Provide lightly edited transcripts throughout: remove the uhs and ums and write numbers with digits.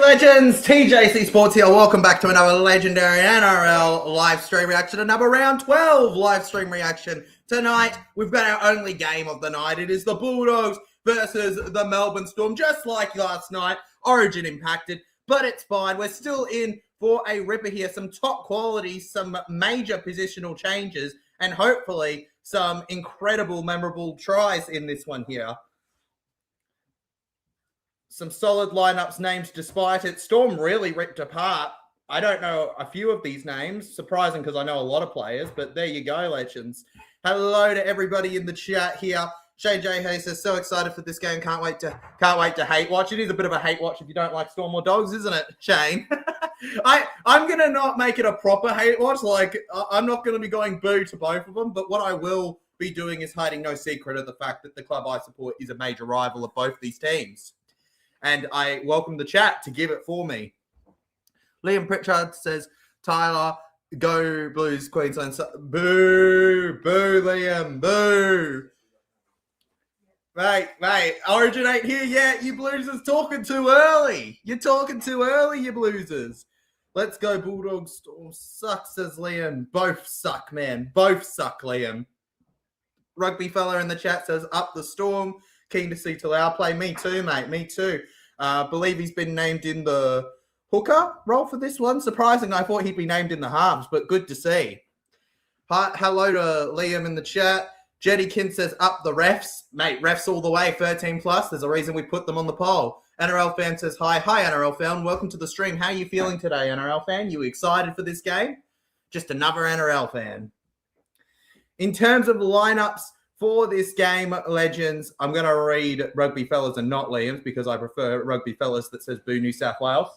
Legends, TJC Sports here. Welcome back to another legendary NRL live stream reaction, another round 12 live stream reaction. Tonight, we've got our only game of the night. It is the Bulldogs versus the Melbourne Storm. Just like last night, Origin impacted, but it's fine. We're still in for a ripper here. Some top quality, some major positional changes, and hopefully some incredible, memorable tries in this one here. Some solid lineups names despite it. Storm really ripped apart. I don't know a few of these names. Surprising because I know a lot of players, but there you go, legends. Hello to everybody in the chat here. Shane J. Hay says, so excited for this game. Can't wait to hate watch. It is a bit of a hate watch if you don't like Storm or Dogs, isn't it, Shane? I'm going to not make it a proper hate watch. Like, I'm not going to be going boo to both of them, but what I will be doing is hiding no secret of the fact that the club I support is a major rival of both these teams. And I welcome the chat to give it for me. Liam Pritchard says, Tyler, go Blues, Queensland. Boo, boo, Liam, boo. Mate, Origin ain't here yet. You Bluesers talking too early. You're talking too early, you Bluesers. Let's go, Bulldogs. Storm sucks, says Liam. Both suck, man. Both suck, Liam. Rugby fella in the chat says, up the Storm. Keen to see Talau play. Me too, mate. Me too. Believe he's been named in the hooker role for this one. Surprising. I thought he'd be named in the halves, but good to see. Hello to Liam in the chat. Jettykin says, up the refs. Mate, refs all the way, 13 plus. There's a reason we put them on the poll. NRL fan says, hi. Hi, NRL fan. Welcome to the stream. How are you feeling today, NRL fan? You excited for this game? Just another NRL fan. In terms of lineups, for this game, legends, I'm going to read Rugby Fellas and not Liam's because I prefer Rugby Fellas that says Boo New South Wales.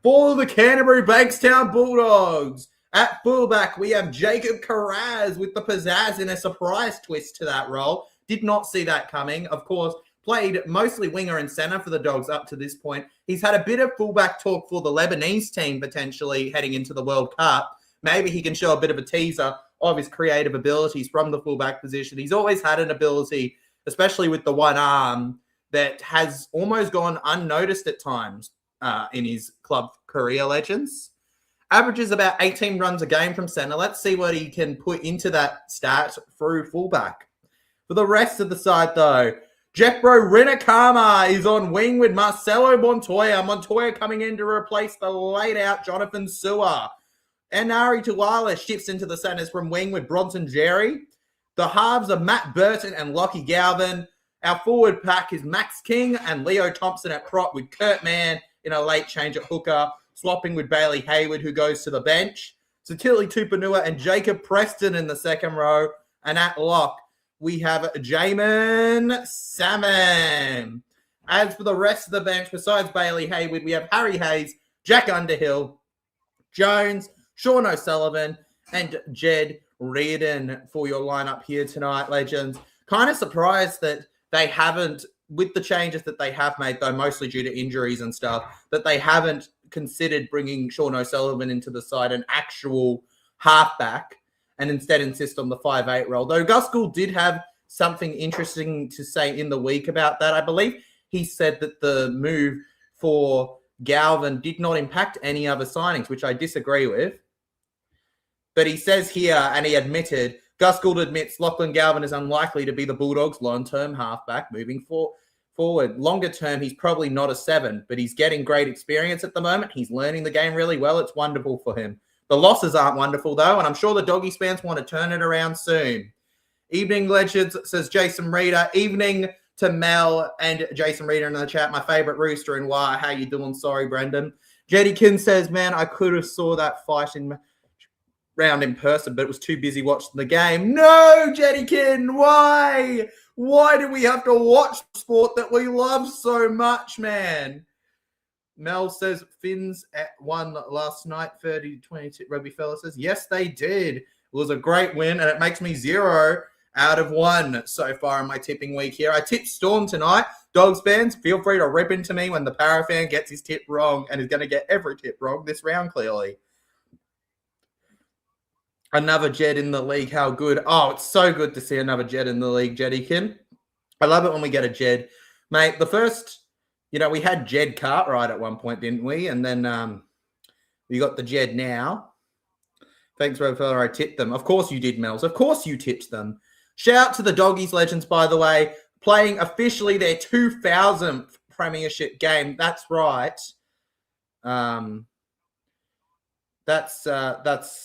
For the Canterbury Bankstown Bulldogs, at fullback, we have Jacob Carraz with the pizzazz and a surprise twist to that role. Did not see that coming. Of course, played mostly winger and centre for the Dogs up to this point. He's had a bit of fullback talk for the Lebanese team potentially heading into the World Cup. Maybe he can show a bit of a teaser of his creative abilities from the fullback position. He's always had an ability, especially with the one arm, that has almost gone unnoticed at times in his club career, legends. Averages about 18 runs a game from centre. Let's see what he can put into that stat through fullback. For the rest of the side, though, Jeffro Rinakama is on wing with Marcelo Montoya. Montoya coming in to replace the laid-out Jonathan Sewer. And Ari Tuala shifts into the centres from wing with Bronson Jerry. The halves are Matt Burton and Lockie Galvin. Our forward pack is Max King and Leo Thompson at prop with Kurt Mann in a late change at hooker, swapping with Bailey Hayward, who goes to the bench. Satili Tupanua and Jacob Preston in the second row. And at lock, we have Jamin Salmon. As for the rest of the bench, besides Bailey Hayward, we have Harry Hayes, Jack Underhill, Jones, Sean O'Sullivan, and Jed Reardon for your lineup here tonight, legends. Kind of surprised that they haven't, with the changes that they have made, though mostly due to injuries and stuff, that they haven't considered bringing Sean O'Sullivan into the side, an actual halfback, and instead insist on the 5'8" role. Though Gus Gould did have something interesting to say in the week about that. I believe he said that the move for Galvin did not impact any other signings, which I disagree with. But he says here, and he admitted, Gus Gould admits Lachlan Galvin is unlikely to be the Bulldogs' long-term halfback moving forward. Longer term, he's probably not a 7, but he's getting great experience at the moment. He's learning the game really well. It's wonderful for him. The losses aren't wonderful, though, and I'm sure the Doggies fans want to turn it around soon. Evening, legends, says Jason Reader. Evening to Mel and Jason Reader in the chat. My favourite rooster and why. How you doing? Sorry, Brendan. Jettykin says, man, I could have saw that fight in round in person, but it was too busy watching the game. No, Jettykin, why? Why do we have to watch sport that we love so much, man? Mel says Finns won last night, 30-22. Rugby fella says, yes, they did. It was a great win, and it makes me 0 out of 1 so far in my tipping week here. I tipped Storm tonight. Dogs fans, feel free to rip into me when the Para fan gets his tip wrong and is going to get every tip wrong this round, clearly. Another Jed in the league. How good. Oh, it's so good to see another Jed in the league, Jettykin. I love it when we get a Jed. Mate, the first You know, we had Jed Cartwright at one point, didn't we? And then we got the Jed now. Thanks, Rover. I tipped them. Of course you did, Mels. Of course you tipped them. Shout out to the Doggies Legends, by the way, playing officially their 2000th premiership game. That's right. That's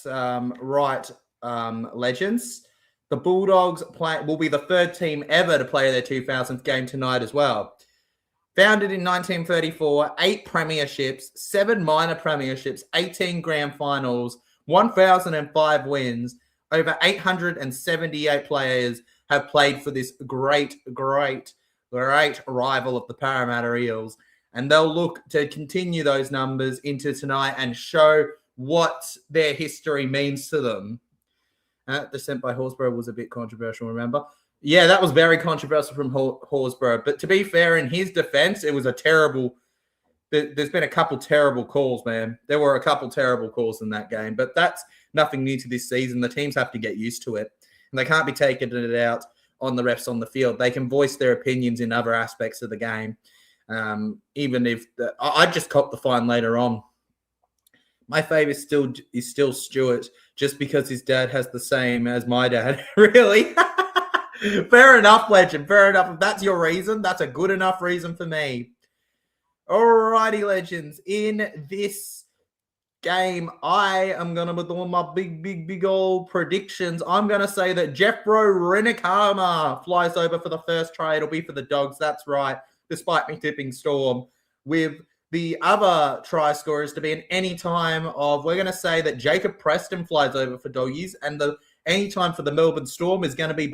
right, Legends. The Bulldogs will be the third team ever to play their 2000th game tonight as well. Founded in 1934, 8 premierships, 7 minor premierships, 18 grand finals, 1,005 wins. Over 878 players have played for this great rival of the Parramatta Eels. And they'll look to continue those numbers into tonight and show what their history means to them. Descent by Horsburgh was a bit controversial, remember? Yeah, that was very controversial from Horsburgh. But to be fair, in his defense, it was a terrible... There's been a couple terrible calls, man. There were a couple terrible calls in that game. But that's nothing new to this season. The teams have to get used to it. And they can't be taking it out on the refs on the field. They can voice their opinions in other aspects of the game. Even if... I just copped the fine later on. My favourite is still Stuart, just because his dad has the same as my dad. Really? Fair enough, Legend. Fair enough. If that's your reason, that's a good enough reason for me. Alrighty, Legends. In this game, I am going to, with all my big old predictions, I'm going to say that Jeffro Rinikama flies over for the first try. It'll be for the Dogs. That's right. Despite me tipping Storm. With the other try scorers to be an anytime of, we're going to say that Jacob Preston flies over for Doggies, and the anytime for the Melbourne Storm is going to be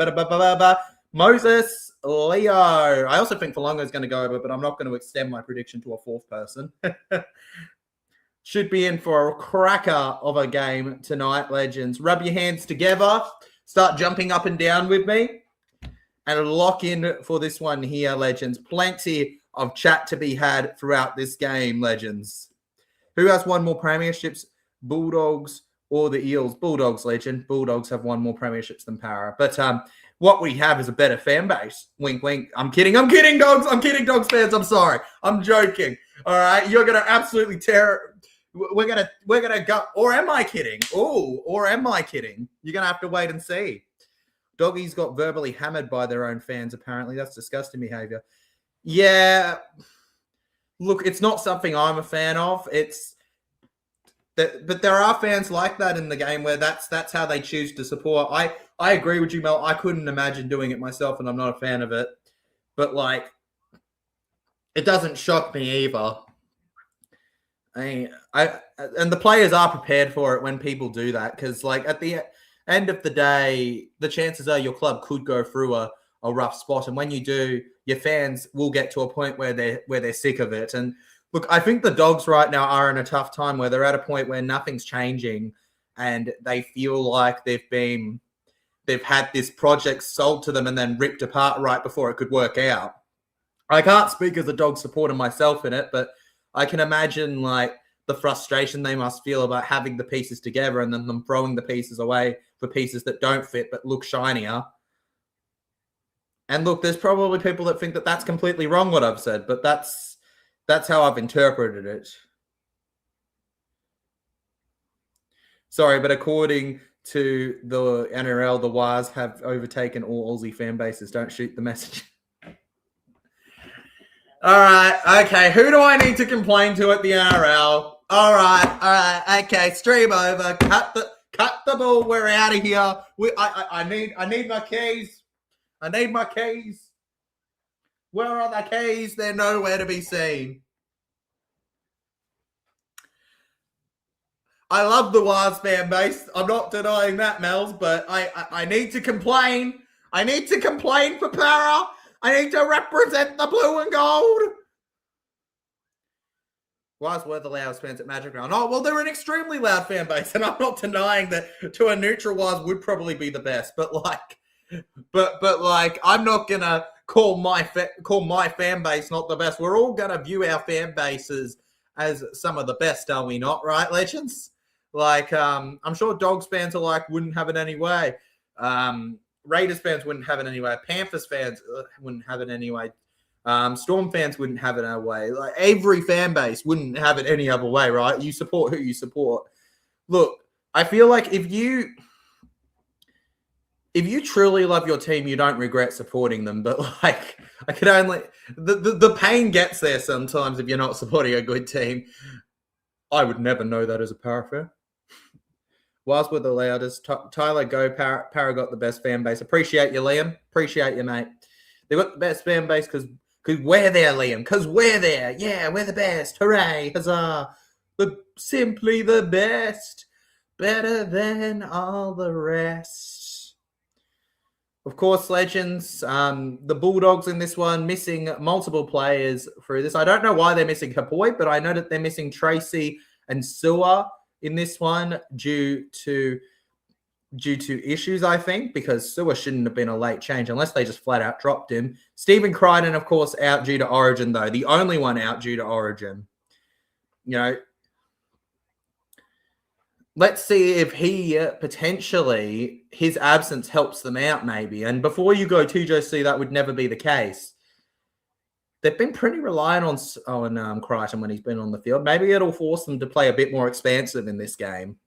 Moses Leo. I also think Falongo is going to go over, but I'm not going to extend my prediction to a fourth person. Should be in for a cracker of a game tonight, Legends. Rub your hands together. Start jumping up and down with me. And lock in for this one here, Legends. Plenty of chat to be had throughout this game, Legends. Who has won more premierships, Bulldogs or the Eels? Bulldogs, Legend. Bulldogs have won more premierships than Para. But what we have is a better fan base. Wink, wink. I'm kidding, Dogs. I'm kidding, Dogs fans. I'm sorry. I'm joking. All right? You're going to absolutely tear... We're gonna go... Or am I kidding? Oh, or am I kidding? You're going to have to wait and see. Doggies got verbally hammered by their own fans, apparently. That's disgusting behavior. Yeah, look, it's not something I'm a fan of. But there are fans like that in the game where that's how they choose to support. I agree with you, Mel. I couldn't imagine doing it myself, and I'm not a fan of it. But like, it doesn't shock me either. And the players are prepared for it when people do that, because like at the end of the day, the chances are your club could go through a rough spot, and when you do, your fans will get to a point where they're sick of it. And look, I think the Dogs right now are in a tough time where they're at a point where nothing's changing, and they feel like they've had this project sold to them and then ripped apart right before it could work out. I can't speak as a Dog supporter myself in it, but I can imagine like the frustration they must feel about having the pieces together and then them throwing the pieces away for pieces that don't fit but look shinier. And look, there's probably people that think that that's completely wrong what I've said, but that's how I've interpreted it. Sorry, but according to the NRL, the Wars have overtaken all Aussie fan bases. Don't shoot the message. All right, okay. Who do I need to complain to at the NRL? All right, okay. Stream over. Cut the ball. We're out of here. I need my keys. I need my keys. Where are the keys? They're nowhere to be seen. I love the Wars fan base. I'm not denying that, Mels, but I need to complain. I need to complain for Para. I need to represent the blue and gold. Wars were the loudest fans at Magic Round. Oh, well, they're an extremely loud fan base, and I'm not denying that to a neutral Wars would probably be the best, but like... But like, I'm not gonna call my fan base not the best. We're all gonna view our fan bases as some of the best, are we not? Right, Legends? Like, I'm sure Dogs fans are like, wouldn't have it anyway. Raiders fans wouldn't have it anyway. Panthers fans wouldn't have it anyway. Storm fans wouldn't have it our way. Like every fan base wouldn't have it any other way, right? You support who you support. Look, I feel like if you truly love your team, you don't regret supporting them. But like, I could only the pain gets there sometimes if you're not supporting a good team. I would never know that as a Para fan. Whilst we're the loudest, Tyler Go Para got the best fan base. Appreciate you, Liam. Appreciate you, mate. They got the best fan base because we're there, Liam. Because we're there. Yeah, we're the best. Hooray, huzzah! Simply the best, better than all the rest. Of course, legends. The Bulldogs in this one missing multiple players through this. I don't know why they're missing Kapoy, but I know that they're missing Tracy and Sewer in this one due to issues, I think, because Sewer shouldn't have been a late change unless they just flat out dropped him. Stephen Crichton, of course, out due to Origin, though. The only one out due to Origin. You know, let's see if he potentially, his absence helps them out maybe. And before you go to Josie, that would never be the case. They've been pretty reliant on Crichton when he's been on the field. Maybe it'll force them to play a bit more expansive in this game.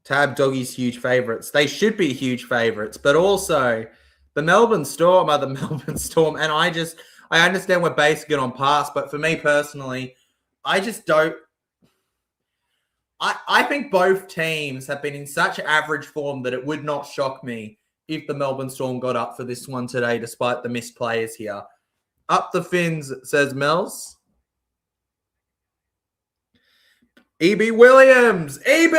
Tab Doggies huge favourites. They should be huge favourites, but also the Melbourne Storm are the Melbourne Storm. And I understand we're basing it on past, but for me personally, I just don't. I think both teams have been in such average form that it would not shock me if the Melbourne Storm got up for this one today, despite the missed players here. Up the fins, says Mels. E.B. Williams. E.B.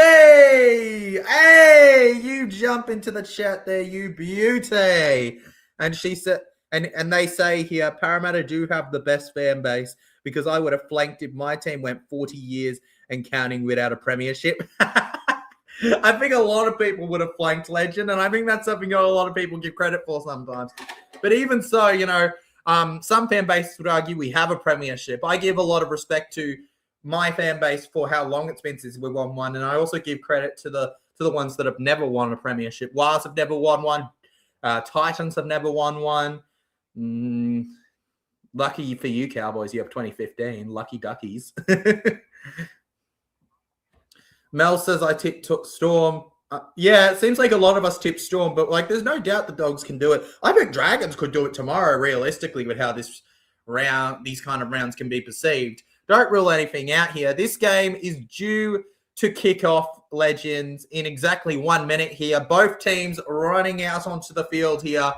Hey, you jump into the chat there, you beauty. And she said, and they say here, Parramatta do have the best fan base because I would have flanked if my team went 40 years and counting without a premiership. I think a lot of people would have flanked Legend, and I think that's something a lot of people give credit for sometimes. But even so, you know, some fan bases would argue we have a premiership. I give a lot of respect to my fan base for how long it's been since we won one, and I also give credit to the ones that have never won a premiership. Wars have never won one. Titans have never won one. Lucky for you, Cowboys, you have 2015. Lucky duckies. Mel says I tipped Storm. Yeah, it seems like a lot of us tipped Storm, but like, there's no doubt the Dogs can do it. I think Dragons could do it tomorrow, realistically, with how these kind of rounds can be perceived. Don't rule anything out here. This game is due to kick off, legends, in exactly 1 minute here. Both teams running out onto the field here.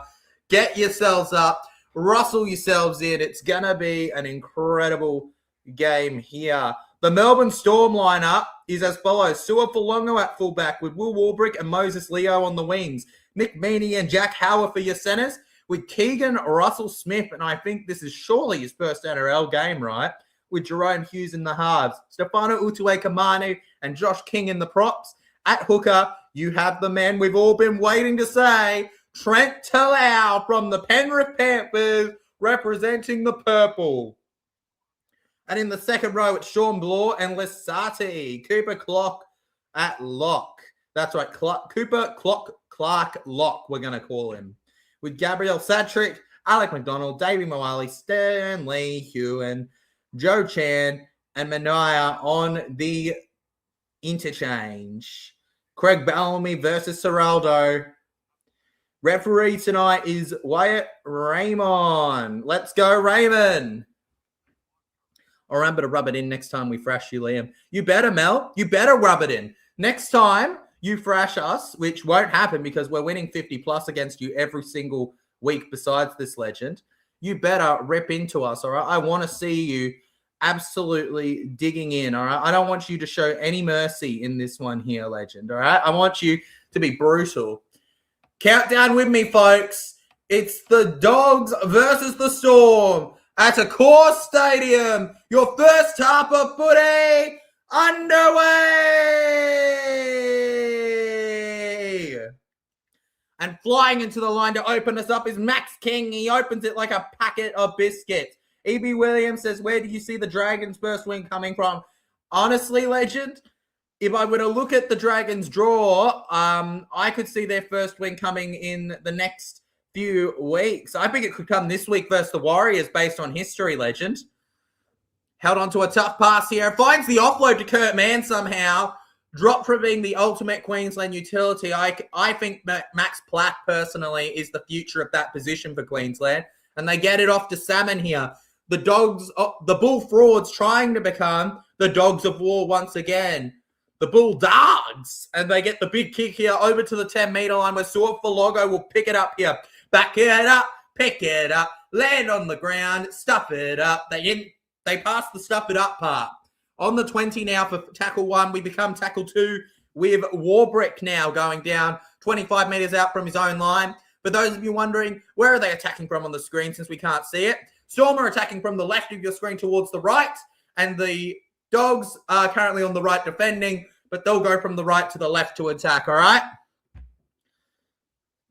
Get yourselves up. Rustle yourselves in. It's going to be an incredible game here. The Melbourne Storm lineup is as follows. Sua Fulongo at fullback with Will Warbrick and Moses Leo on the wings. Nick Meaney and Jack Howard for your centres with Keegan Russell Smith. And I think this is surely his first NRL game, right? With Jerome Hughes in the halves. Stefano Utue-Kamanu and Josh King in the props. At hooker, you have the man we've all been waiting to say, Trent Talau from the Penrith Panthers representing the purple. And in the second row, it's Sean Bloor and Lissati. Cooper Clock at lock. That's right, Cooper Clark Lock, we're going to call him. With Gabriel Satrick, Alec McDonald, Davey Moali, Stanley Hewen, Joe Chan, and Mania on the interchange. Craig Bellamy versus Seraldo. Referee tonight is Wyatt Raymond. Let's go, Raymond. I'll remember to rub it in next time we thrash you, Liam. You better, Mel. You better rub it in. Next time you thrash us, which won't happen because we're winning 50+ against you every single week besides this, legend, you better rip into us, all right? I want to see you absolutely digging in, all right? I don't want you to show any mercy in this one here, legend, all right? I want you to be brutal. Countdown with me, folks. It's the Dogs versus the Storm at Accor Stadium. Your first half of footy underway. And flying into the line to open us up is Max King. He opens it like a packet of biscuits. E.B. Williams says, where do you see the Dragons' first win coming from? Honestly, legend, if I were to look at the Dragons' draw, I could see their first win coming in the next few weeks. I think it could come this week versus the Warriors based on history, Legend. Held onto a tough pass here. Finds the offload to Kurt Mann somehow. Dropped from being the ultimate Queensland utility. I think that Max Platt, personally, is the future of that position for Queensland. And they get it off to Salmon here. The Dogs, the Bull Frauds trying to become the Dogs of War once again. The Bulldogs. And they get the big kick here over to the 10-metre line where Suat Falogo will pick it up here. Back it up, pick it up, land on the ground, stuff it up. They pass the stuff it up part. On the 20 now for tackle 1, we become tackle 2 with Warbrick now going down 25 metres out from his own line. For those of you wondering, where are they attacking from on the screen since we can't see it? Storm are attacking from the left of your screen towards the right, and the Dogs are currently on the right defending, but they'll go from the right to the left to attack, all right?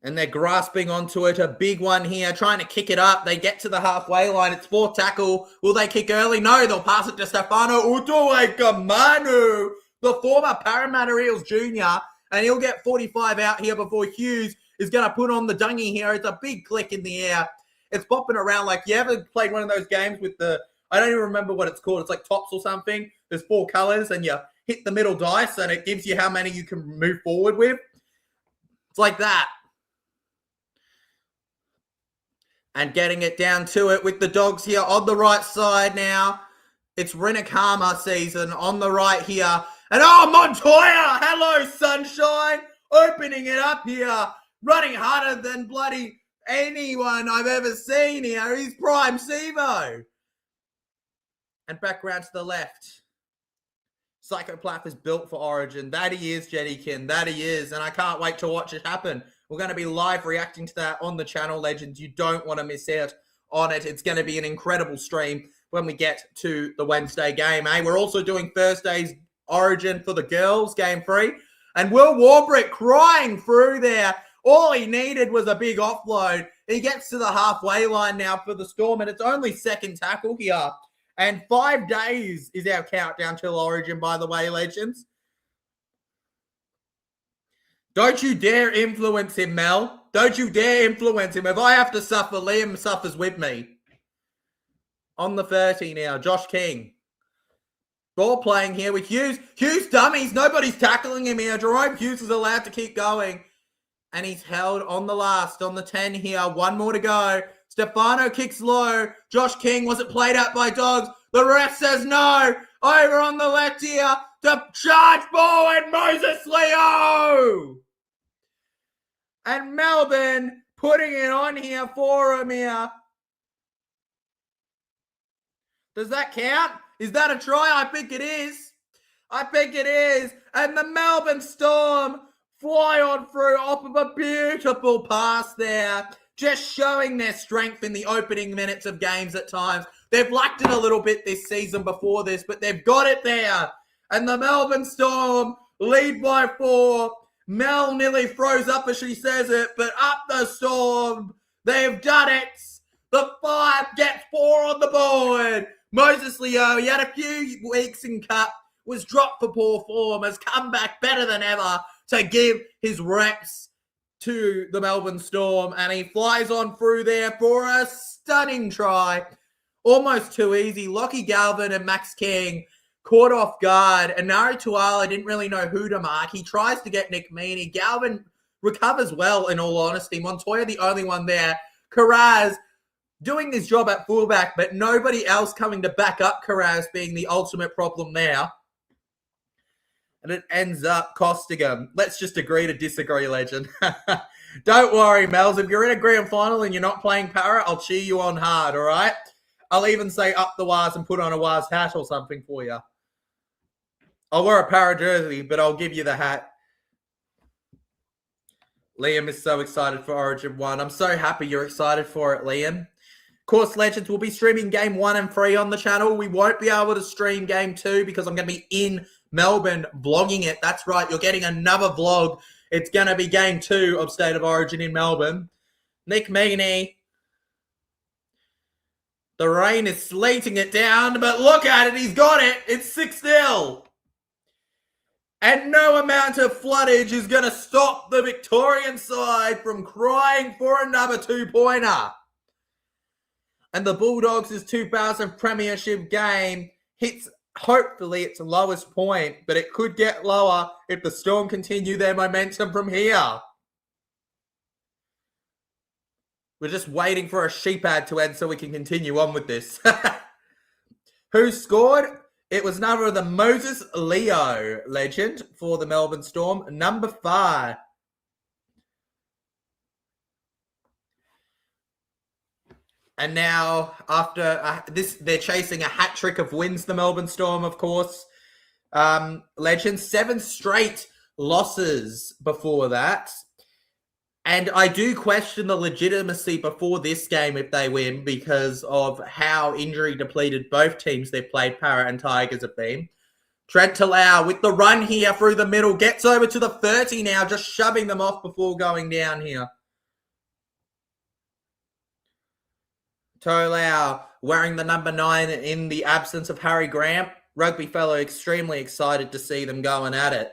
And they're grasping onto it. A big one here, trying to kick it up. They get to the halfway line. It's 4th tackle. Will they kick early? No, they'll pass it to Stefano Utoikamanu, the former Parramatta Eels junior, and he'll get 45 out here before Hughes is going to put on the dungy here. It's a big click in the air. It's popping around like you ever played one of those games with the, I don't even remember what it's called. It's like tops or something. There's 4 colors and you hit the middle dice and it gives you how many you can move forward with. It's like that. And getting it down to it with the Dogs here on the right side now. It's Rinakama season on the right here. And Montoya! Hello, sunshine! Opening it up here. Running harder than bloody anyone I've ever seen here. He's prime Sevo. And back round to the left. Psychopath is built for Origin. That he is, Jettykin. That he is. And I can't wait to watch it happen. We're going to be live reacting to that on the channel, Legends. You don't want to miss out on it. It's going to be an incredible stream when we get to the Wednesday game. We're also doing Thursday's Origin for the girls, game 3. And Will Warbrick crying through there. All he needed was a big offload. He gets to the halfway line now for the Storm, and it's only 2nd tackle here. And 5 days is our countdown till Origin, by the way, Legends. Don't you dare influence him, Mel. Don't you dare influence him. If I have to suffer, Liam suffers with me. On the 30 now, Josh King. Ball playing here with Hughes. Hughes dummies. Nobody's tackling him here. Jerome Hughes is allowed to keep going. And he's held on the last, on the 10 here. 1 more to go. Stefano kicks low. Josh King, was it played out by Dogs? The ref says no. Over on the left here. To charge forward, Moses Leo. And Melbourne putting it on here for him here. Does that count? Is that a try? I think it is. I think it is. And the Melbourne Storm fly on through off of a beautiful pass there. Just showing their strength in the opening minutes of games at times. They've lacked it a little bit this season before this, but they've got it there. And the Melbourne Storm lead by 4. Mel nearly froze up as she says it, but up the Storm. They've done it. The 5 gets 4 on the board. Moses Leo, he had a few weeks in Cup, was dropped for poor form, has come back better than ever to give his reps to the Melbourne Storm, and he flies on through there for a stunning try. Almost too easy. Lockie Galvin and Max King caught off guard, and Nari Tuala didn't really know who to mark. He tries to get Nick Meaney. Galvin recovers well, in all honesty. Montoya, the only one there. Karaz doing his job at fullback, but nobody else coming to back up Karaz being the ultimate problem there. And it ends up costing him. Let's just agree to disagree, Legend. Don't worry, Mels. If you're in a grand final and you're not playing para, I'll cheer you on hard, all right? I'll even say up the Waz and put on a Waz hat or something for you. I'll wear a para jersey, but I'll give you the hat. Liam is so excited for Origin 1. I'm so happy you're excited for it, Liam. Of course, Legends will be streaming Game 1 and 3 on the channel. We won't be able to stream Game 2 because I'm going to be in Melbourne vlogging it. That's right. You're getting another vlog. It's going to be Game 2 of State of Origin in Melbourne. Nick Meaney. The rain is sleeting it down, but look at it. He's got it. It's 6-0. And no amount of floodage is going to stop the Victorian side from crying for another 2-pointer. And the Bulldogs' 2000 Premiership game hits hopefully its lowest point, but it could get lower if the Storm continue their momentum from here. We're just waiting for a sheep ad to end so we can continue on with this. Who scored? It was none other than Moses Leo, legend for the Melbourne Storm, number 5. And now, after this, they're chasing a hat trick of wins, the Melbourne Storm, of course. Legend, 7 straight losses before that. And I do question the legitimacy before this game if they win because of how injury depleted both teams they've played, Para and Tigers, have been. Trent Talau with the run here through the middle. Gets over to the 30 now, just shoving them off before going down here. Talau wearing the number 9 in the absence of Harry Grant. Rugby fellow extremely excited to see them going at it.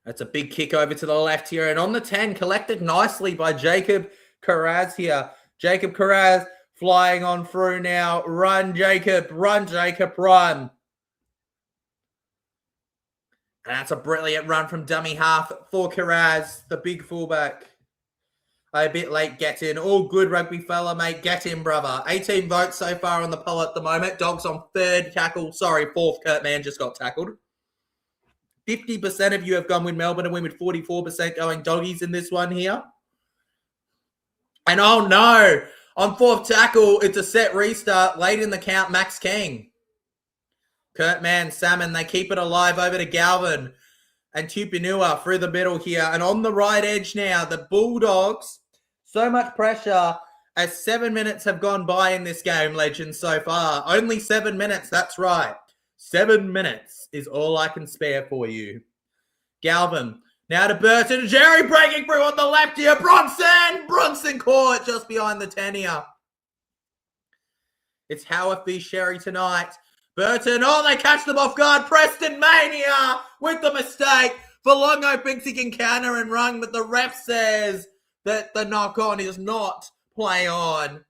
That's a big kick over to the left here. And on the 10, collected nicely by Jacob Carraz here. Jacob Carraz flying on through now. Run, Jacob. Run, Jacob. Run. And that's a brilliant run from dummy half for Carraz, the big fullback. A bit late, get in. All good, rugby fella, mate. Get in, brother. 18 votes so far on the poll at the moment. Dogs on 3rd tackle. Sorry, 4th. Kurt Mann just got tackled. 50% of you have gone with Melbourne and win with 44% going doggies in this one here. And oh no, on 4th tackle, it's a set restart. Late in the count, Max King. Kurt Mann, Salmon, they keep it alive over to Galvin. And Tupanua through the middle here. And on the right edge now, the Bulldogs. So much pressure as 7 minutes have gone by in this game, legends, so far. Only 7 minutes, that's right. 7 minutes is all I can spare for you. Galvin. Now to Burton. Jerry breaking through on the left here. Bronson caught just behind the 10 here. It's Howarth v. Sherry tonight. Burton. Oh, they catch them off guard. Preston Mania with the mistake. Valongo thinks he can counter and run, but the ref says that the knock-on is not play on.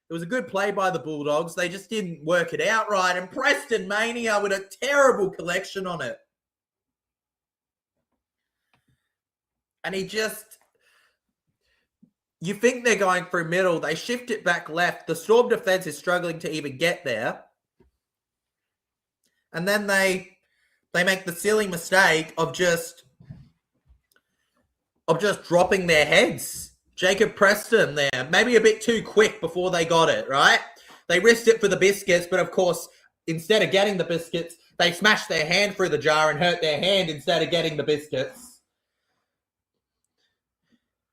It was a good play by the Bulldogs. They just didn't work it out right. And Preston Mania with a terrible collection on it. And he just... You think they're going through middle. They shift it back left. The Storm defense is struggling to even get there. And then they make the silly mistake of just dropping their heads. Jacob Preston there, maybe a bit too quick before they got it, right? They risked it for the biscuits, but of course, instead of getting the biscuits, they smashed their hand through the jar and hurt their hand instead of getting the biscuits.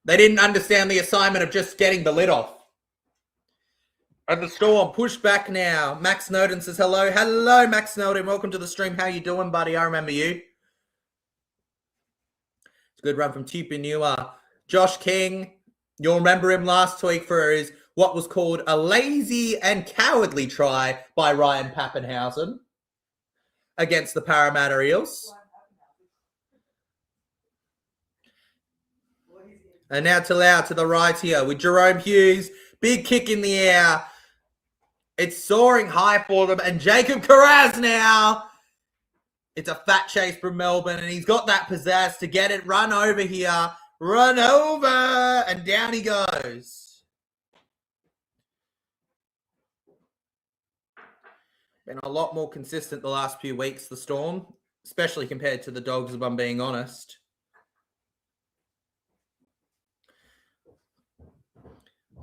They didn't understand the assignment of just getting the lid off. And the Storm pushed back now. Max Snowden says hello. Hello, Max Snowden. Welcome to the stream. How you doing, buddy? I remember you. It's a good run from Tupanua. Josh King. You'll remember him last week for his what was called a lazy and cowardly try by Ryan Pappenhausen against the Parramatta Eels. And now Talau to the right here with Jerome Hughes. Big kick in the air. It's soaring high for them. And Jacob Carraz now. It's a fat chase from Melbourne. And he's got that pizzazz to get it. Run over here. Run over. And down he goes. Been a lot more consistent the last few weeks, the Storm. Especially compared to the Dogs, if I'm being honest.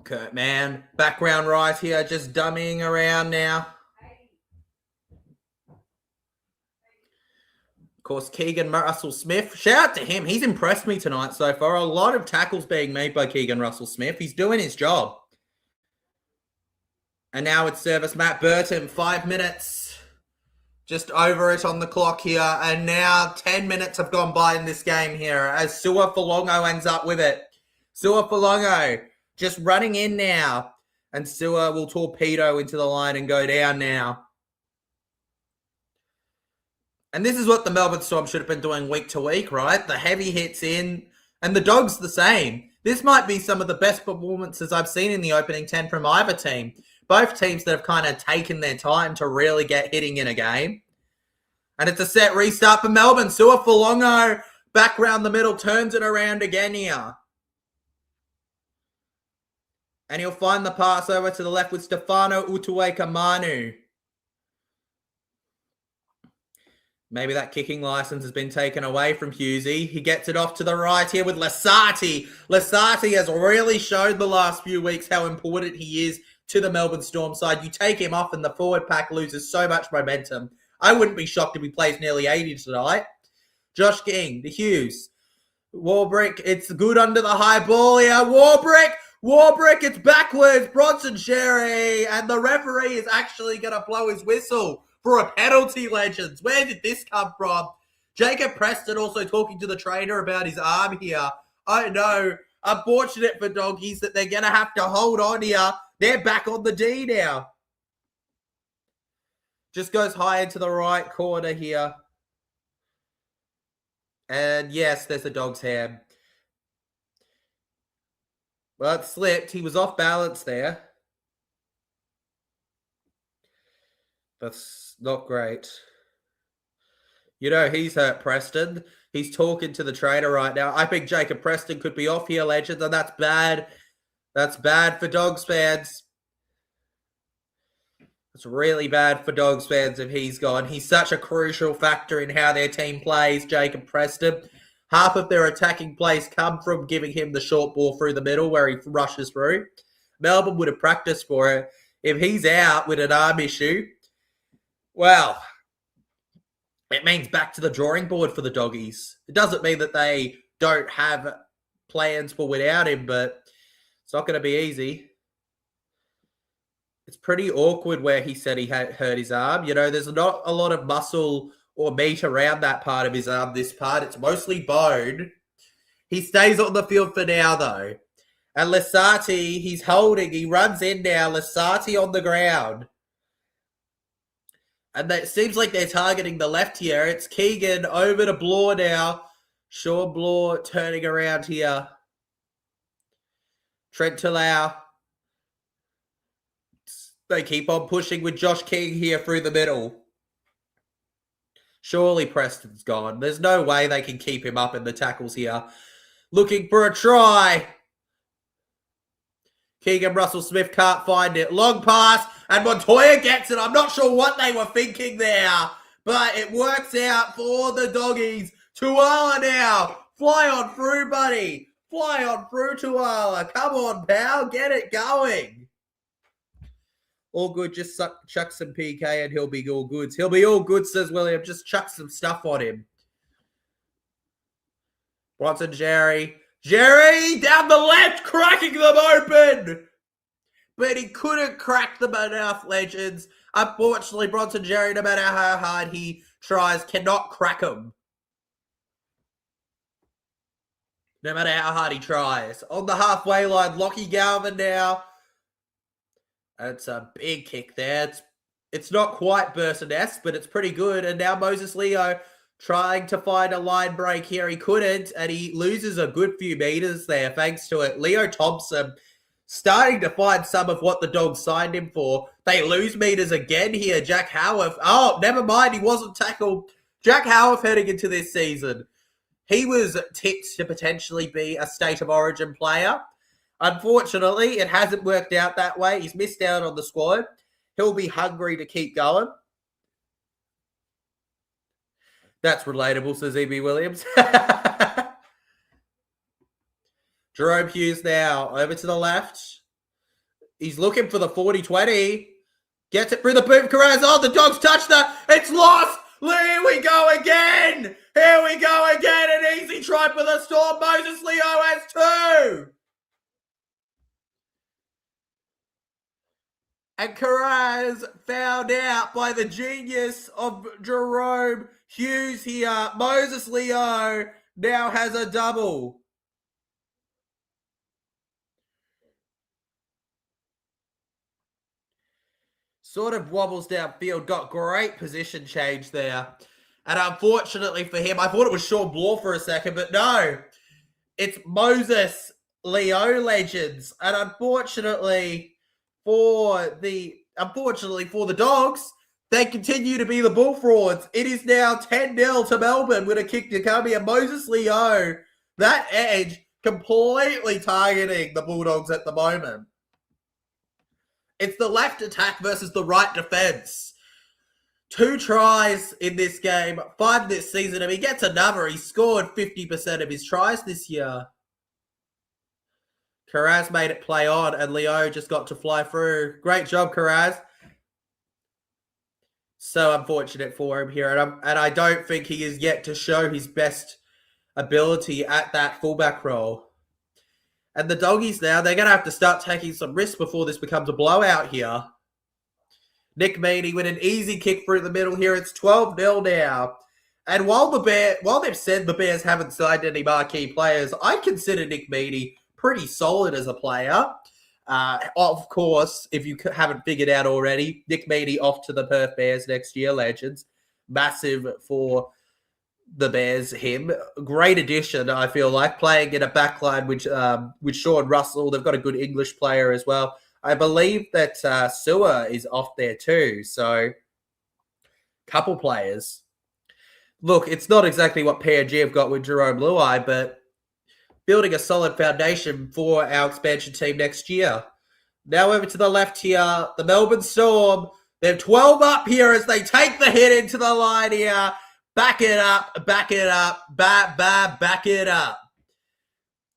Kurt Mann, background right here, just dummying around now. Of course, Keegan Russell-Smith. Shout out to him. He's impressed me tonight so far. A lot of tackles being made by Keegan Russell-Smith. He's doing his job. And now it's service Matt Burton. 5 minutes. Just over it on the clock here. And now 10 minutes have gone by in this game here as Sua Folongo ends up with it. Sua Folongo. Just running in now. And Sua will torpedo into the line and go down now. And this is what the Melbourne Storm should have been doing week to week, right? The heavy hits in, and the Dogs the same. This might be some of the best performances I've seen in the opening 10 from either team. Both teams that have kind of taken their time to really get hitting in a game. And it's a set restart for Melbourne. Sua Fulongo back round the middle, turns it around again here. And he'll find the pass over to the left with Stefano Utuekamanu. Maybe that kicking license has been taken away from Hughesy. He gets it off to the right here with Lasati. Lasati has really showed the last few weeks how important he is to the Melbourne Storm side. You take him off and the forward pack loses so much momentum. I wouldn't be shocked if he plays nearly 80 tonight. Josh King, the Hughes. Warbrick, it's good under the high ball here. Warbrick, it's backwards. Bronson Sherry, and the referee is actually going to blow his whistle for a penalty, legends. Where did this come from? Jacob Preston also talking to the trainer about his arm here. I know. Unfortunate for Doggies that they're going to have to hold on here. They're back on the D now. Just goes high into the right corner here. And yes, there's a Dog's hand. Well, it slipped. He was off balance there. That's not great. You know, he's hurt Preston. He's talking to the trainer right now. I think Jacob Preston could be off here, legends, and that's bad. That's bad for Dogs fans. It's really bad for Dogs fans if he's gone. He's such a crucial factor in how their team plays, Jacob Preston. Half of their attacking plays come from giving him the short ball through the middle where he rushes through. Melbourne would have practiced for it. If he's out with an arm issue, well, it means back to the drawing board for the Doggies. It doesn't mean that they don't have plans for without him, but it's not going to be easy. It's pretty awkward where he said he had hurt his arm. You know, there's not a lot of muscle or meat around that part of his arm, this part. It's mostly bone. He stays on the field for now, though. And Lasati, he's holding. He runs in now. Lasati on the ground. And it seems like they're targeting the left here. It's Keegan over to Bloor now. Sean Bloor turning around here. Trent Talau. They keep on pushing with Josh King here through the middle. Surely Preston's gone. There's no way they can keep him up in the tackles here. Looking for a try. Keegan Russell-Smith can't find it. Long pass, and Montoya gets it. I'm not sure what they were thinking there, but it works out for the Doggies. Tuala now. Fly on through, buddy. Fly on through, Tuala. Come on, pal. Get it going. All good. Just chuck some PK and he'll be all good. He'll be all good, says William. Just chuck some stuff on him. Bronson Jerry. Jerry down the left, cracking them open. But he couldn't crack them enough, legends. Unfortunately, Bronson Jerry, no matter how hard he tries, cannot crack them. No matter how hard he tries. On the halfway line, Lockie Galvin now. It's a big kick there. It's not quite Burson-esque, but it's pretty good. And now Moses Leo trying to find a line break here. He couldn't, and he loses a good few meters there thanks to it. Leo Thompson starting to find some of what the Dogs signed him for. They lose meters again here. Jack Howarth. Oh, never mind. He wasn't tackled. Jack Howarth heading into this season. He was tipped to potentially be a State of Origin player. Unfortunately, it hasn't worked out that way. He's missed out on the squad. He'll be hungry to keep going. That's relatable, says E.B. Williams. Jerome Hughes now over to the left. He's looking for the 40-20. Gets it through the boot. Carras. Oh, the Dogs touched that. It's lost. Here we go again. Here we go again. An easy try for the Storm. Moses Leo has 2. And Carras found out by the genius of Jerome Hughes here. Moses Leo now has a double. Sort of wobbles downfield. Got great position change there. And unfortunately for him, I thought it was Sean Bloor for a second, but no. It's Moses Leo Legends. And unfortunately for the Dogs, they continue to be the Bull Frauds. It is now 10-0 to Melbourne with a kick to come here. Moses Leo, that edge, completely targeting the Bulldogs at the moment. It's the left attack versus the right defense. 2 tries in this game, 5 this season. If he gets another, he scored 50% of his tries this year. Karaz made it play on, and Leo just got to fly through. Great job, Karaz. So unfortunate for him here, and I don't think he is yet to show his best ability at that fullback role. And the Doggies now, they're going to have to start taking some risks before this becomes a blowout here. Nick Meaney with an easy kick through the middle here. It's 12-0 now. And while they've said the Bears haven't signed any marquee players, I consider Nick Meaney pretty solid as a player. Of course, if you haven't figured out already, Nick Meaney off to the Perth Bears next year, Legends. Massive for the Bears, him. Great addition, I feel like, playing in a backline with Sean Russell. They've got a good English player as well. I believe that Sewer is off there too, so couple players. Look, it's not exactly what PNG have got with Jerome Luai, but building a solid foundation for our expansion team next year. Now over to the left here, the Melbourne Storm. They're 12 up here as they take the hit into the line here. Back it up, back it up, back it up.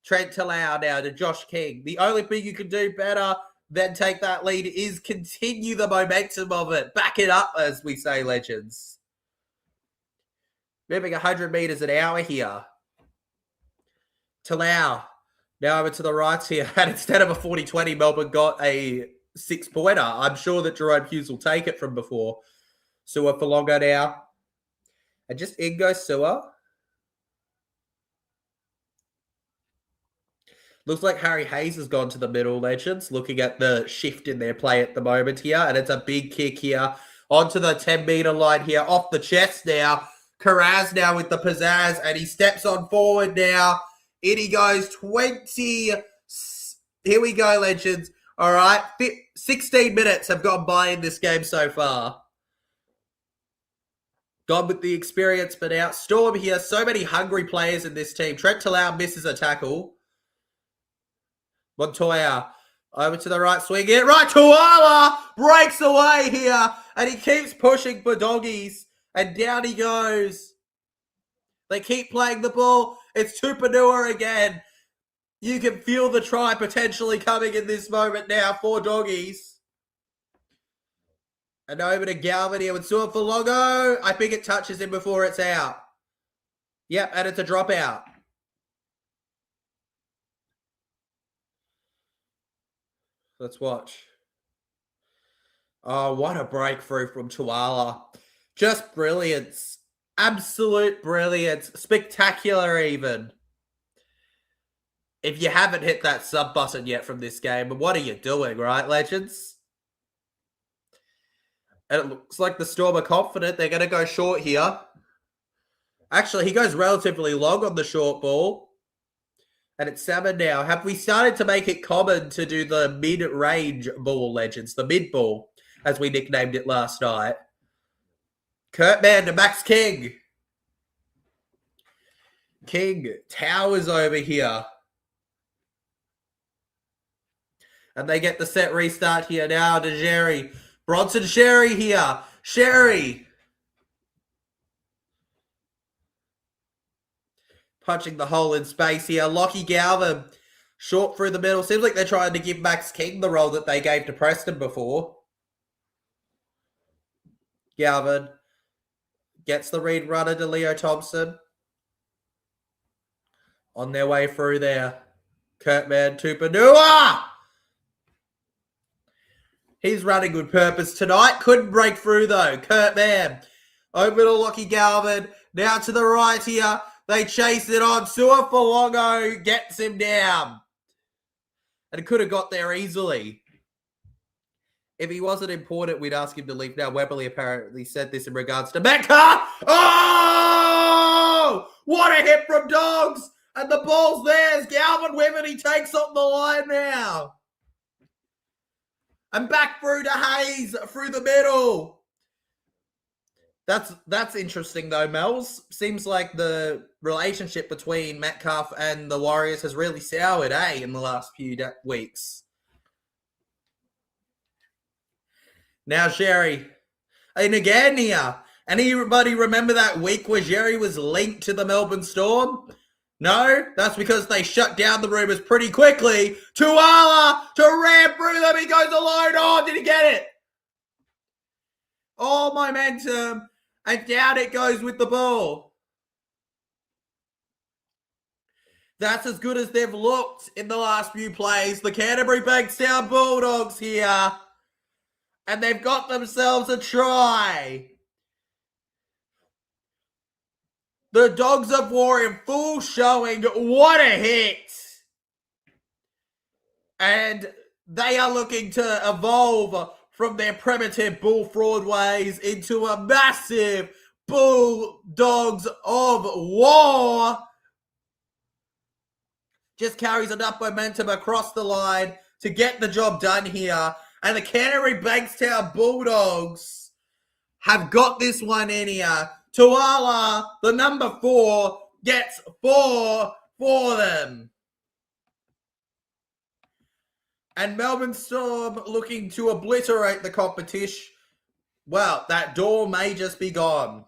Trent Talau now to Josh King. The only thing you can do better than take that lead is continue the momentum of it. Back it up, as we say, Legends. Moving 100 metres an hour here. Talau. Now over to the right here. And instead of a 40-20, Melbourne got a 6-pointer. I'm sure that Jerome Hughes will take it from before. Sewer for longer now. And just in goes Sewer. Looks like Harry Hayes has gone to the middle, Legends, looking at the shift in their play at the moment here. And it's a big kick here onto the 10-metre line here, off the chest now. Karaz now with the pizzazz, and he steps on forward now. In he goes, 20. Here we go, Legends. All right, 16 minutes have gone by in this game so far. Gone with the experience, but now Storm here. So many hungry players in this team. Trent Talau misses a tackle. Montoya over to the right swing. It right. Tuala breaks away here, and he keeps pushing for Doggies, and down he goes. They keep playing the ball. It's Tupanua again. You can feel the try potentially coming in this moment now for Doggies. And over to Galvin here with Sewer for Longo. I think it touches him before it's out. Yep, and it's a dropout. Let's watch. Oh, what a breakthrough from Tuala. Just brilliance. Absolute brilliance. Spectacular even. If you haven't hit that sub button yet from this game, what are you doing, right, Legends? And it looks like the Storm are confident. They're going to go short here. Actually, he goes relatively long on the short ball. And it's Salmon now. Have we started to make it common to do the mid-range ball, Legends? The mid ball, as we nicknamed it last night. Kurtman to Max King. King towers over here. And they get the set restart here now to Jerry. Bronson Sherry here. Sherry. Punching the hole in space here. Lockie Galvin. Short through the middle. Seems like they're trying to give Max King the role that they gave to Preston before. Galvin. Gets the read runner to Leo Thompson. On their way through there. Kurtman Tupanua. He's running with purpose tonight. Couldn't break through, though. Kurtman. Over to Lockie Galvin. Now to the right here. They chase it on. Sewer for Longo gets him down. And it could have got there easily. If he wasn't important, we'd ask him to leave now. Webberley apparently said this in regards to Metcalf. Oh! What a hit from Dogs! And the ball's theirs. Galvin Wimmon, he takes on the line now. And back through to Hayes through the middle. That's interesting though, Mels. Seems like the relationship between Metcalf and the Warriors has really soured, in the last few weeks. Now, Sherry. And again here. Anybody remember that week where Jerry was linked to the Melbourne Storm? No? That's because they shut down the rumours pretty quickly. Tuala to ram through them. He goes alone. Oh, did he get it? All momentum. And down it goes with the ball. That's as good as they've looked in the last few plays. The Canterbury Bankstown Bulldogs here. And they've got themselves a try. The Dogs of War in full showing. What a hit. And they are looking to evolve from their primitive bull fraud ways into a massive Bulldogs of War. Just carries enough momentum across the line to get the job done here. And the Canterbury Bankstown Bulldogs have got this one in here. Tuala, the number 4, gets 4 for them. And Melbourne Storm looking to obliterate the competition. Well, that door may just be gone.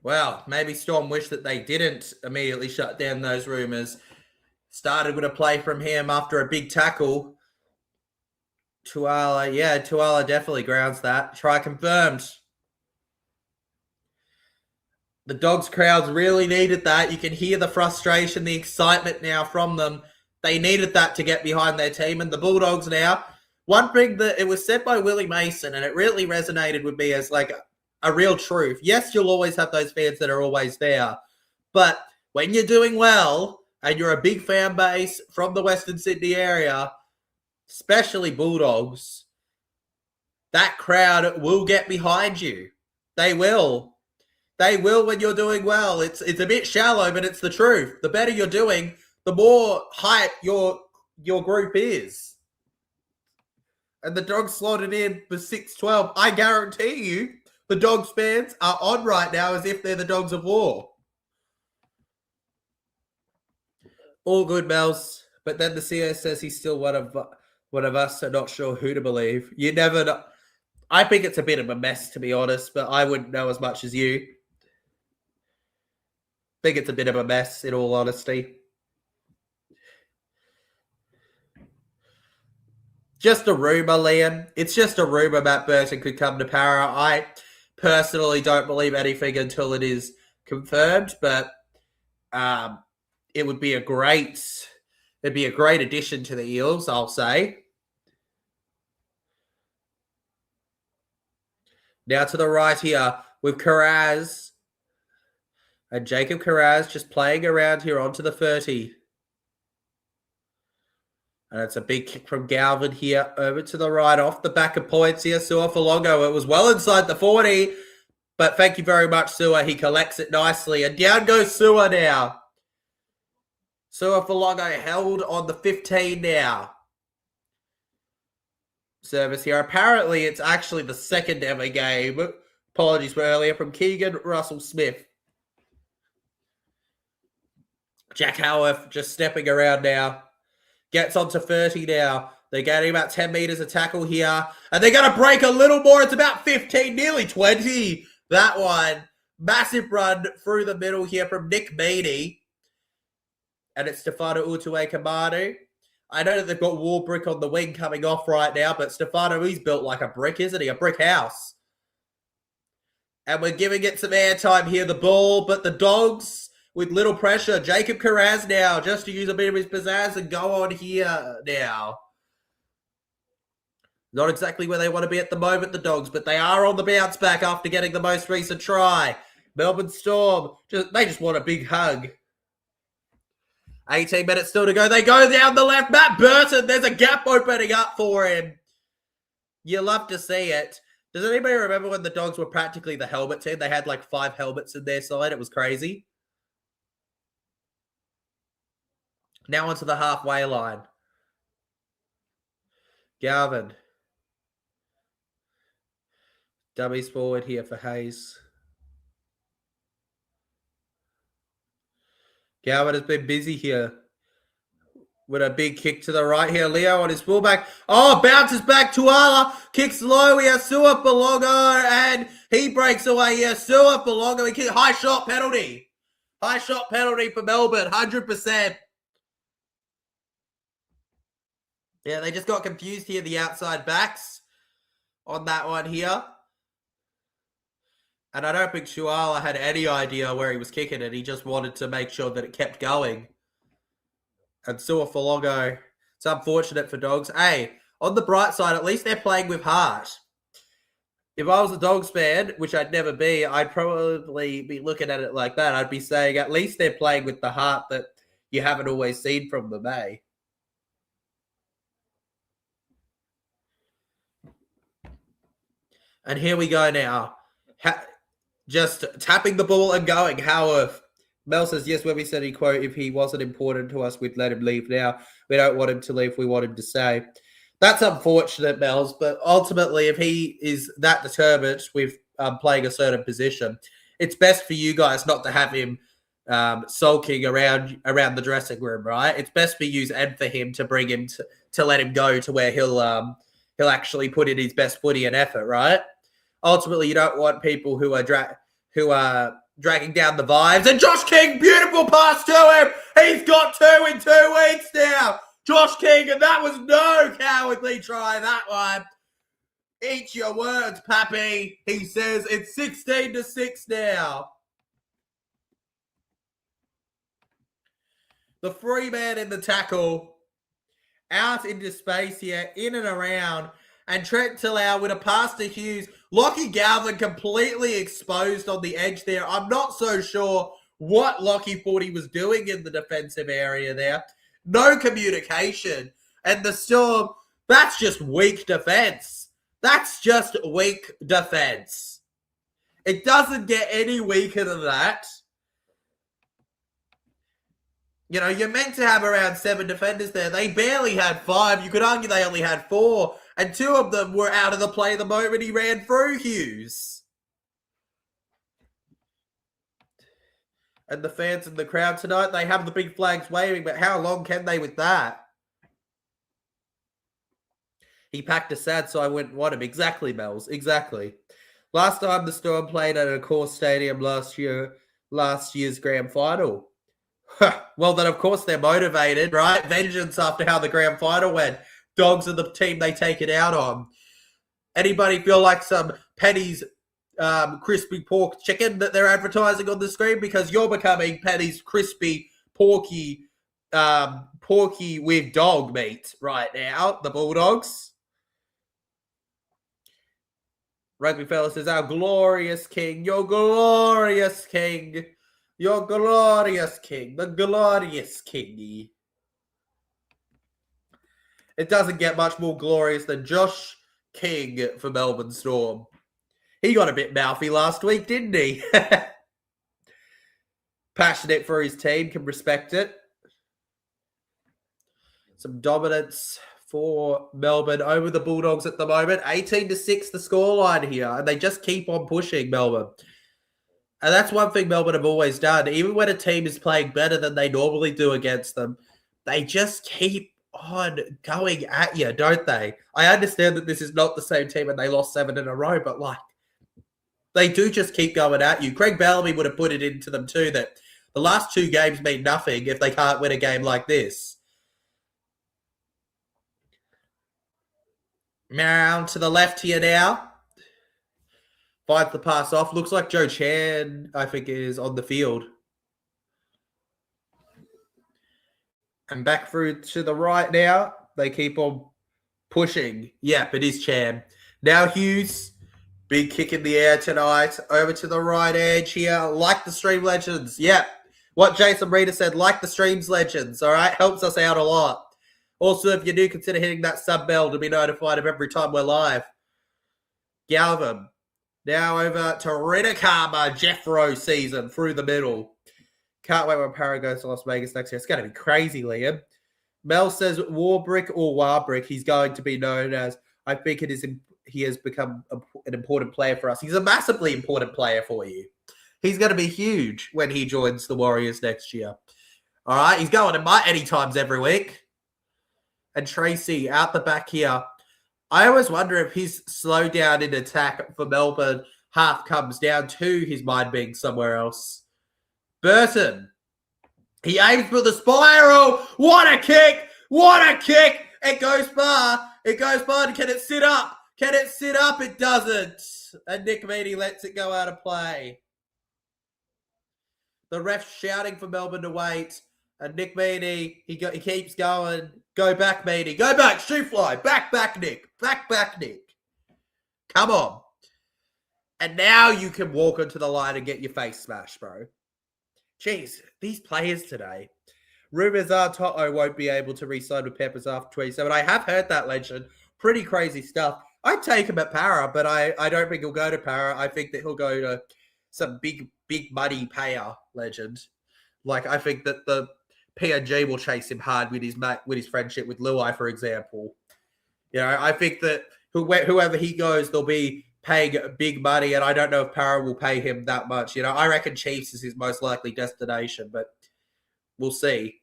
Well, maybe Storm wish that they didn't immediately shut down those rumours. Started with a play from him after a big tackle. Tuala definitely grounds that. Try confirmed. The Dogs crowds really needed that. You can hear the frustration, the excitement now from them. They needed that to get behind their team. And the Bulldogs now, one thing that it was said by Willie Mason, and it really resonated with me as like a real truth. Yes, you'll always have those fans that are always there. But when you're doing well and you're a big fan base from the Western Sydney area, especially Bulldogs, that crowd will get behind you. They will. They will when you're doing well. It's a bit shallow, but it's the truth. The better you're doing, the more hype your group is. And the Dogs slotted in for 6-12. I guarantee you, the Dogs fans are on right now as if they're the Dogs of War. All good, Mels. But then the CEO says he's still one of us, so not sure who to believe. You never know. I think it's a bit of a mess, to be honest, but I wouldn't know as much as you. I think it's a bit of a mess, in all honesty. Just a rumour, Liam. It's just a rumour Matt Burton could come to Para. I personally don't believe anything until it is confirmed, but it would be a great addition to the Eels, I'll say. Now to the right here with Karaz. And Jacob Karaz just playing around here onto the 30. And it's a big kick from Galvin here over to the right off the back of points here. Sua Folongo. It was well inside the 40. But thank you very much, Sua. He collects it nicely. And down goes Sua now. Sua Folongo held on the 15 now. Service here. Apparently, it's actually the second ever game. Apologies for earlier from Keegan Russell Smith. Jack Howarth just stepping around now. Gets onto 30 now. They're getting about 10 metres of tackle here. And they're going to break a little more. It's about 15, nearly 20. That one. Massive run through the middle here from Nick Meaney. And it's Stefano Utu'e-Kamanu. I know that they've got Warbrick on the wing coming off right now, but Stefano, he's built like a brick, isn't he? A brick house. And we're giving it some airtime here, the ball, but the Dogs with little pressure. Jacob Karaz now, just to use a bit of his pizzazz and go on here now. Not exactly where they want to be at the moment, the Dogs, but they are on the bounce back after getting the most recent try. Melbourne Storm, they just want a big hug. 18 minutes still to go. They go down the left. Matt Burton, there's a gap opening up for him. You love to see it. Does anybody remember when the Dogs were practically the helmet team? They had like 5 helmets in their side. It was crazy. Now onto the halfway line. Galvin. Dummies forward here for Hayes. Galvin has been busy here with a big kick to the right here. Leo on his fullback. Oh, bounces back to Ala. Kicks low here. Sua Belongo. And he breaks away here. Sua Belongo. He kick. High shot penalty. High shot penalty for Melbourne. 100%. Yeah, they just got confused here. The outside backs on that one here. And I don't think Shuala had any idea where he was kicking it. He just wanted to make sure that it kept going. And Sua Folongo, it's unfortunate for Dogs. Hey, on the bright side, at least they're playing with heart. If I was a Dogs fan, which I'd never be, I'd probably be looking at it like that. I'd be saying, at least they're playing with the heart that you haven't always seen from them, eh? And here we go now. Just tapping the ball and going. Howarth. Mel says, yes, when we said he, quote, if he wasn't important to us, we'd let him leave now. We don't want him to leave. We want him to stay. That's unfortunate, Mels, but ultimately, if he is that determined with playing a certain position, it's best for you guys not to have him sulking around the dressing room, right? It's best for you and for him to bring him to let him go to where he'll actually put in his best footy and effort, right? Ultimately, you don't want people who are dragging down the vibes. And Josh King, beautiful pass to him. He's got 2 in 2 weeks now. Josh King, and that was no cowardly try, that one. Eat your words, Pappy. He says it's 16-6 now. The free man in the tackle. Out into space here, in and around. And Trent Tillau with a pass to Hughes. Lockie Galvin completely exposed on the edge there. I'm not so sure what Lockie thought he was doing in the defensive area there. No communication. And the Storm, that's just weak defense. That's just weak defense. It doesn't get any weaker than that. You know, you're meant to have around 7 defenders there. They barely had 5. You could argue they only had 4. And 2 of them were out of the play the moment he ran through Hughes. And the fans in the crowd tonight, they have the big flags waving, but how long can they with that? He packed a sad so I wouldn't want him. Exactly, Mels. Exactly. Last time the Storm played at a course stadium last year's grand final. Well, then, of course, they're motivated, right? Vengeance after how the grand final went. Dogs are the team they take it out on. Anybody feel like some Penny's crispy pork chicken that they're advertising on the screen? Because you're becoming Penny's crispy porky with dog meat right now, the Bulldogs. Rugby fella says, our glorious king, your glorious king, your glorious king, the glorious kingy. It doesn't get much more glorious than Josh King for Melbourne Storm. He got a bit mouthy last week, didn't he? Passionate for his team, can respect it. Some dominance for Melbourne over the Bulldogs at the moment. 18-6 the scoreline here, and they just keep on pushing Melbourne. And that's one thing Melbourne have always done. Even when a team is playing better than they normally do against them, they just keep on going at you, don't they? I understand that this is not the same team and they lost 7 in a row, but like, they do just keep going at you. Craig Bellamy would have put it into them too that the last 2 games mean nothing if they can't win a game like this. Round to the left here now. Finds the pass off. Looks like Joe Chan, I think, is on the field. And back through to the right now. They keep on pushing. Yep, it is Chan. Now Hughes. Big kick in the air tonight. Over to the right edge here. Like the Stream Legends. Yep. What Jason Reader said, like the streams, legends, all right? Helps us out a lot. Also, if you do, consider hitting that sub bell to be notified of every time we're live. Galvin. Now over to Ridicama, Jeffro season through the middle. Can't wait when Para goes to Las Vegas next year. It's going to be crazy, Liam. Mel says Warbrick or Warbrick, he's going to be known as. I think he has become an important player for us. He's a massively important player for you. He's going to be huge when he joins the Warriors next year. All right, he's going to might any times every week. And Tracy out the back here. I always wonder if his slowdown in attack for Melbourne half comes down to his mind being somewhere else. Burton. He aims for the spiral. What a kick. What a kick. It goes far. It goes far. Can it sit up? Can it sit up? It doesn't. And Nick Meaney lets it go out of play. The ref's shouting for Melbourne to wait. And Nick Meaney, he keeps going. Go back, Meaney. Go back. Shoe fly. Back, Nick. Back, Nick. Come on. And now you can walk onto the line and get your face smashed, bro. Jeez, these players today. Rumours are Toto won't be able to re-sign with Peppers after 27. I have heard that, legend. Pretty crazy stuff. I'd take him at Para, but I don't think he'll go to Para. I think that he'll go to some big money payer, legend. Like, I think that the PNG will chase him hard with his friendship with Luai, for example. You know, I think that whoever he goes, they'll be paying big money, and I don't know if Para will pay him that much. You know, I reckon Chiefs is his most likely destination, but we'll see.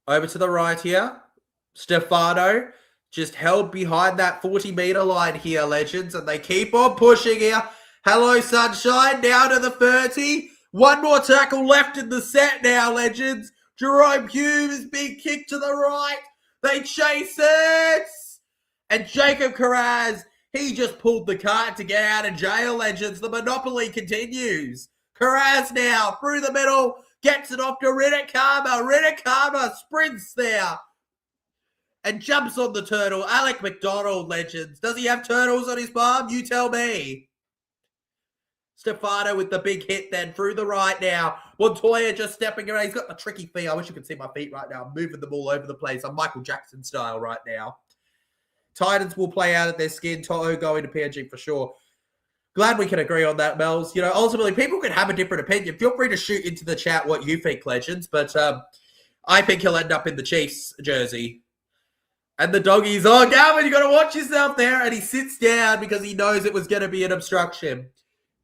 Over to the right here. Stefano just held behind that 40-meter line here, legends, and they keep on pushing here. Hello, Sunshine, down to the 30. One more tackle left in the set now, legends. Jerome Hughes being kicked to the right. They chase it. And Jacob Carraz, he just pulled the card to get out of jail, legends. The monopoly continues. Carraz now through the middle, gets it off to Ridicama. Ridicama sprints there and jumps on the turtle. Alec McDonald, legends. Does he have turtles on his palm? You tell me. Stefano with the big hit then through the right now. Montoya just stepping around. He's got the tricky feet. I wish you could see my feet right now. I'm moving them all over the place. I'm Michael Jackson style right now. Titans will play out of their skin. Toto going to PNG for sure. Glad we can agree on that, Mels. You know, ultimately, people can have a different opinion. Feel free to shoot into the chat what you think, legends. But I think he'll end up in the Chiefs jersey. And the doggies, oh, Gavin, you got to watch yourself there. And he sits down because he knows it was going to be an obstruction.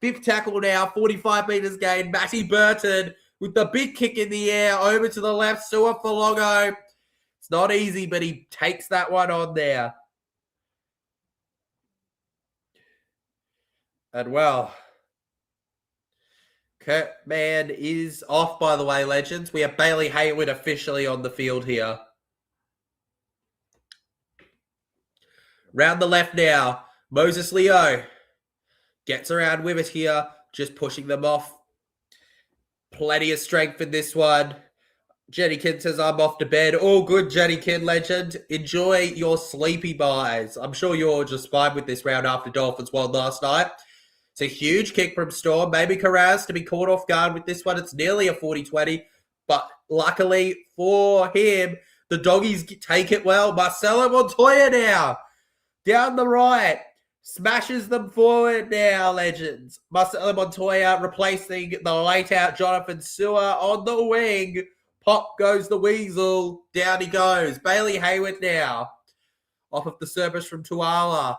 Fifth tackle now, 45 meters gain. Matty Burton with the big kick in the air over to the left. Sua Falogo. It's not easy, but he takes that one on there. And well, Kurt Mann is off, by the way, legends. We have Bailey Hayward officially on the field here. Round the left now, Moses Leo gets around with it here, just pushing them off. Plenty of strength in this one. Jennykin says, I'm off to bed. All good, Jennykin, legend. Enjoy your sleepy buys. I'm sure you're just fine with this round after Dolphins won last night. It's a huge kick from Storm. Maybe Carraz to be caught off guard with this one. It's nearly a 40-20. But luckily for him, the doggies take it well. Marcelo Montoya now. Down the right. Smashes them forward now, legends. Marcelo Montoya replacing the late-out Jonathan Sewer on the wing. Pop goes the weasel. Down he goes. Bailey Hayward now. Off of the service from Tuala.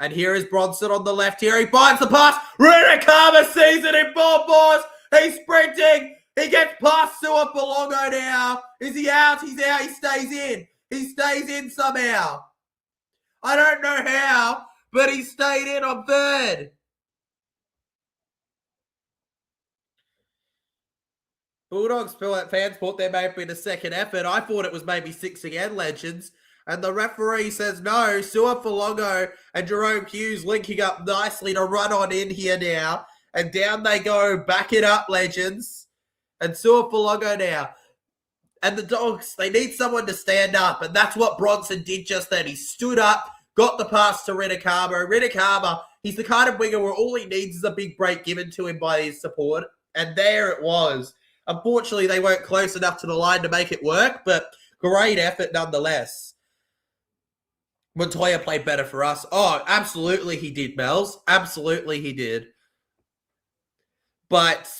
And here is Bronson on the left here. He finds the pass. Ridicama sees it in ball boys. He's sprinting. He gets past Sewer Belongo now. Is he out? He's out. He stays in. He stays in somehow. I don't know how, but he stayed in on third. Bulldogs fans thought there may have been a second effort. I thought it was maybe 6 again, legends. And the referee says no. Sua Falogo and Jerome Hughes linking up nicely to run on in here now. And down they go. Back it up, legends. And Sua Falogo now. And the Dogs, they need someone to stand up. And that's what Bronson did just then. He stood up, got the pass to Ridicama. Ridicama, he's the kind of winger where all he needs is a big break given to him by his support. And there it was. Unfortunately, they weren't close enough to the line to make it work, but great effort nonetheless. Montoya played better for us. Oh, absolutely he did, Mel's. Absolutely he did. But,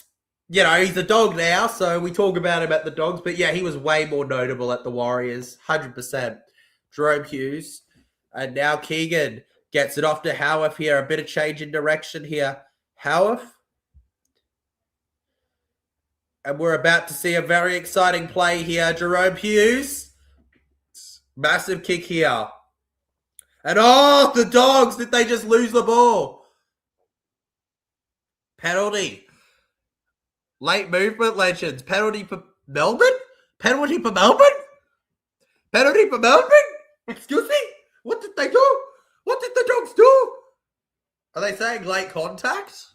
you know, he's a Dog now, so we talk about him at the Dogs. But, yeah, he was way more notable at the Warriors, 100%. Jerome Hughes. And now Keegan gets it off to Howarth here. A bit of change in direction here. Howarth. And we're about to see a very exciting play here. Jerome Hughes. Massive kick here. And oh, the Dogs, did they just lose the ball? Penalty. Late movement, legends. Penalty for Melbourne? Penalty for Melbourne? Penalty for Melbourne? Excuse me? What did they do? What did the Dogs do? Are they saying late contact?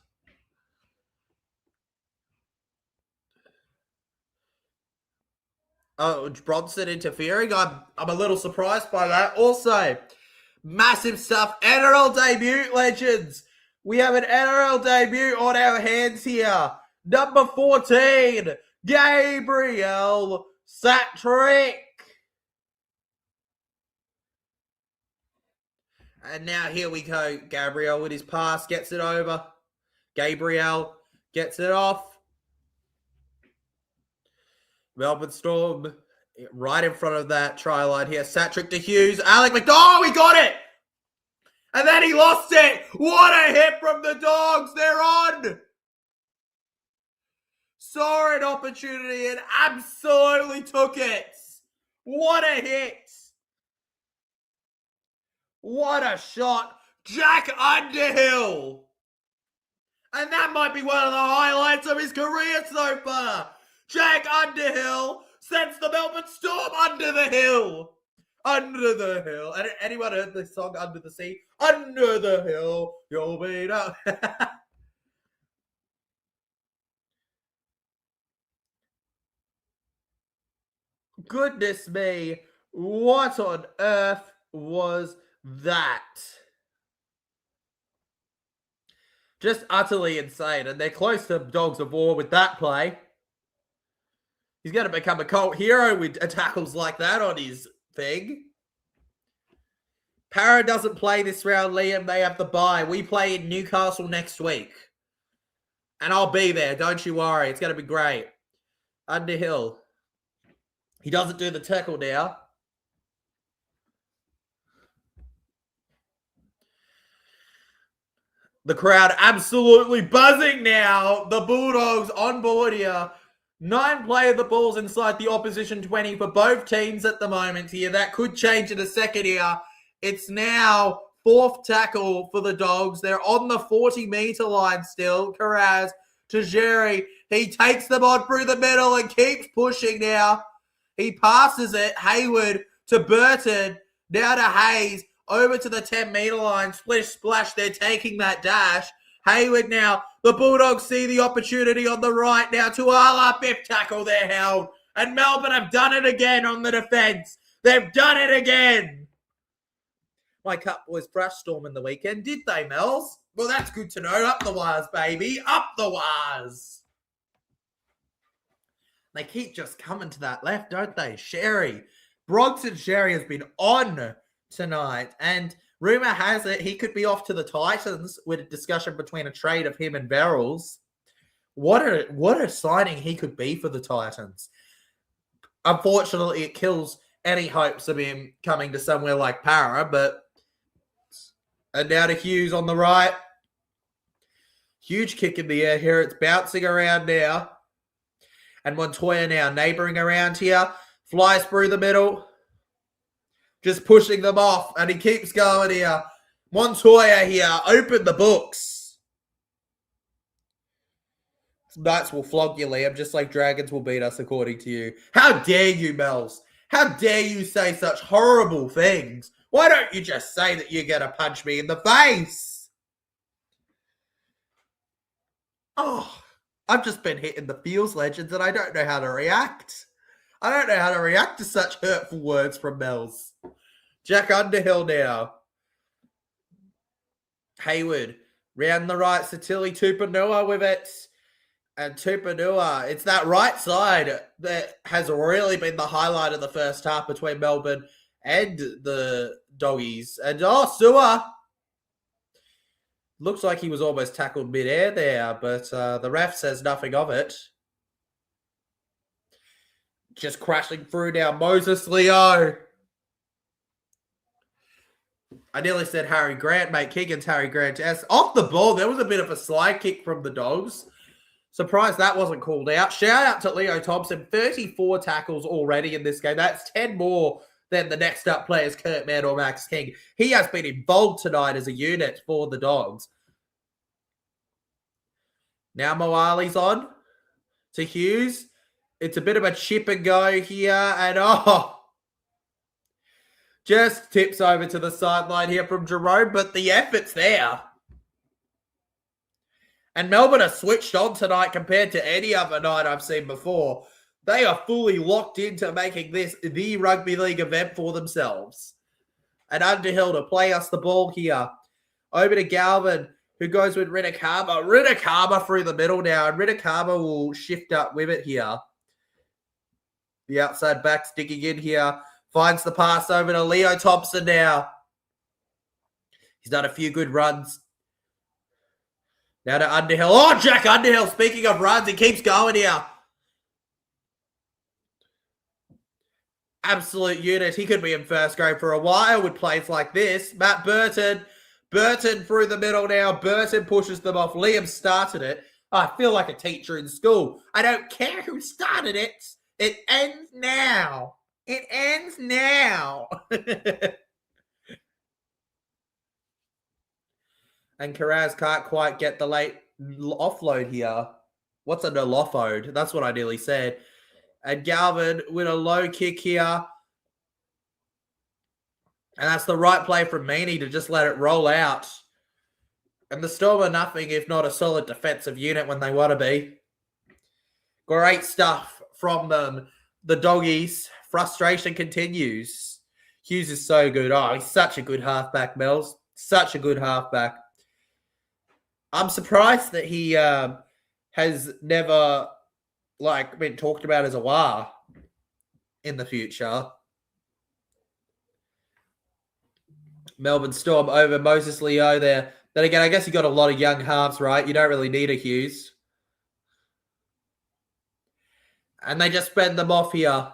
Oh, Bronson interfering. I'm a little surprised by that. Also, massive stuff. NRL debut, legends. We have an NRL debut on our hands here. Number 14, Gabriel Satrick. And now here we go. Gabriel with his pass gets it over. Gabriel gets it off. Melbourne Storm right in front of that try line here. Satrick to Hughes. Alec McDonald, he got it! And then he lost it! What a hit from the Dogs! They're on! Saw an opportunity and absolutely took it. What a hit! What a shot. Jack Underhill! And that might be one of the highlights of his career so far. Jack Underhill sends the Melbourne Storm under the hill. Under the hill. Anyone heard the song Under the Sea? Under the hill, you'll be down. Goodness me. What on earth was that? Just utterly insane. And they're close to Dogs of War with that play. He's going to become a cult hero with tackles like that on his thing. Para doesn't play this round, Liam. They have the bye. We play in Newcastle next week. And I'll be there. Don't you worry. It's going to be great. Underhill. He doesn't do the tackle now. The crowd absolutely buzzing now. The Bulldogs on board here. 9 play of the balls inside the opposition 20 for both teams at the moment here. That could change in a second here. It's now 4th tackle for the Dogs. They're on the 40-meter line still. Carraz to Jerry. He takes them on through the middle and keeps pushing now. He passes it. Hayward to Burton. Now to Hayes. Over to the 10-meter line. Splish, splash. They're taking that dash. Hayward now. The Bulldogs see the opportunity on the right now to Ala. 5th tackle. They're held. And Melbourne have done it again on the defence. They've done it again. My Cup boys thrashed Storm in the weekend, did they, Mels? Well, that's good to know. Up the wires, baby. Up the wires. They keep just coming to that left, don't they? Sherry. Bronson Sherry has been on tonight. And rumour has it he could be off to the Titans with a discussion between a trade of him and Verrills. What a signing he could be for the Titans. Unfortunately, it kills any hopes of him coming to somewhere like Para, but... And now to Hughes on the right. Huge kick in the air here. It's bouncing around now. And Montoya now neighbouring around here. Flies through the middle. Just pushing them off. And he keeps going here. Montoya here. Open the books. Knights will flog you, Liam, just like Dragons will beat us, according to you. How dare you, Mels? How dare you say such horrible things? Why don't you just say that you're going to punch me in the face? Oh, I've just been hit in the feels, legends, and I don't know how to react. I don't know how to react to such hurtful words from Mels. Jack Underhill now. Hayward. Round the right, Satili Tupanua with it. And Tupanua, it's that right side that has really been the highlight of the first half between Melbourne and the Doggies. And Sewer looks like he was almost tackled mid-air there, but the ref says nothing of it. Just crashing through now, Moses Leo. I nearly said Harry Grant, mate. Keegan's Harry Grant. Yes, off the ball, there was a bit of a slide kick from the Dogs. Surprised that wasn't called out. Shout out to Leo Thompson. 34 tackles already in this game. That's 10 more than the next up players, Kurt Mann or Max King. He has been involved tonight as a unit for the Dogs. Now Moali's on to Hughes. It's a bit of a chip and go here. And just tips over to the sideline here from Jerome. But the effort's there. And Melbourne are switched on tonight compared to any other night I've seen before. They are fully locked into making this the rugby league event for themselves. And Underhill to play us the ball here. Over to Galvin, who goes with Ridikama. Ridikama through the middle now. And Ridikama will shift up with it here. The outside back's digging in here. Finds the pass over to Leo Thompson now. He's done a few good runs. Now to Underhill. Oh, Jack Underhill, speaking of runs, he keeps going here. Absolute unit. He could be in first grade for a while with plays like this. Matt Burton. Burton through the middle now. Burton pushes them off. Liam started it. I feel like a teacher in school. I don't care who started it. It ends now. It ends now. And Karaz can't quite get the late offload here. What's a no-offload? That's what I nearly said. And Galvin with a low kick here. And that's the right play from Meany to just let it roll out. And the Storm are nothing if not a solid defensive unit when they want to be. Great stuff from them. The Doggies. Frustration continues. Hughes is so good. Oh, he's such a good halfback, Mel's. Such a good halfback. I'm surprised that he has never been talked about as a WAR in the future. Melbourne Storm over Moses Leo there. Then again, I guess you got a lot of young halves, right? You don't really need a Hughes. And they just spend them off here.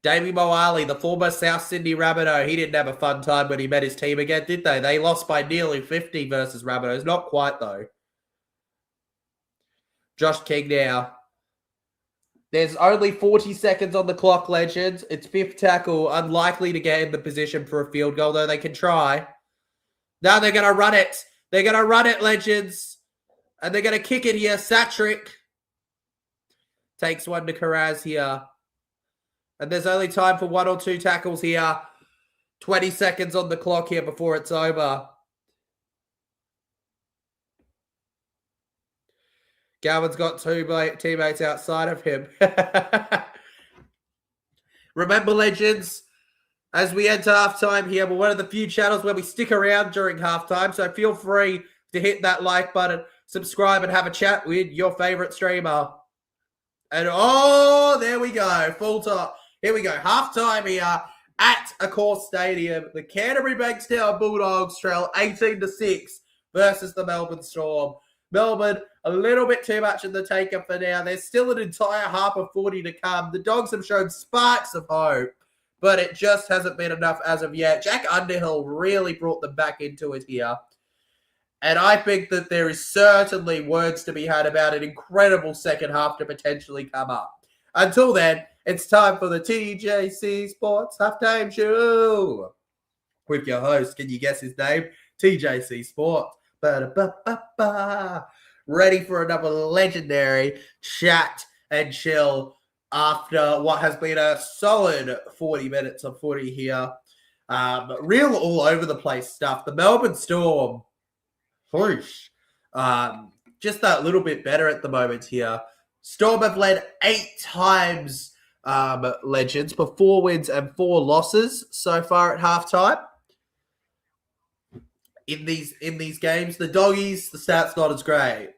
Davey Moali, the former South Sydney Rabbitoh, he didn't have a fun time when he met his team again, did they? They lost by nearly 50 versus Rabbitohs. Not quite, though. Josh King now. There's only 40 seconds on the clock, Legends. It's fifth tackle. Unlikely to get in the position for a field goal, though they can try. Now they're going to run it. They're going to run it, Legends. And they're going to kick it here. Satrick takes one to Karaz here. And there's only time for one or two tackles here. 20 seconds on the clock here before it's over. Galvin's got two teammates outside of him. Remember, Legends, as we enter halftime here, we're one of the few channels where we stick around during halftime. So feel free to hit that like button, subscribe, and have a chat with your favorite streamer. And there we go. Full top. Here we go. Halftime here at Accor Stadium. The Canterbury Bankstown Bulldogs trail 18-6 versus the Melbourne Storm. Melbourne, a little bit too much in the taker for now. There's still an entire half of 40 to come. The Dogs have shown sparks of hope, but it just hasn't been enough as of yet. Jack Underhill really brought them back into it here. And I think that there is certainly words to be had about an incredible second half to potentially come up. Until then, it's time for the TJC Sports Halftime Show with your host. Can you guess his name? TJC Sports. Ba-da-ba-ba-ba. Ready for another legendary chat and chill after what has been a solid 40 minutes of footy here. Real all over the place stuff. The Melbourne Storm, whoosh, just that little bit better at the moment here. Storm have led 8 times, Legends, for 4 wins and 4 losses so far at halftime. In these games, the Doggies, the stats not as great.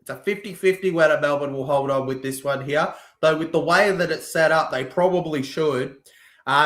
It's a 50-50 whether Melbourne will hold on with this one here. Though with the way that it's set up, they probably should.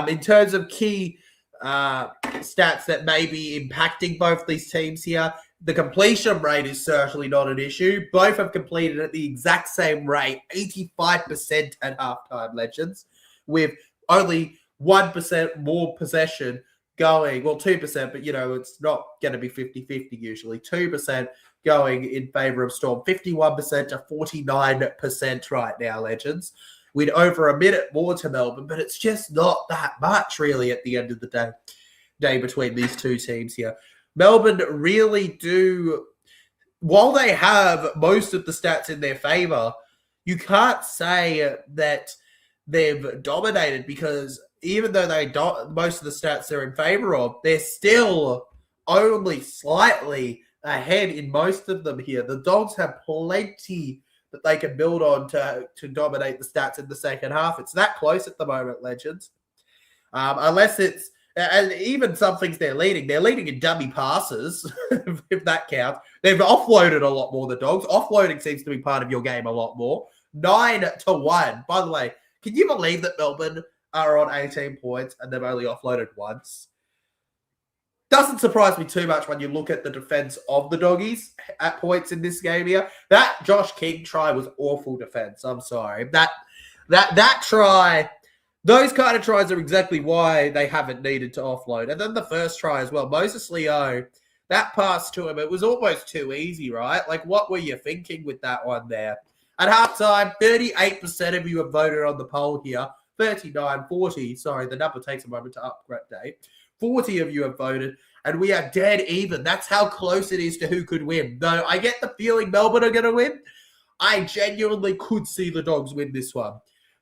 In terms of key stats that may be impacting both these teams here, the completion rate is certainly not an issue. Both have completed at the exact same rate, 85% at halftime, Legends, with only 1% more possession going, well, 2%, but, it's not going to be 50-50 usually. 2% going in favour of Storm. 51% to 49% right now, Legends, with over a minute more to Melbourne, but it's just not that much, really, at the end of the day between these two teams here. Melbourne really do, while they have most of the stats in their favour, you can't say that they've dominated, because even though most of the stats they're in favour of, they're still only slightly ahead in most of them here. The Dogs have plenty that they can build on to dominate the stats in the second half. It's that close at the moment, Legends. Unless it's, and even some things they're leading in dummy passes, if that counts. They've offloaded a lot more, the Dogs. Offloading seems to be part of your game a lot more. 9-1. By the way, can you believe that Melbourne are on 18 points and they've only offloaded once? Doesn't surprise me too much when you look at the defense of the Doggies at points in this game here. That Josh King try was awful defense. I'm sorry. That try, those kind of tries are exactly why they haven't needed to offload. And then the first try as well, Moses Leo, that pass to him, it was almost too easy, right? Like, what were you thinking with that one there? At halftime, 38% of you have voted on the poll here. 40. Sorry, the number takes a moment to update. 40 of you have voted, and we are dead even. That's how close it is to who could win. Though I get the feeling Melbourne are going to win, I genuinely could see the Dogs win this one.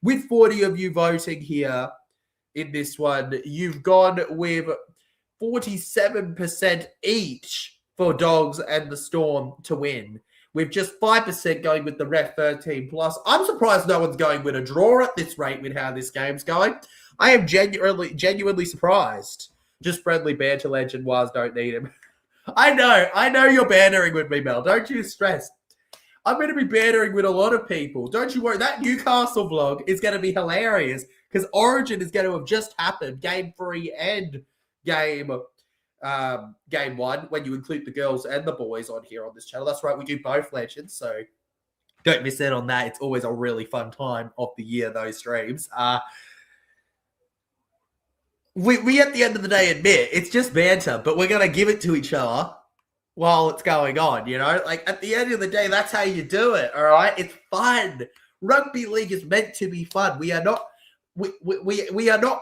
With 40 of you voting here in this one, you've gone with 47% each for Dogs and the Storm to win, with just 5% going with the Ref 13 plus. I'm surprised no one's going with a draw at this rate with how this game's going. I am genuinely surprised. Just friendly banter, Legend. Waz don't need him. I know you're bantering with me, Mel. Don't you stress. I'm going to be bantering with a lot of people. Don't you worry. That Newcastle vlog is going to be hilarious, because Origin is going to have just happened. Game 3 and game 1, when you include the girls and the boys on here on this channel. That's right, we do both, Legends, so don't miss out on that. It's always a really fun time of the year, those streams. We at the end of the day admit it's just banter, but we're going to give it to each other while it's going on, Like, at the end of the day, that's how you do it, all right? It's fun. Rugby league is meant to be fun. We are not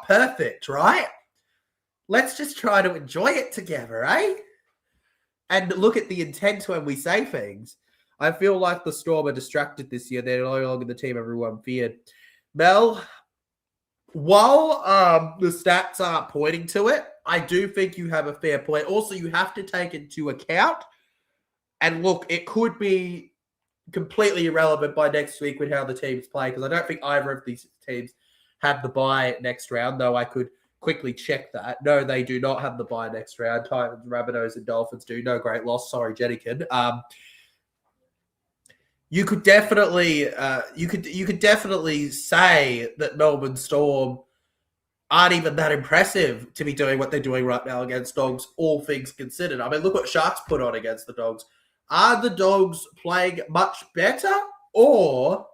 perfect, right? Let's just try to enjoy it together, eh? And look at the intent when we say things. I feel like the Storm are distracted this year. They're no longer the team everyone feared. Mel, while the stats aren't pointing to it, I do think you have a fair point. Also, you have to take into account, and look, it could be completely irrelevant by next week with how the teams play, because I don't think either of these teams have the bye next round, though I could quickly check that. No, they do not have the bye next round. Titans, Rabbitohs, and Dolphins do. No great loss. Sorry, Jennikin. You could definitely say that Melbourne Storm aren't even that impressive to be doing what they're doing right now against Dogs, all things considered. I mean, look what Sharks put on against the Dogs. Are the Dogs playing much better? Or,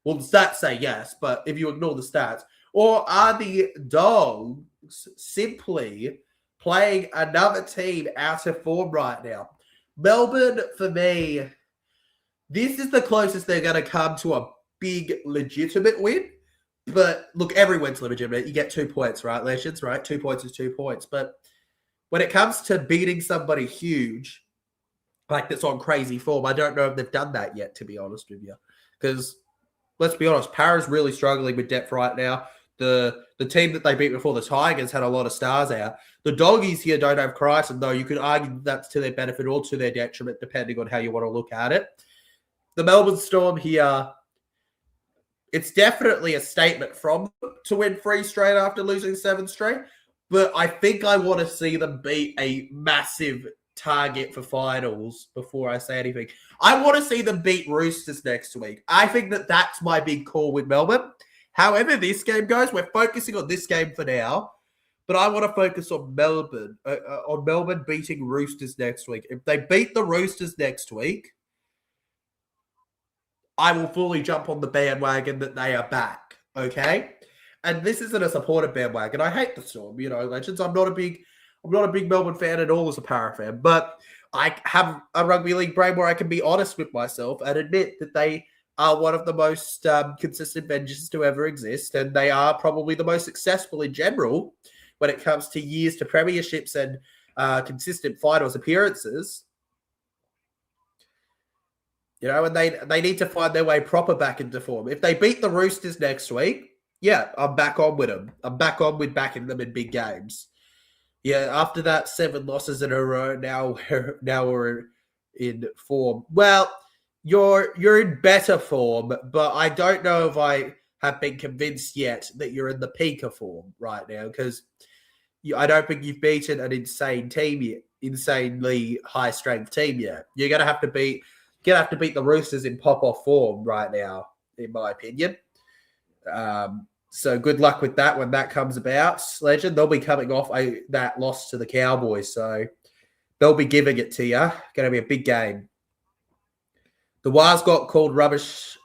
well, the stats say yes, but if you ignore the stats, or are the Dogs simply playing another team out of form right now? Melbourne, for me, this is the closest they're going to come to a big, legitimate win. But look, every win's legitimate. You get 2 points, right, Legends, right? 2 points is 2 points. But when it comes to beating somebody huge, like that's on crazy form, I don't know if they've done that yet, to be honest with you. Because, let's be honest, Para's really struggling with depth right now. The team that they beat before, the Tigers, had a lot of stars out. The Doggies here don't have Crichton, though you could argue that's to their benefit or to their detriment, depending on how you want to look at it. The Melbourne Storm here, it's definitely a statement from them to win 3 straight after losing 7 straight. But I think I want to see them beat a massive target for finals before I say anything. I want to see them beat Roosters next week. I think that's my big call with Melbourne. However this game goes, we're focusing on this game for now. But I want to focus on Melbourne beating Roosters next week. If they beat the Roosters next week, I will fully jump on the bandwagon that they are back, okay? And this isn't a supporter bandwagon. I hate the Storm, Legends. I'm not a big Melbourne fan at all as a Para fan, but I have a rugby league brain where I can be honest with myself and admit that they are one of the most consistent venues to ever exist, and they are probably the most successful in general when it comes to years to premierships and consistent finals appearances. And they need to find their way proper back into form. If they beat the Roosters next week, yeah, I'm back on with them. I'm back on with backing them in big games. Yeah, after that 7 losses in a row, now we're in form. Well, you're in better form, but I don't know if I have been convinced yet that you're in the peak of form right now, because I don't think you've beaten an insanely high strength team yet. You're gonna have to beat the Roosters in pop-off form right now, in my opinion. So good luck with that when that comes about, Legend. They'll be coming off that loss to the Cowboys, so they'll be giving it to you. Going to be a big game. The Wars got called a rubbish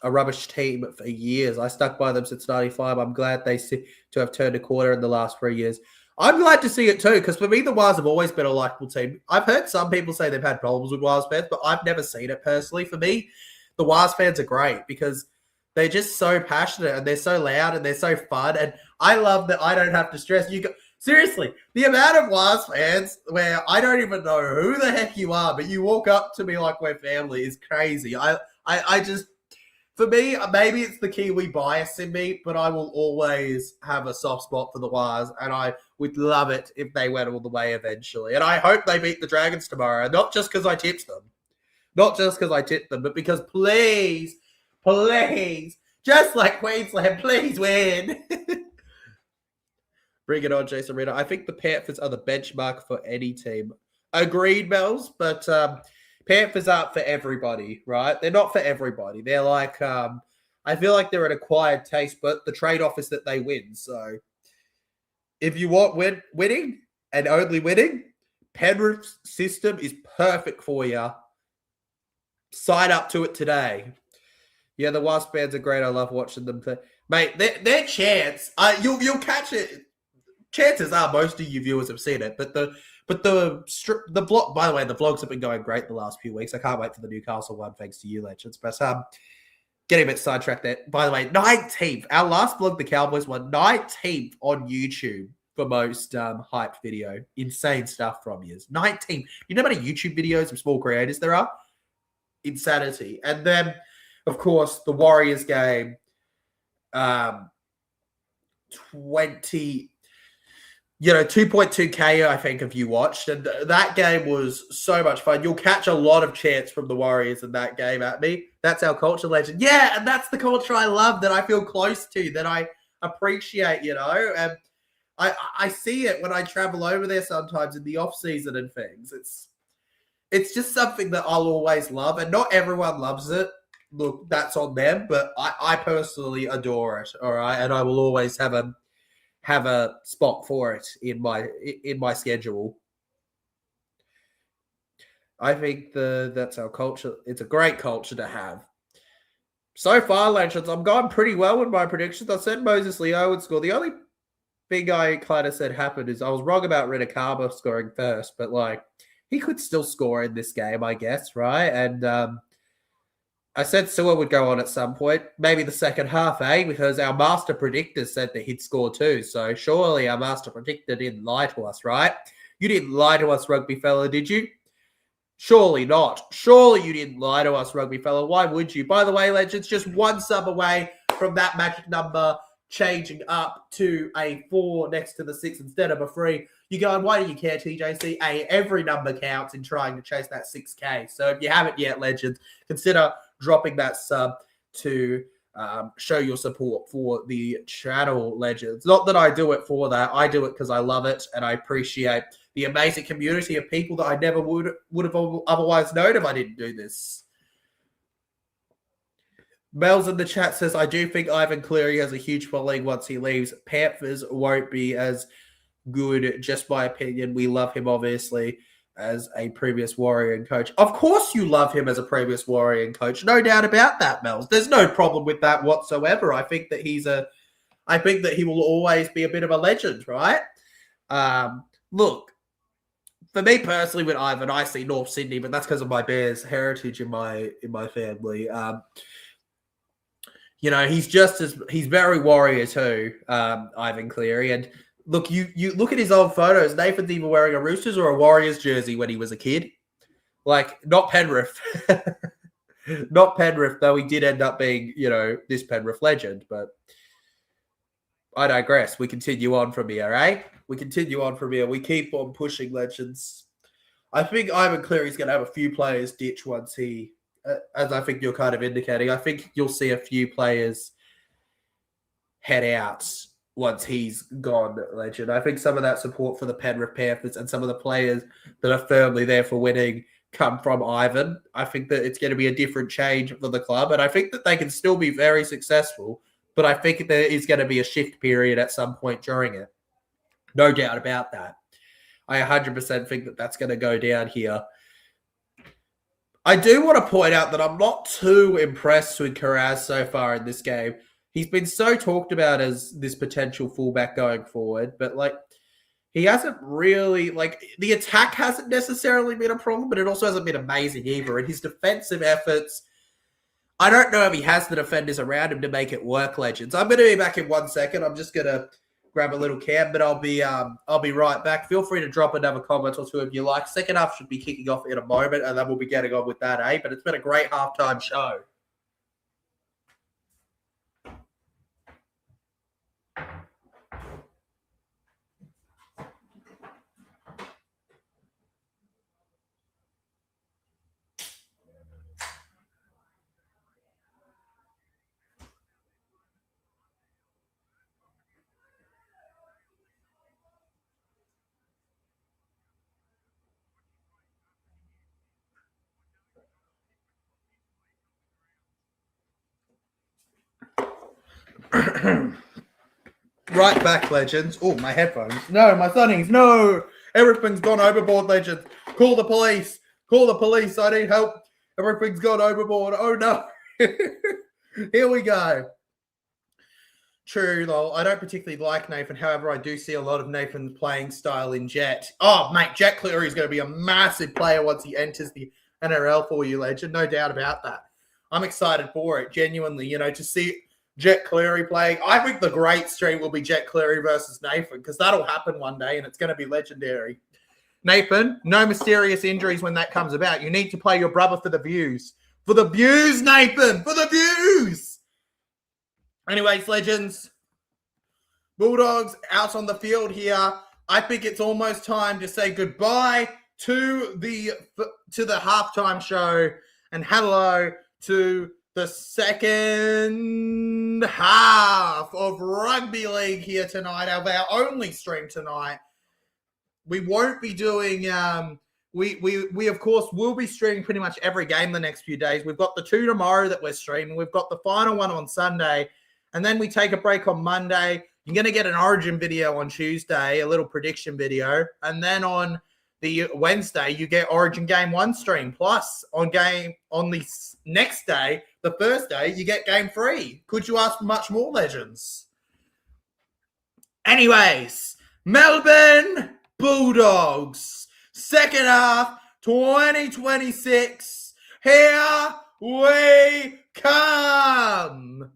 team for years. I stuck by them since 95. I'm glad they seem to have turned a corner in the last 3 years. I'm glad to see it too, because for me, the Wars have always been a likable team. I've heard some people say they've had problems with Wars fans, but I've never seen it personally. For me, the Wars fans are great because they're just so passionate and they're so loud and they're so fun. And I love that I don't have to stress. Seriously, the amount of Wars fans where I don't even know who the heck you are, but you walk up to me like we're family is crazy. I just, for me, maybe it's the Kiwi bias in me, but I will always have a soft spot for the Wars, and I would love it if they went all the way eventually. And I hope they beat the Dragons tomorrow, not just because I tipped them. Not just because I tipped them, but because please, just like Queensland, please win. Bring it on, Jason Ritter. I think the Panthers are the benchmark for any team. Agreed, Mel's, but Panthers aren't for everybody, right? They're not for everybody. They're like, I feel like they're an acquired taste, but the trade-off is that they win. So if you want winning and only winning, Penrith's system is perfect for you. Sign up to it today. Yeah, the Wasp fans are great. I love watching them play. Mate, their chance, you'll catch it. Chances are most of you viewers have seen it, but the blog, by the way, the vlogs have been going great the last few weeks. I can't wait for the Newcastle one, thanks to you, Legends. But getting a bit sidetracked there. By the way, 19th. Our last vlog, the Cowboys won 19th on YouTube for most hyped video. Insane stuff from you. 19th. You know how many YouTube videos of small creators there are? Insanity. And then, of course, the Warriors game, 2.2 Kayo, I think, if you watched. And that game was so much fun. You'll catch a lot of chants from the Warriors in that game at me. That's our culture, Legend. Yeah, and that's the culture I love, that I feel close to, that I appreciate, And I see it when I travel over there sometimes in the off-season and things. It's just something that I'll always love, and not everyone loves it. Look, that's on them, but I personally adore it, all right? And I will always have a spot for it in my schedule. I think that's our culture. It's a great culture to have. So far, Legends, I'm going pretty well with my predictions. I said Moses Leo would score. The only thing I kind of said happened is I was wrong about Rinakaba scoring first, but he could still score in this game, I guess, right? And I said Sewer would go on at some point, maybe the second half, because our master predictor said that he'd score too. So surely our master predictor didn't lie to us, right? You didn't lie to us, rugby fella, did you? Surely not. Surely you didn't lie to us, rugby fella. Why would you? By the way, Legends, just one sub away from that magic number changing up to a 4 next to the 6 instead of a 3. You're going, why do you care, TJC? Every number counts in trying to chase that 6K. So if you haven't yet, Legends, consider dropping that sub to show your support for the channel, Legends. Not that I do it for that. I do it because I love it and I appreciate the amazing community of people that I never would have otherwise known if I didn't do this. Mel's in the chat says, I do think Ivan Cleary has a huge following once he leaves. Panthers won't be as good, just my opinion. We love him, obviously, as a previous Warrior coach. Of course you love him as a previous Warrior coach. No doubt about that, Mels. There's no problem with that whatsoever. I think that he will always be a bit of a legend, right? Look, for me personally with Ivan, I see North Sydney, but that's because of my Bears heritage in my family. He's very Warrior too, Ivan Cleary. And look, you look at his old photos. Nathan's even wearing a Roosters or a Warriors jersey when he was a kid. Like, not Penrith. Not Penrith, though he did end up being, this Penrith legend. But I digress. We continue on from here, eh? We continue on from here. We keep on pushing legends. I think Ivan Cleary's going to have a few players ditch once he, as I think you're kind of indicating, I think you'll see a few players head out once he's gone, legend. I think some of that support for the Penrith Panthers and some of the players that are firmly there for winning come from Ivan. I think that it's going to be a different change for the club, and I think that they can still be very successful, but I think there is going to be a shift period at some point during it. No doubt about that. I 100% think that that's going to go down here. I do want to point out that I'm not too impressed with Karaz so far in this game. He's been so talked about as this potential fullback going forward, but he hasn't really, the attack hasn't necessarily been a problem, but it also hasn't been amazing either. And his defensive efforts, I don't know if he has the defenders around him to make it work, legends. I'm going to be back in 1 second. I'm just going to grab a little cam, but I'll be right back. Feel free to drop another comment or two if you like. Second half should be kicking off in a moment, and then we'll be getting on with that, eh? But it's been a great halftime show. Right back, legends. Oh, my headphones. No, my sunnies. No. Everything's gone overboard, legends. Call the police. Call the police. I need help. Everything's gone overboard. Oh, no. Here we go. True, though. I don't particularly like Nathan. However, I do see a lot of Nathan's playing style in Jet. Oh, mate, Jet Cleary is going to be a massive player once he enters the NRL for you, legend. No doubt about that. I'm excited for it, genuinely, to see Jet Cleary playing. I think the great stream will be Jet Cleary versus Nathan, because that'll happen one day and it's going to be legendary. Nathan, no mysterious injuries when that comes about. You need to play your brother for the views. For the views, Nathan! For the views! Anyways, legends, Bulldogs out on the field here. I think it's almost time to say goodbye to the halftime show and hello to the second half of rugby league here tonight, of our only stream tonight. We won't be doing we of course will be streaming pretty much every game the next few days. We've got the 2 tomorrow that we're streaming. We've got the final one on Sunday, and then we take a break on Monday. You're going to get an Origin video on Tuesday, a little prediction video, and then on the Wednesday you get Origin Game 1 stream. Plus on the next day, the Thursday, you get Game 3. Could you ask for much more, legends? Anyways, Melbourne Bulldogs, second half, 2026. Here we come.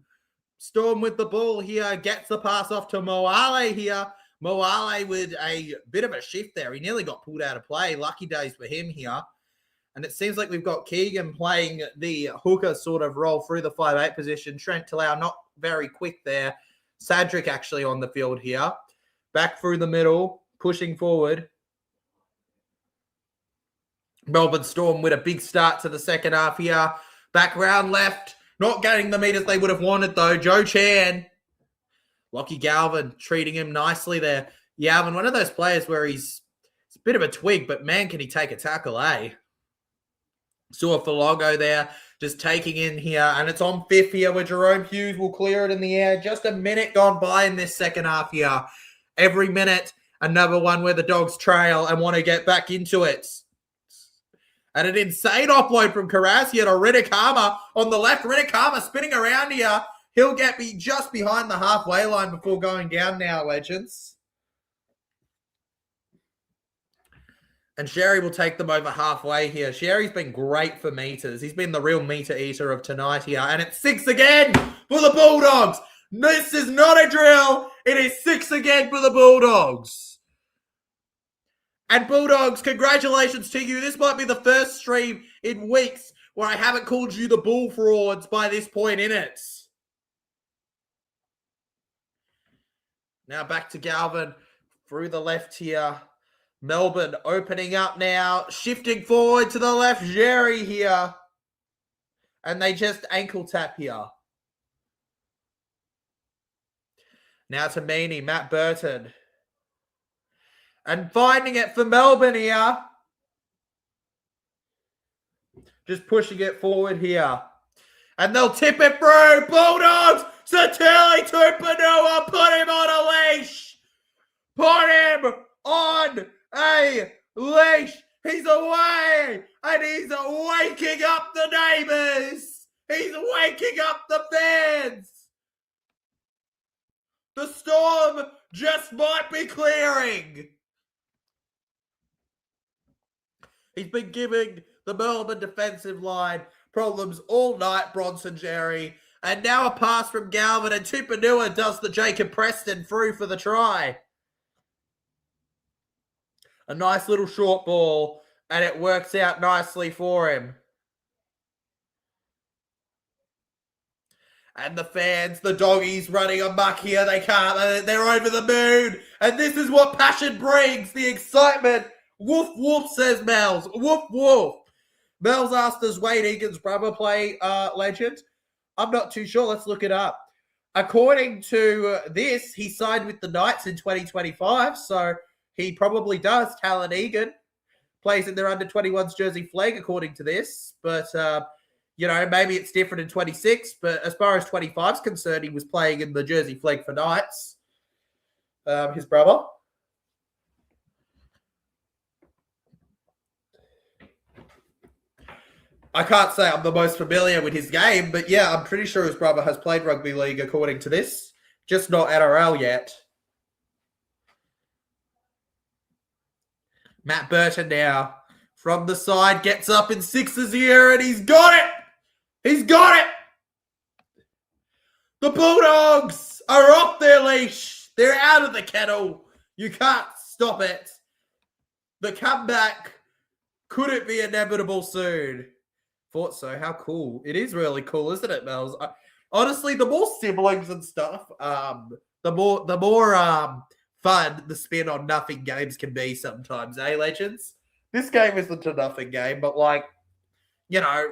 Storm with the ball here, gets the pass off to Moale here. Moale with a bit of a shift there. He nearly got pulled out of play. Lucky days for him here. And it seems like we've got Keegan playing the hooker sort of role through the 5'8 position. Trent Talau not very quick there. Sadrick actually on the field here. Back through the middle, pushing forward. Melbourne Storm with a big start to the second half here. Back round left. Not getting the meters they would have wanted, though. Joe Chan. Lockie Galvin treating him nicely there. Galvin, one of those players where he's a Bit of a twig, but man, can he take a tackle, eh? Saw Falogo there, just taking in here, and it's on fifth here where Jerome Hughes will clear it in the air. Just a minute gone by in this second half here. Every minute, another one where the Dogs trail and want to get back into it. And an insane offload from Karas here to Ridikama on the left. Ridikama spinning around here. He'll get just behind the halfway line before going down now, legends. And Sherry will take them over halfway here. Sherry's been great for meters. He's been the real meter eater of tonight here. And it's 6 again for the Bulldogs. This is not a drill. It is 6 again for the Bulldogs. And Bulldogs, congratulations to you. This might be the first stream in weeks where I haven't called you the Bull frauds by this point in it. Now back to Galvin through the left here. Melbourne opening up now, shifting forward to the left, Jerry here. And they just ankle tap here. Now to Meany, Matt Burton. And finding it for Melbourne here. Just pushing it forward here. And they'll tip it through. Bulldogs, Satili Tupanua, put him on a leash. Put him on a leash. He's away. And he's waking up the neighbours. He's waking up the fans. The storm just might be clearing. He's been giving the Melbourne defensive line problems all night, Bronson Jerry. And now a pass from Galvin, and Tupanua does the Jacob Preston through for the try. A nice little short ball, and it works out nicely for him. And the fans, the doggies running amok here. They can't. They're over the moon. And this is what passion brings. The excitement. Woof, woof, says Mel's. Woof, woof. Mel's asked, does Wade Egan's brother play Legend? I'm not too sure. Let's look it up. According to this, he signed with the Knights in 2025. So he probably does. Talon Egan plays in their under-21s jersey flag, according to this. But you know, maybe it's different in 26, but as far as 25 is concerned, he was playing in the jersey flag for Knights, his brother. I can't say I'm the most familiar with his game, but yeah, I'm pretty sure his brother has played rugby league according to this, just not NRL yet. Matt Burton now from the side gets up in sixes here, and he's got it. He's got it! The Bulldogs are off their leash. They're out of the kennel. You can't stop it. The comeback, could it be inevitable soon? Thought so. How cool. It is really cool, isn't it, Mels? Honestly, the more siblings and stuff, the more fun the spin on nothing games can be sometimes, eh, legends? This game isn't a nothing game, but like, you know,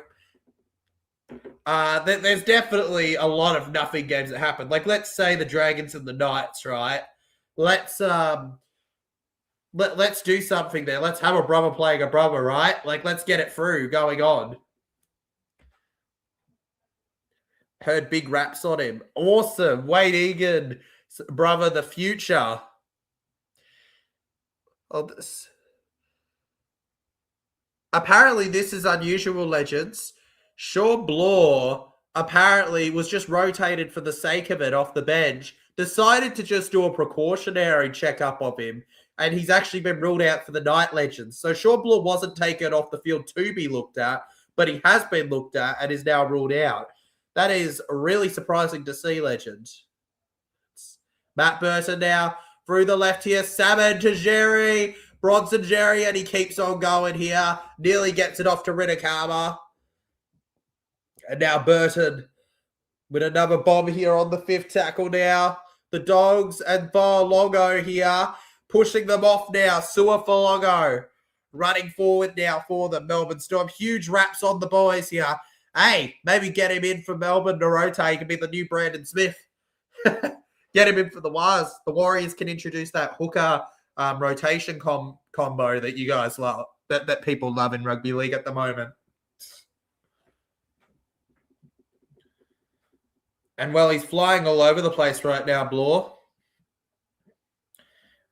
there's definitely a lot of nothing games that happen. Like, let's say the Dragons and the Knights, right? Let's do something there. Let's have a brother playing a brother, right? Like, let's get it through going on. Heard big raps on him. Awesome. Wade Egan, brother, the future. Oh, this. Apparently, this is unusual, legends. Shaw Blaw apparently was just rotated for the sake of it off the bench, decided to just do a precautionary checkup of him, and he's actually been ruled out for the Night Legends. So Shaw Blaw wasn't taken off the field to be looked at, but he has been looked at and is now ruled out. That is really surprising to see, legends. Matt Burton now through the left here. Salmon to Jerry. Bronson Jerry, and he keeps on going here. Nearly gets it off to Ridikama. And now Burton with another bomb here on the fifth tackle now. The Dogs and Falogo here pushing them off now. Sua Falogo running forward now for the Melbourne Storm. Huge raps on the boys here. Hey, maybe get him in for Melbourne to rotate. He can be the new Brandon Smith. Get him in for the Wars. The Warriors can introduce that hooker rotation combo that you guys love, that people love in rugby league at the moment. And well, he's flying all over the place right now, Blore.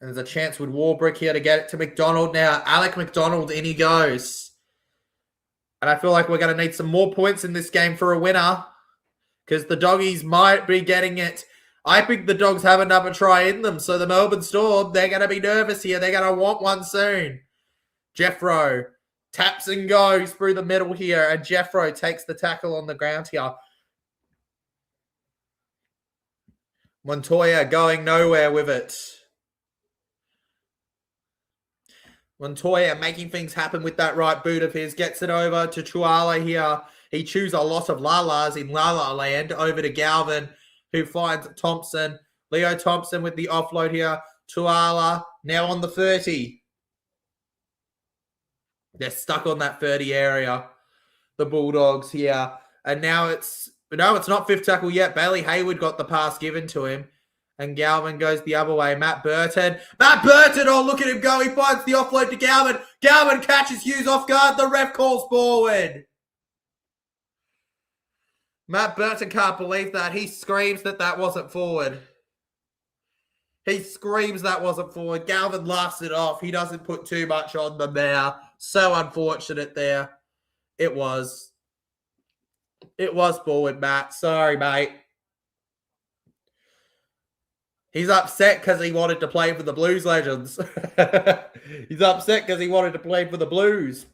And there's a chance with Warbrick here to get it to McDonald now. Alec McDonald, in he goes. And I feel like we're going to need some more points in this game for a winner, because the Doggies might be getting it. I think the Dogs have another try in them. So the Melbourne Storm, they're going to be nervous here. They're going to want one soon. Jeffro taps and goes through the middle here. And Jeffro takes the tackle on the ground here. Montoya going nowhere with it. Montoya making things happen with that right boot of his. Gets it over to Tuala here. He chews a lot of Lalas in Lala land. Over to Galvin, who finds Thompson. Leo Thompson with the offload here. Tuala now on the 30. They're stuck on that 30 area. The Bulldogs here. And now it's not fifth tackle yet. Bailey Hayward got the pass given to him. And Galvin goes the other way. Matt Burton, oh, look at him go. He finds the offload to Galvin. Galvin catches Hughes off guard. The ref calls forward. Matt Burton can't believe that. He screams that wasn't forward. He screams that wasn't forward. Galvin laughs it off. He doesn't put too much on them there. So unfortunate there. It was. It was forward, Matt. Sorry, mate. He's upset because he wanted to play for the Blues Legends. He's upset because he wanted to play for the Blues.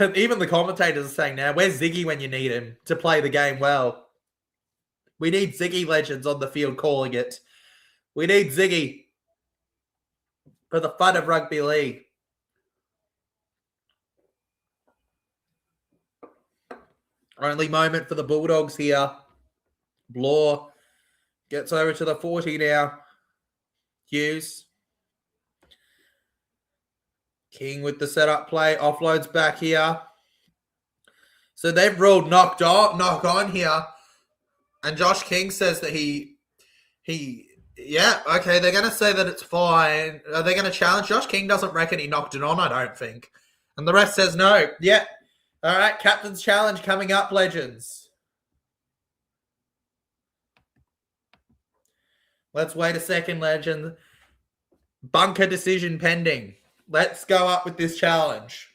And even the commentators are saying now, where's Ziggy when you need him to play the game well? We need Ziggy Legends on the field calling it. We need Ziggy for the fun of rugby league. Only moment for the Bulldogs here. Blore gets over to the 40 now. Hughes. King with the setup play. Offloads back here. So they've ruled knock on here. And Josh King says that yeah, okay, they're going to say that it's fine. Are they going to challenge? Josh King doesn't reckon he knocked it on, I don't think. And the ref says no. Yeah. All right, Captain's Challenge coming up, Legends. Let's wait a second, Legends. Bunker decision pending. Let's go up with this challenge.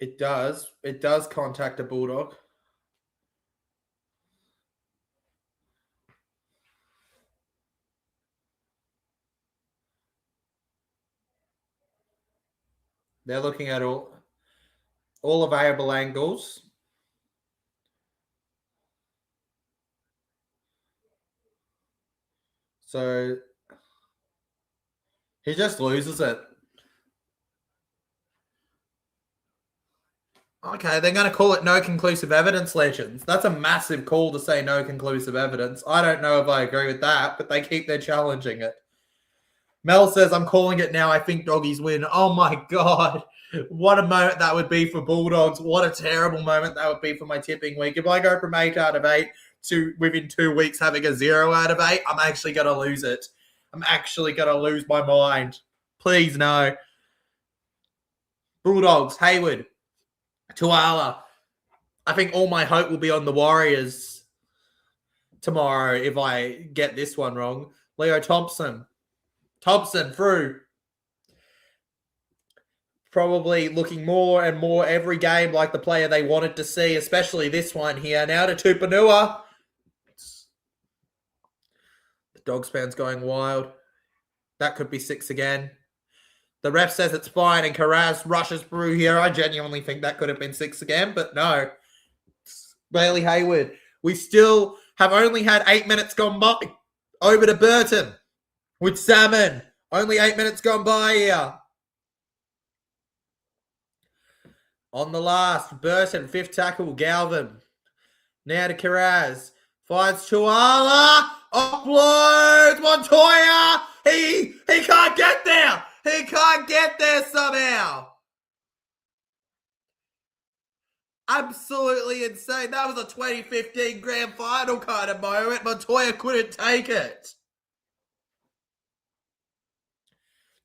It does. It does contact a Bulldog. They're looking at all available angles. So he just loses it. Okay, they're going to call it no conclusive evidence, Legends. That's a massive call to say no conclusive evidence. I don't know if I agree with that, but they keep challenging it. Mel says, I'm calling it now. I think Doggies win. Oh, my God. What a moment that would be for Bulldogs. What a terrible moment that would be for my tipping week. If I go from 8 out of 8 to within 2 weeks having a 0 out of 8, I'm actually going to lose it. I'm actually going to lose my mind. Please, no. Bulldogs, Hayward, Tuala. I think all my hope will be on the Warriors tomorrow if I get this one wrong. Leo Thompson through. Probably looking more and more every game like the player they wanted to see, especially this one here. Now to Tupanua. The Dogs fans going wild. That could be 6 again. The ref says it's fine, and Karaz rushes through here. I genuinely think that could have been 6 again, but no. Bailey Hayward. We still have only had 8 minutes gone by. Over to Burton with Salmon. Only 8 minutes gone by here. On the last, Burton, 5th tackle, Galvin. Now to Karaz. Finds Tuala. Uploads Montoya. He can't get there. He can't get there somehow. Absolutely insane. That was a 2015 grand final kind of moment. Montoya couldn't take it.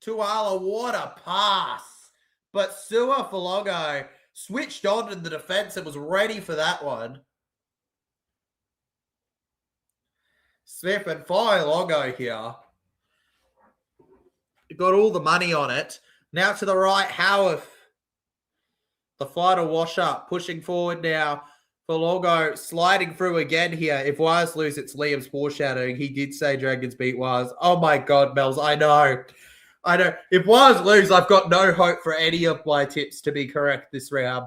Tuala, what a pass. But Sua Falogo switched on in the defense and was ready for that one. Smith and Longo here. Got all the money on it. Now to the right, Howarth. The final wash up, pushing forward now. Longo sliding through again here. If Wires lose, it's Liam's foreshadowing. He did say Dragons beat Wires. Oh my God, Mels, I know. If Wires lose, I've got no hope for any of my tips to be correct this round.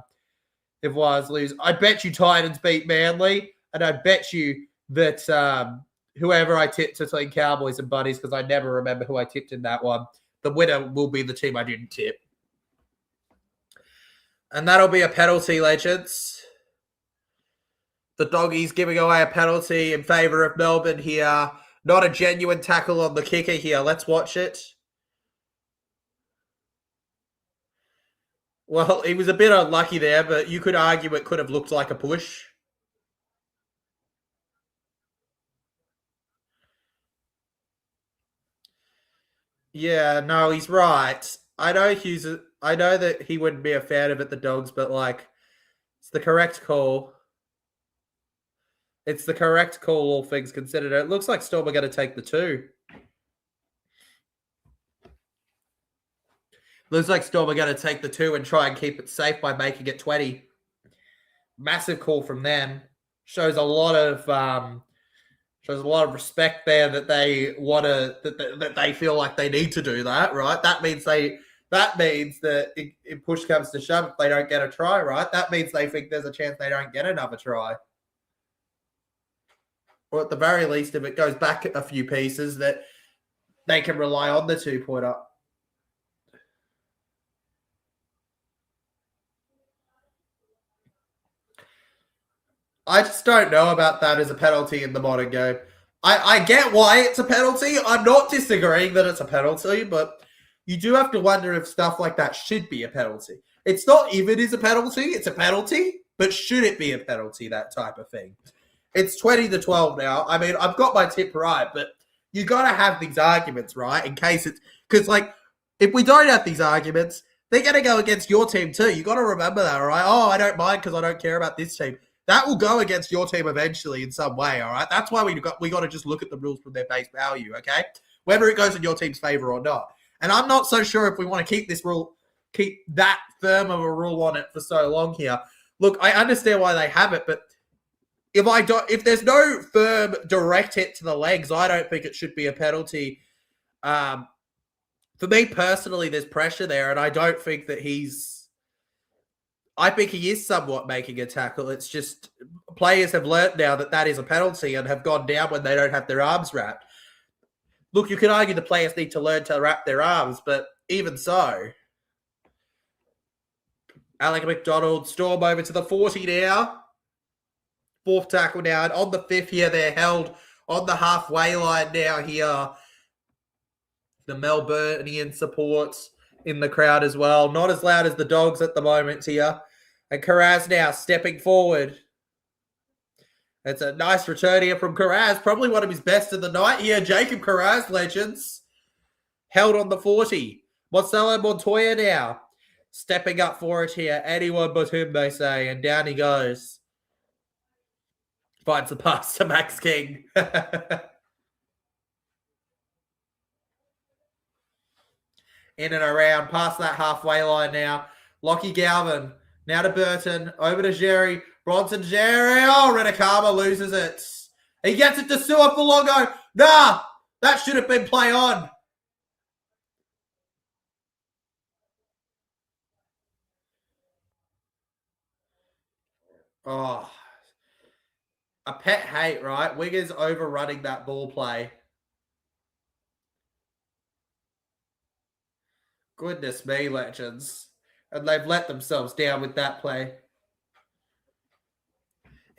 If Wires lose, I bet you Titans beat Manly, and I bet you that whoever I tipped between Cowboys and Bunnies, because I never remember who I tipped in that one, the winner will be the team I didn't tip. And that'll be a penalty, legends. The Doggies giving away a penalty in favour of Melbourne here. Not a genuine tackle on the kicker here. Let's watch it. Well, he was a bit unlucky there, but you could argue it could have looked like a push. Yeah, no, he's right. I know that he wouldn't be a fan of it, the Dogs, but like, it's the correct call. It's the correct call, all things considered. It looks like Storm are going to take the 2. Looks like Storm are going to take the 2 and try and keep it safe by making it 20. Massive call from them. Shows a lot of respect there that they want to that they feel like they need to do that, right? That means that if push comes to shove, if they don't get a try, right? That means they think there's a chance they don't get another try. Or at the very least, if it goes back a few pieces, that they can rely on the 2-pointer. I just don't know about that as a penalty in the modern game. I get why it's a penalty. I'm not disagreeing that it's a penalty, but you do have to wonder if stuff like that should be a penalty. It's not if it is a penalty, it's a penalty, but should it be a penalty, that type of thing? It's 20-12 now. I mean, I've got my tip right, but you got to have these arguments, right? In case it's... Because, like, if we don't have these arguments, they're going to go against your team too. You got to remember that, right? Oh, I don't mind because I don't care about this team. That will go against your team eventually in some way, all right? That's why we got to just look at the rules from their base value, okay? Whether it goes in your team's favor or not. And I'm not so sure if we want to keep that firm of a rule on it for so long here. Look, I understand why they have it, but if there's no firm direct hit to the legs, I don't think it should be a penalty. For me personally, there's pressure there, and I don't think that I think he is somewhat making a tackle. It's just players have learnt now that is a penalty and have gone down when they don't have their arms wrapped. Look, you can argue the players need to learn to wrap their arms, but even so. Alec McDonald, Storm over to the 40 now. 4th tackle now, and on the 5th here, they're held on the halfway line now here. The Melbourneian supports in the crowd as well. Not as loud as the Dogs at the moment here. And Karaz now stepping forward. It's a nice return here from Karaz. Probably one of his best of the night here. Jacob Karaz, legends. Held on the 40. Marcelo Montoya now. Stepping up for it here. Anyone but him, they say. And down he goes. Finds the pass to Max King. In and around, past that halfway line now. Lockie Galvin, now to Burton, over to Jerry. Bronson Jerry, oh, Renakama loses it. He gets it to Sua Falogo. Nah, that should have been play on. Oh, a pet hate, right? Wiggers overrunning that ball play. Goodness me, legends. And they've let themselves down with that play.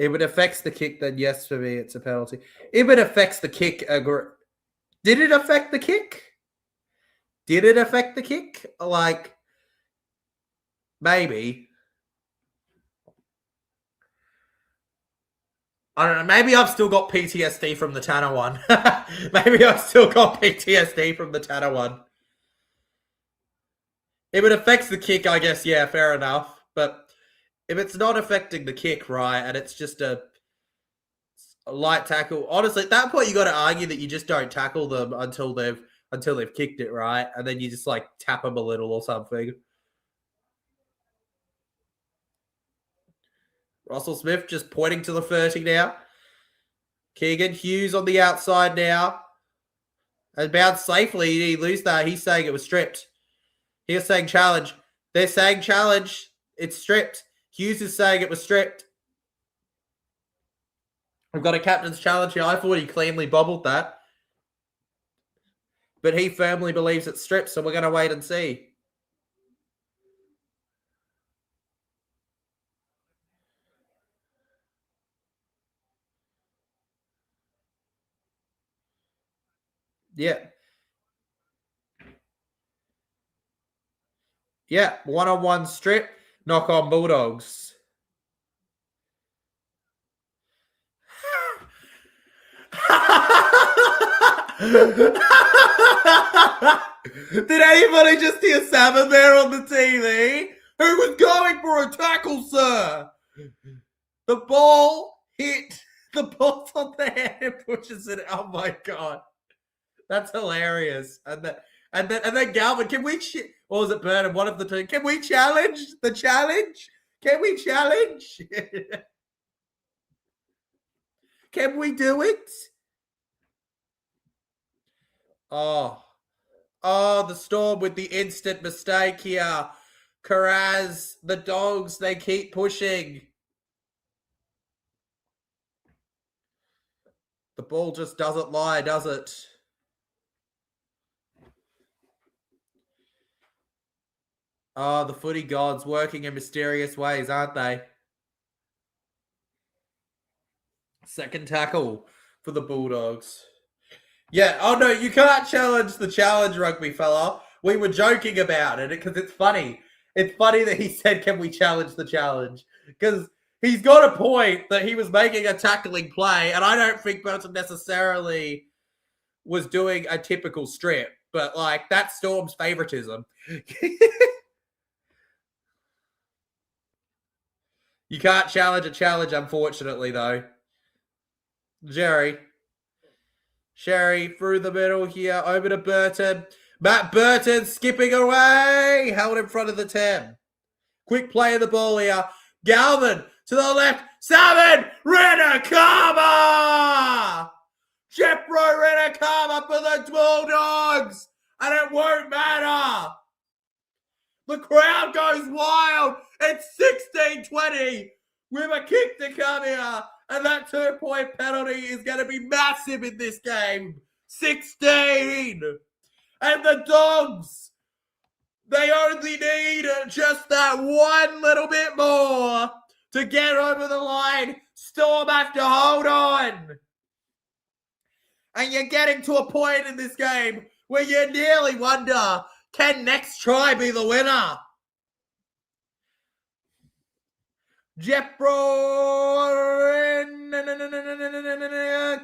If it affects the kick, then yes, for me, it's a penalty. If it affects the kick, did it affect the kick? Did it affect the kick? Like, maybe. I don't know. Maybe I've still got PTSD from the Tanner one. Maybe I've still got PTSD from the Tanner one. If it affects the kick, I guess, yeah, fair enough. But if it's not affecting the kick, right, and it's just a light tackle, honestly, at that point, you got to argue that you just don't tackle them until they've kicked it, right? And then you just, like, tap them a little or something. Russell Smith just pointing to the 30 now. Keegan Hughes on the outside now. And bounced safely. He lose that. He's saying it was stripped. He's saying challenge. They're saying challenge. It's stripped. Hughes is saying it was stripped. We've got a captain's challenge here. I thought he cleanly bobbled that. But he firmly believes it's stripped, so we're going to wait and see. Yeah. Yeah, one-on-one strip. Knock on Bulldogs. Did anybody just hear Salmon there on the TV? Who was going for a tackle, sir? The ball hit. The ball's on the head and pushes it. Oh my god, that's hilarious. And then Galvin, can we? Or was it Burnham? One of the two. Can we challenge the challenge? Can we challenge? Can we do it? Oh, the Storm with the instant mistake here. Karaz, the Dogs, they keep pushing. The ball just doesn't lie, does it? Oh, the footy gods working in mysterious ways, aren't they? Second tackle for the Bulldogs. Yeah, oh no, you can't challenge the challenge, rugby fella. We were joking about it because it's funny. It's funny that he said, can we challenge the challenge? Because he's got a point that he was making a tackling play, and I don't think Burton necessarily was doing a typical strip, but like that's Storm's favoritism. You can't challenge a challenge, unfortunately, though. Sherry through the middle here, over to Burton. Matt Burton skipping away, held in front of the 10. Quick play of the ball here. Galvin to the left. Salmon Renakama! Jeffro Renakama for the Bulldogs! And it won't matter! The crowd goes wild! It's 16-20 with a kick to come here. And that 2-point penalty is going to be massive in this game. 16! And the Dogs, they only need just that one little bit more to get over the line. Storm have to hold on. And you're getting to a point in this game where you nearly wonder, can next try be the winner? Jeffro,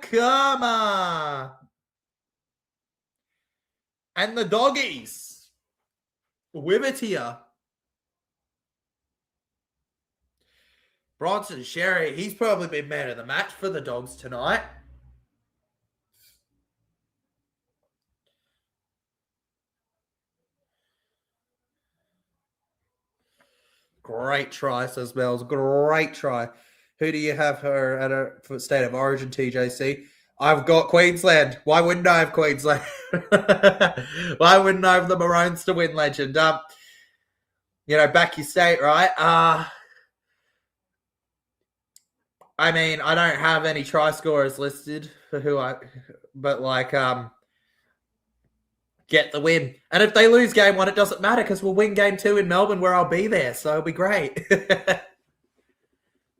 come on. And the Doggies with it here. Bronson Sherry, he's probably been man of the match for the Dogs tonight. Great try, says Bells. Great try. Who do you have her at her state of origin, TJC? I've got Queensland. Why wouldn't I have Queensland? Why wouldn't I have the Maroons to win, legend? Back your state, right? I mean, I don't have any try scorers listed for get the win. And if they lose game 1, it doesn't matter because we'll win game 2 in Melbourne where I'll be there. So it'll be great.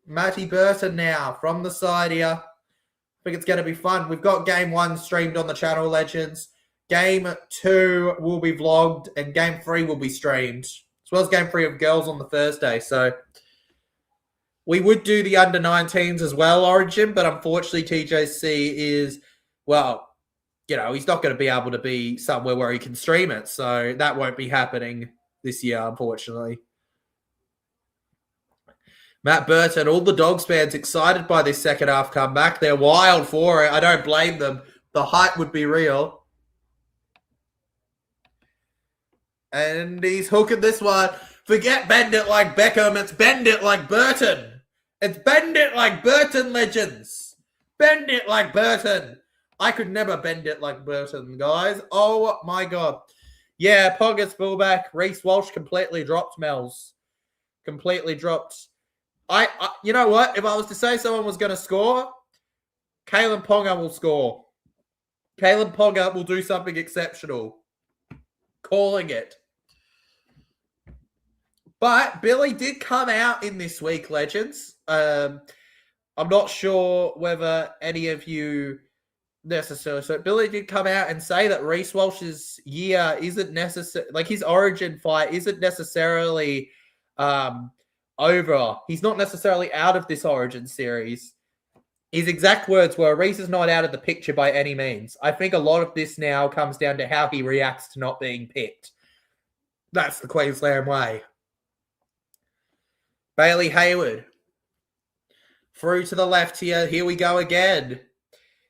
Matty Burton now from the side here. I think it's going to be fun. We've got game 1 streamed on the channel, Legends. Game 2 will be vlogged, and game 3 will be streamed, as well as game 3 of girls on the Thursday. So we would do the under 19s as well, Origin, but unfortunately TJC is, well, you know, he's not going to be able to be somewhere where he can stream it. So that won't be happening this year, unfortunately. Matt Burton, all the Dogs fans excited by this second half comeback. They're wild for it. I don't blame them. The hype would be real. And he's hooking this one. Forget bend it like Beckham. It's bend it like Burton. It's bend it like Burton, Legends. Bend it like Burton. I could never bend it like Burton, guys. Oh, my God. Yeah, Ponga's fullback. Reece Walsh completely dropped Mel's. Completely dropped. You know what? If I was to say someone was going to score, Kalen Ponga will score. Kalen Ponga will do something exceptional. Calling it. But Billy did come out in this week, Legends. I'm not sure whether any of you necessarily. So Billy did come out and say that Reece Walsh's year isn't necessary. Like his origin fight isn't necessarily over. He's not necessarily out of this origin series. His exact words were, Reece is not out of the picture by any means. I think a lot of this now comes down to how he reacts to not being picked. That's the Queensland way. Bailey Hayward. Through to the left here. Here we go again.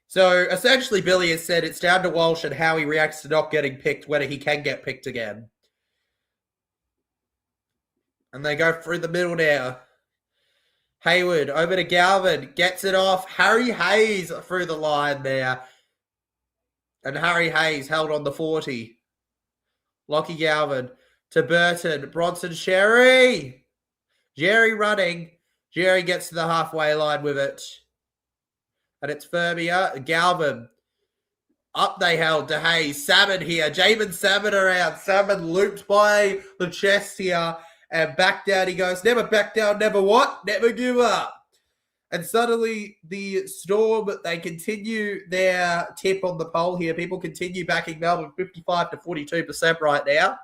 So essentially Billy has said it's down to Walsh and how he reacts to not getting picked, whether he can get picked again. And they go through the middle now. Hayward over to Galvin. Gets it off. Harry Hayes through the line there. And Harry Hayes held on the 40. Lockie Galvin to Burton. Bronson Sherry. Jerry running. Jerry gets to the halfway line with it. And it's Fermier. Galvin. Up they held to Hayes. Salmon here. Jamin Salmon around. Salmon looped by the chest here. And back down he goes. Never back down, never what? Never give up. And suddenly the Storm, they continue their tip on the poll here. People continue backing Melbourne 55 to 42% right now.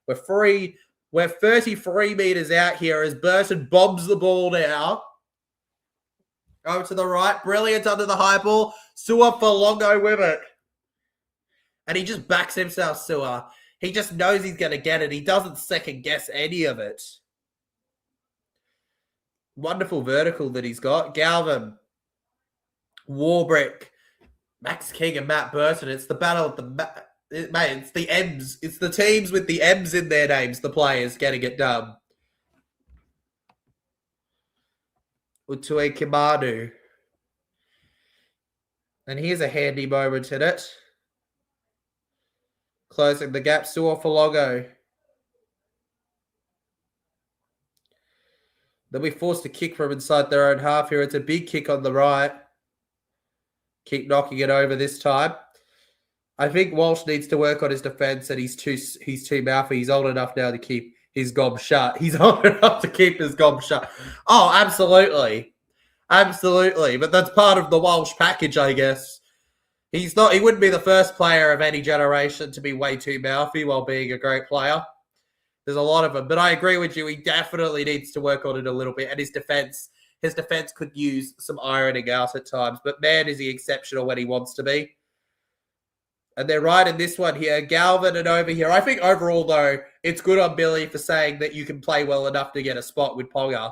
We're 33 metres out here as Burton bombs the ball now. Over to the right. Brilliant under the high ball. Sewer for Longo with it. And he just backs himself, Sewer. He just knows he's going to get it. He doesn't second guess any of it. Wonderful vertical that he's got. Galvin. Warbrick. Max King and Matt Burton. It's the battle of the... Mate, it's the M's. It's the teams with the M's in their names, the players getting it done. Utue Kimanu. And here's a handy moment in it. Closing the gap, Sewer for Longo. They'll be forced to kick from inside their own half here. It's a big kick on the right. Keep knocking it over this time. I think Walsh needs to work on his defense, and he's too mouthy. He's old enough now to keep his gob shut. He's old enough to keep his gob shut. Oh, absolutely. Absolutely. But that's part of the Walsh package, I guess. He wouldn't be the first player of any generation to be way too mouthy while being a great player. There's a lot of them. But I agree with you. He definitely needs to work on it a little bit. And his defense could use some ironing out at times. But man, is he exceptional when he wants to be. And they're right in this one here. Galvin and over here. I think overall, though, it's good on Billy for saying that you can play well enough to get a spot with Ponga.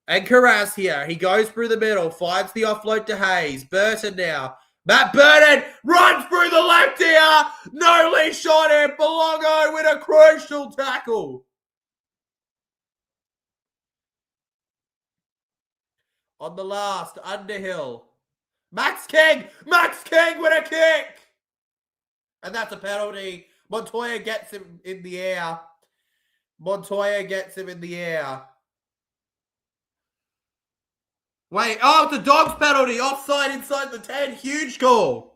And Carras here. He goes through the middle. Finds the offload to Hayes. Burton now. Matt Burton runs through the left here. No leash on him. Belongo with a crucial tackle. On the last, Underhill. Max King with a kick. And that's a penalty. Montoya gets him in the air. Wait, it's a Dogs penalty. Offside inside the 10. Huge call.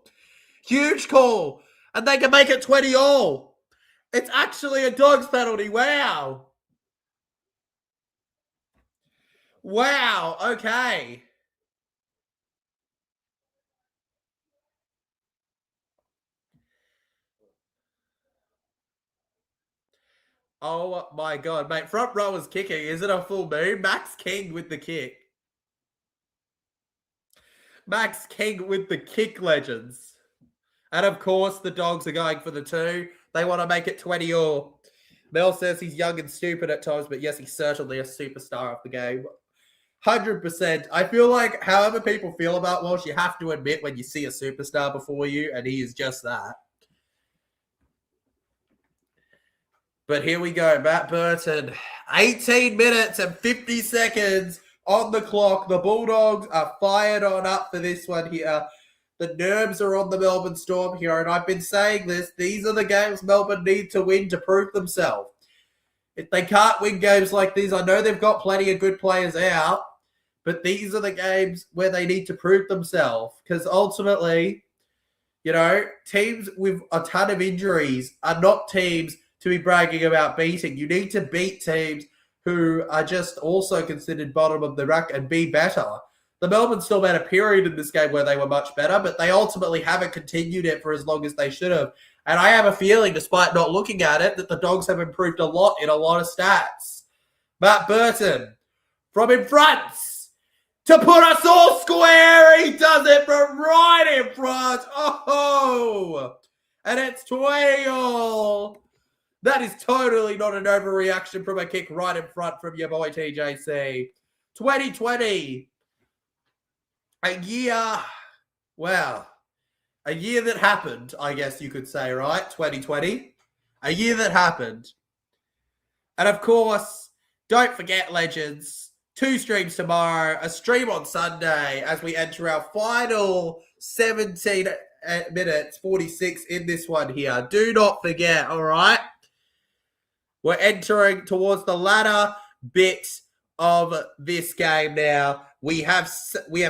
And they can make it 20 all. It's actually a Dogs penalty. Wow. Wow, okay. Oh my god, mate. Front row is kicking. Is it a full moon? Max King with the kick. Max King with the kick, legends. And of course, the Dogs are going for the 2. They want to make it 20 all. Mel says he's young and stupid at times, but yes, he's certainly a superstar of the game. 100%. I feel like however people feel about Walsh, you have to admit when you see a superstar before you, and he is just that. But here we go, Matt Burton. 18 minutes and 50 seconds on the clock. The Bulldogs are fired on up for this one here. The nerves are on the Melbourne Storm here, and I've been saying this. These are the games Melbourne need to win to prove themselves. If they can't win games like these, I know they've got plenty of good players out, but these are the games where they need to prove themselves. Because ultimately, you know, teams with a ton of injuries are not teams to be bragging about beating. You need to beat teams who are just also considered bottom of the rack and be better. The Melbourne Storm had a period in this game where they were much better, but they ultimately haven't continued it for as long as they should have. And I have a feeling, despite not looking at it, that the Dogs have improved a lot in a lot of stats. Matt Burton, from in front, to put us all square. He does it from right in front. Oh, and it's 20 all. That is totally not an overreaction from a kick right in front from your boy TJC. 2020. A year, wow. A year that happened, I guess you could say, right? 2020. A year that happened. And of course, don't forget, legends, 2 streams tomorrow, a stream on Sunday as we enter our final 17 minutes, 46 in this one here. Do not forget, all right? We're entering towards the latter bit of this game now. We have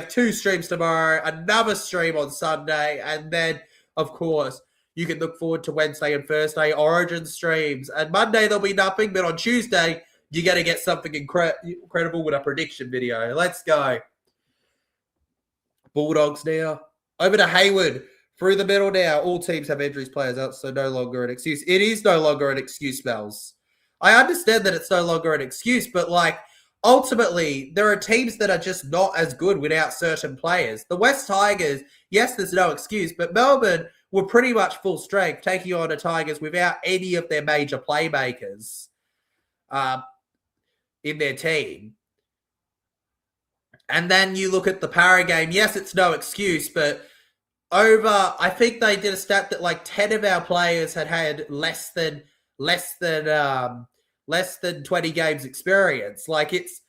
2 streams tomorrow, another stream on Sunday, and then, of course, you can look forward to Wednesday and Thursday Origin streams. And Monday there'll be nothing, but on Tuesday you're going to get something incredible with a prediction video. Let's go. Bulldogs now. Over to Hayward. Through the middle now. All teams have injuries players out, so no longer an excuse. It is no longer an excuse, Mel's. I understand that it's no longer an excuse, but like, ultimately, there are teams that are just not as good without certain players. The West Tigers, yes, there's no excuse, but Melbourne were pretty much full strength, taking on the Tigers without any of their major playmakers in their team. And then you look at the Para game. Yes, it's no excuse, but I think they did a stat that like 10 of our players had less than 20 games experience. Like it's,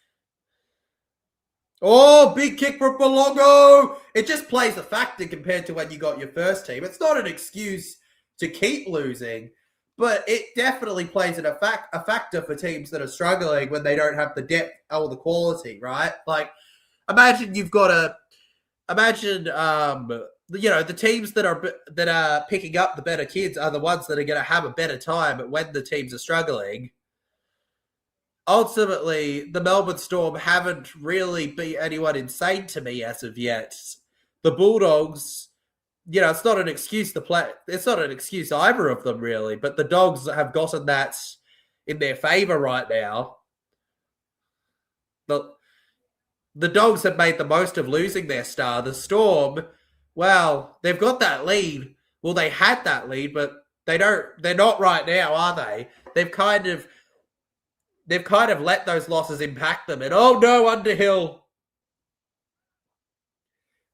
big kick for Belongo. It just plays a factor compared to when you got your first team. It's not an excuse to keep losing, but it definitely plays a factor for teams that are struggling when they don't have the depth or the quality, right? Like, imagine the teams that are picking up the better kids are the ones that are going to have a better time when the teams are struggling. Ultimately, the Melbourne Storm haven't really beat anyone insane to me as of yet. The Bulldogs, it's not an excuse to play. It's not an excuse either of them, really. But the Dogs have gotten that in their favour right now. The Dogs have made the most of losing their star. The Storm, well, they've got that lead. Well, they had that lead, but they're not right now, are they? They've kind of let those losses impact them. And oh no, Underhill.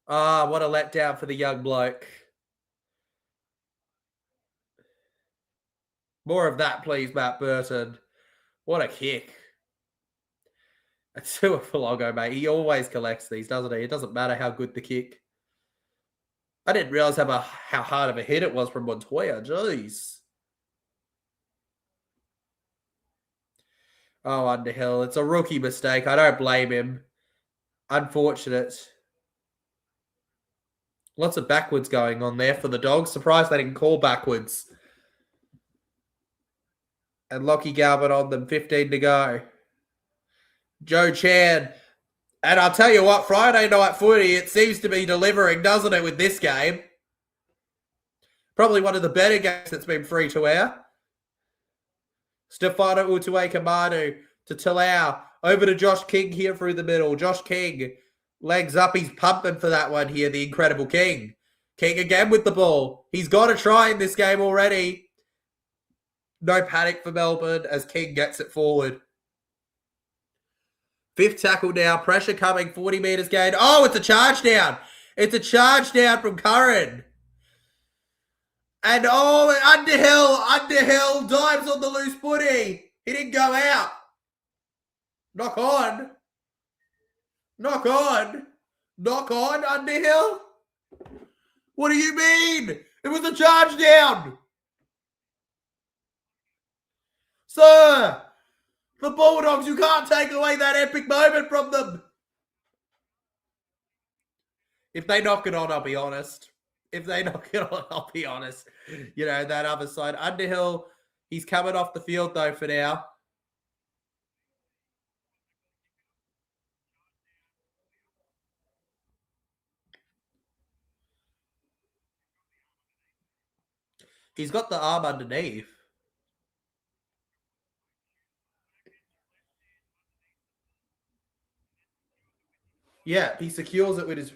What a letdown for the young bloke. More of that, please, Matt Burton. What a kick. That's Tuafalogo, mate. He always collects these, doesn't he? It doesn't matter how good the kick. I didn't realize how hard of a hit it was from Montoya. Jeez. Oh, Underhill. It's a rookie mistake. I don't blame him. Unfortunate. Lots of backwards going on there for the Dogs. Surprised they didn't call backwards. And Lockie Galvin on them. 15 to go. Joe Chan And I'll tell you what, Friday night footy, it seems to be delivering, doesn't it, with this game? Probably one of the better games that's been free to air. Stefano Utuikamanu to Talau. Over to Josh King here through the middle. Josh King, legs up. He's pumping for that one here, the incredible King. King again with the ball. He's got to try in this game already. No panic for Melbourne as King gets it forward. Fifth tackle now. Pressure coming. 40 metres gained. Oh, it's a charge down. It's a charge down from Curran. And Underhill dives on the loose footy. He didn't go out. Knock on, Underhill. What do you mean? It was a charge down. Sir, the Bulldogs, you can't take away that epic moment from them. If they knock it on, I'll be honest. You know, that other side. Underhill, he's coming off the field, though, for now. He's got the arm underneath. Yeah, he secures it with his...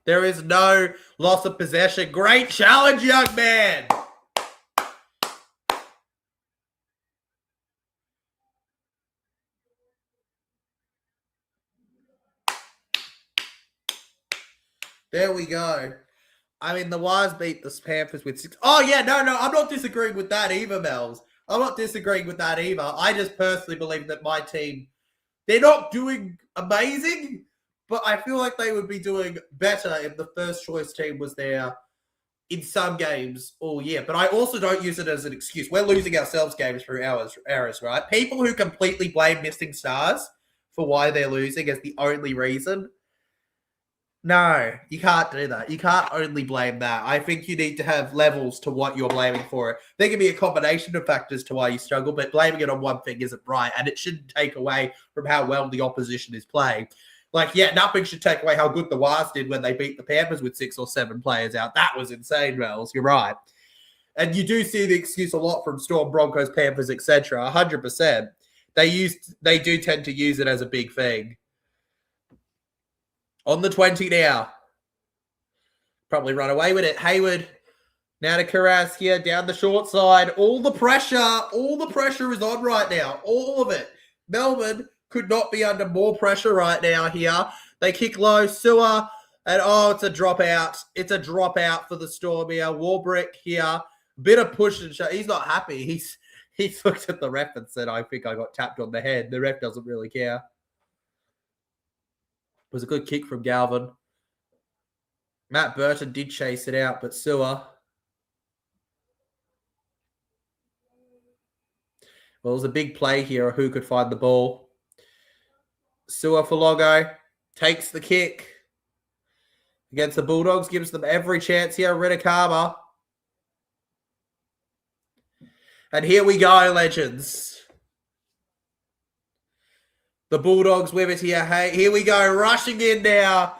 There is no loss of possession. Great challenge, young man. There we go. I mean, the Wires beat the Panthers with 6. Oh, yeah, no, I'm not disagreeing with that either, Mels. I'm not disagreeing with that either. I just personally believe that my team, they're not doing amazing, but I feel like they would be doing better if the first choice team was there in some games all year. But I also don't use it as an excuse. We're losing ourselves games through errors, right? People who completely blame missing stars for why they're losing as the only reason. No, you can't do that. You can't only blame that. I think you need to have levels to what you're blaming for it. There can be a combination of factors to why you struggle, but blaming it on one thing isn't right, and it shouldn't take away from how well the opposition is playing. Like, yeah, nothing should take away how good the Wires did when they beat the Panthers with 6 or 7 players out. That was insane, Rels. You're right. And you do see the excuse a lot from Storm, Broncos, Panthers, etc. 100%. They do tend to use it as a big thing. On the 20 now. Probably run away with it. Hayward. Now to Karas here down the short side. All the pressure is on right now. All of it. Melbourne could not be under more pressure right now here. They kick low. Sewer. And it's a dropout. It's a dropout for the Storm here. Warbrick here. Bit of push and shove. He's not happy. He looked at the ref and said, I think I got tapped on the head. The ref doesn't really care. It was a good kick from Galvin. Matt Burton did chase it out, but Sewer. Well, it was a big play here of who could find the ball. Sewer for Logo. Takes the kick. Against the Bulldogs. Gives them every chance here. Redekama. And here we go, legends. The Bulldogs with it here. Hey, here we go. Rushing in now.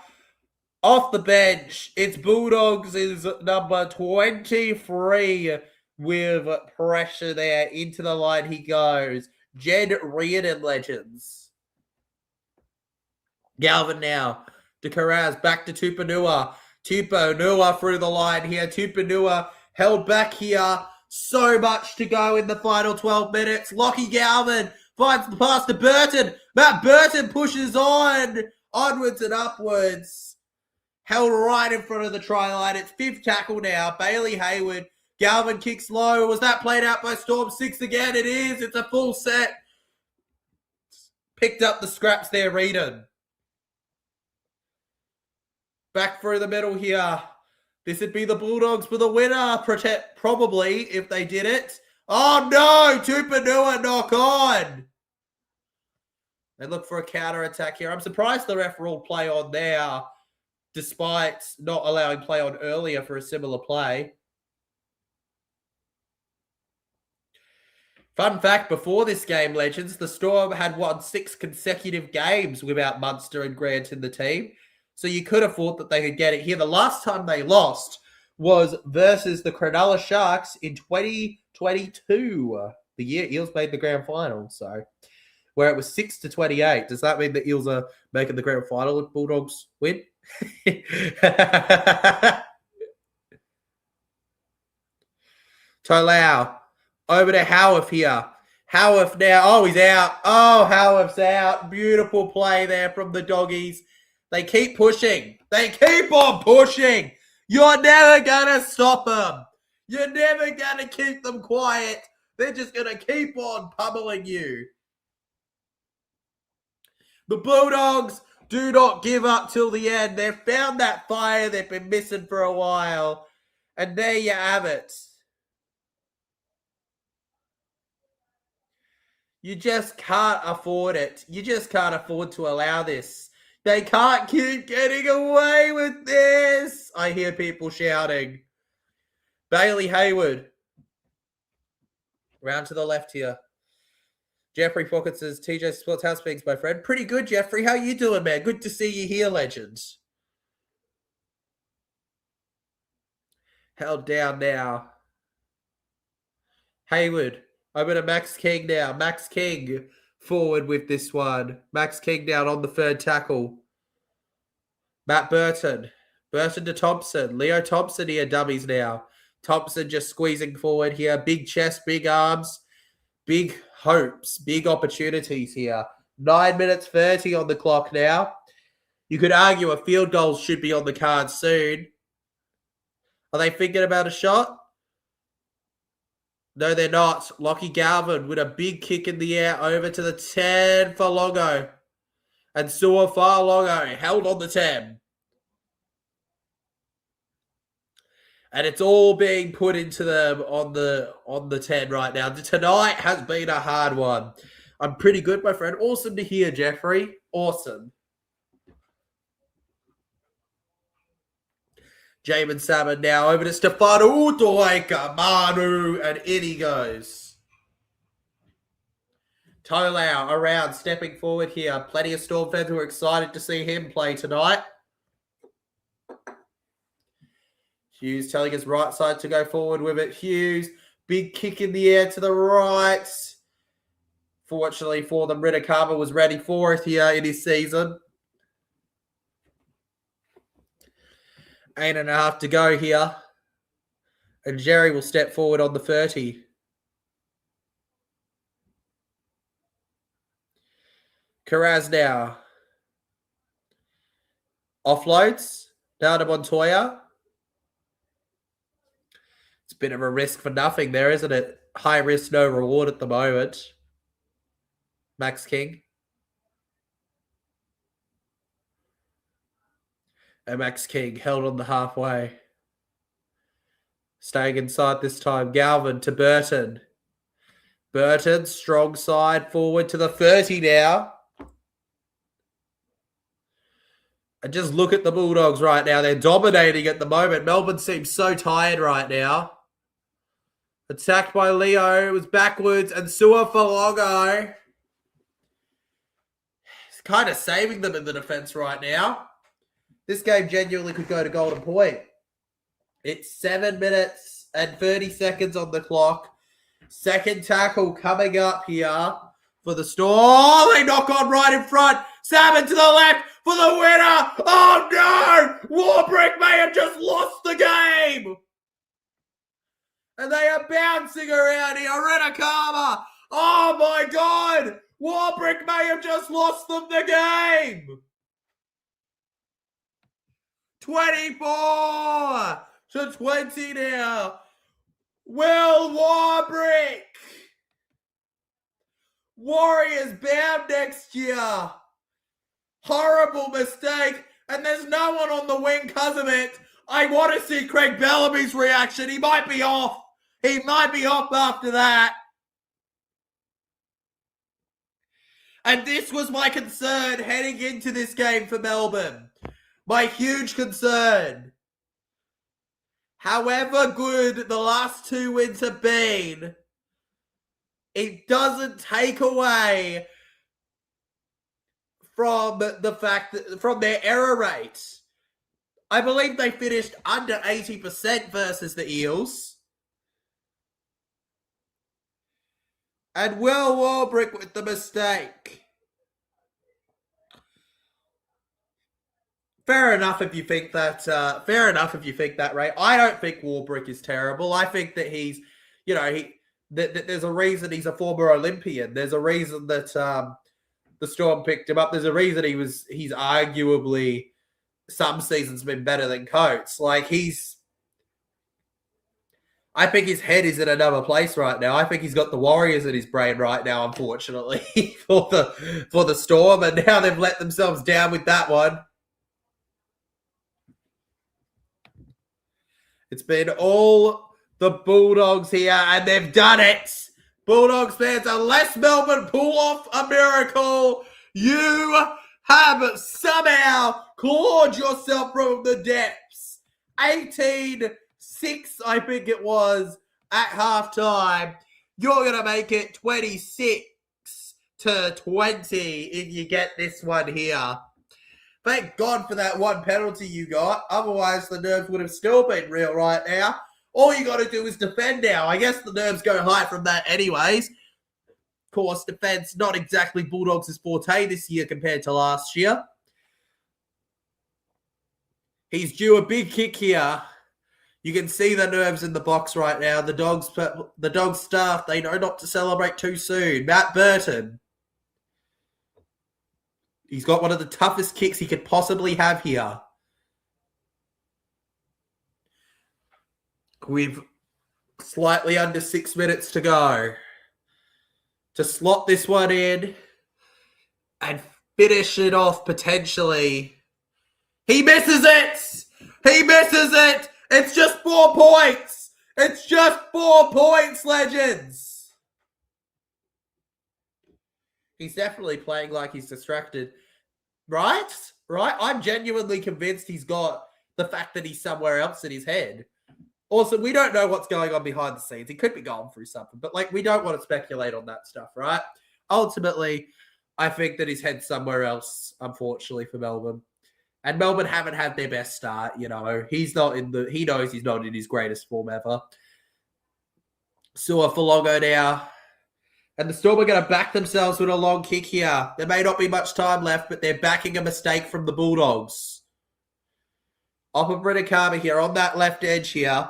Off the bench. It's Bulldogs is number 23 with pressure there. Into the line he goes. Jed Reardon, legends. Galvin now. To Karaz. Back to Tupanua. Tupanua through the line here. Tupanua held back here. So much to go in the final 12 minutes. Lockie Galvin finds the pass to Burton. Matt Burton pushes on. Onwards and upwards. Held right in front of the try line. It's 5th tackle now. Bailey Hayward. Galvin kicks low. Was that played out by Storm 6 again? It is. It's a full set. Picked up the scraps there, Reardon. Back through the middle here. This would be the Bulldogs for the winner, probably, if they did it. Oh, no! Tupanua knock on. They look for a counter-attack here. I'm surprised the ref ruled play on there, despite not allowing play on earlier for a similar play. Fun fact, before this game, Legends, the Storm had won 6 consecutive games without Munster and Grant in the team. So you could have thought that they could get it here. The last time they lost was versus the Cronulla Sharks in 2022, the year Eels made the grand final. So where it was 6-28. Does that mean the Eels are making the grand final if Bulldogs win? Tolau. Over to Howarth here. Howarth now. Oh, he's out. Oh, Howarth's out. Beautiful play there from the Doggies. They keep pushing. They keep on pushing. You're never going to stop them. You're never going to keep them quiet. They're just going to keep on pummeling you. The Bulldogs do not give up till the end. They've found that fire they've been missing for a while. And there you have it. You just can't afford it. You just can't afford to allow this. They can't keep getting away with this. I hear people shouting. Bailey Hayward. Round to the left here. Jeffrey Pocket says, TJ Sports House Speaks, my friend. Pretty good, Jeffrey. How you doing, man? Good to see you here, legends. Held down now. Hayward. Over to Max King now. Max King forward with this one. Max King down on the third tackle. Matt Burton. Burton to Thompson. Leo Thompson here, dummies now. Thompson just squeezing forward here. Big chest, big arms. Big hopes, big opportunities here. 9 minutes 30 on the clock now. You could argue a field goal should be on the card soon. Are they thinking about a shot? No, they're not. Lockie Galvin with a big kick in the air over to the 10 for Longo. And Suafar Longo held on the 10. And it's all being put into them on the 10 right now. Tonight has been a hard one. I'm pretty good, my friend. Awesome to hear, Jeffrey. Awesome. Jamin Salmon now over to Stefano Utoika, Manu, and in he goes. Tolau around, stepping forward here. Plenty of Storm fans who are excited to see him play tonight. Hughes telling his right side to go forward with it. Hughes, big kick in the air to the right. Fortunately for them, Ridakama was ready for it here in his season. 8.5 to go here. And Jerry will step forward on the 30. Carraz now. Offloads. Down to Montoya. It's a bit of a risk for nothing there, isn't it? High risk, no reward at the moment. Max King. And Max King held on the halfway. Staying inside this time. Galvin to Burton. Burton, strong side forward to the 30 now. And just look at the Bulldogs right now. They're dominating at the moment. Melbourne seems so tired right now. Attacked by Leo. It was backwards. And Sua Falogo. He's kind of saving them in the defense right now. This game genuinely could go to Golden Point. It's 7 minutes and 30 seconds on the clock. Second tackle coming up here for the Storm. Oh, they knock on right in front. Salmon to the left for the winner. Oh, no. Warbrick may have just lost the game. And they are bouncing around here. Ridakama. Oh, my God. Warbrick may have just lost them the game. 24 to 20 now. Will Warbrick. Warriors bound next year. Horrible mistake. And there's no one on the wing because of it. I want to see Craig Bellamy's reaction. He might be off. He might be off after that. And this was my concern heading into this game for Melbourne. My huge concern. However good the last 2 wins have been, it doesn't take away from the fact that from their error rate. I believe they finished under 80% versus the Eels. And Will Warbrick with the mistake. Fair enough if you think that. Ray. I don't think Warbrick is terrible. I think that he's, that there's a reason he's a former Olympian. There's a reason that the Storm picked him up. There's a reason he's arguably some seasons been better than Coates. I think his head is in another place right now. I think he's got the Warriors in his brain right now, unfortunately, for the Storm, and now they've let themselves down with that one. It's been all the Bulldogs here, and they've done it. Bulldogs fans, unless Melbourne pull off a miracle, you have somehow clawed yourself from the depths. 18-6, I think it was, at halftime. You're going to make it 26-20 if you get this one here. Thank God for that one penalty you got. Otherwise, the nerves would have still been real right now. All you got to do is defend now. I guess the nerves go high from that anyways. Of course, defense, not exactly Bulldogs' forte this year compared to last year. He's due a big kick here. You can see the nerves in the box right now. The Dogs staff, they know not to celebrate too soon. Matt Burton. He's got one of the toughest kicks he could possibly have here. With slightly under 6 minutes to go. To slot this one in and finish it off potentially. He misses it! He misses it! It's just 4 points! It's just 4 points, legends! He's definitely playing like he's distracted. Right? I'm genuinely convinced he's got the fact that he's somewhere else in his head. Also, we don't know what's going on behind the scenes. He could be going through something, but we don't want to speculate on that stuff, right? Ultimately, I think that his head's somewhere else, unfortunately, for Melbourne. And Melbourne haven't had their best start, he knows he's not in his greatest form ever. Su'a-Falogo now. And the Storm are going to back themselves with a long kick here. There may not be much time left, but they're backing a mistake from the Bulldogs. Oppa Britakama here on that left edge here.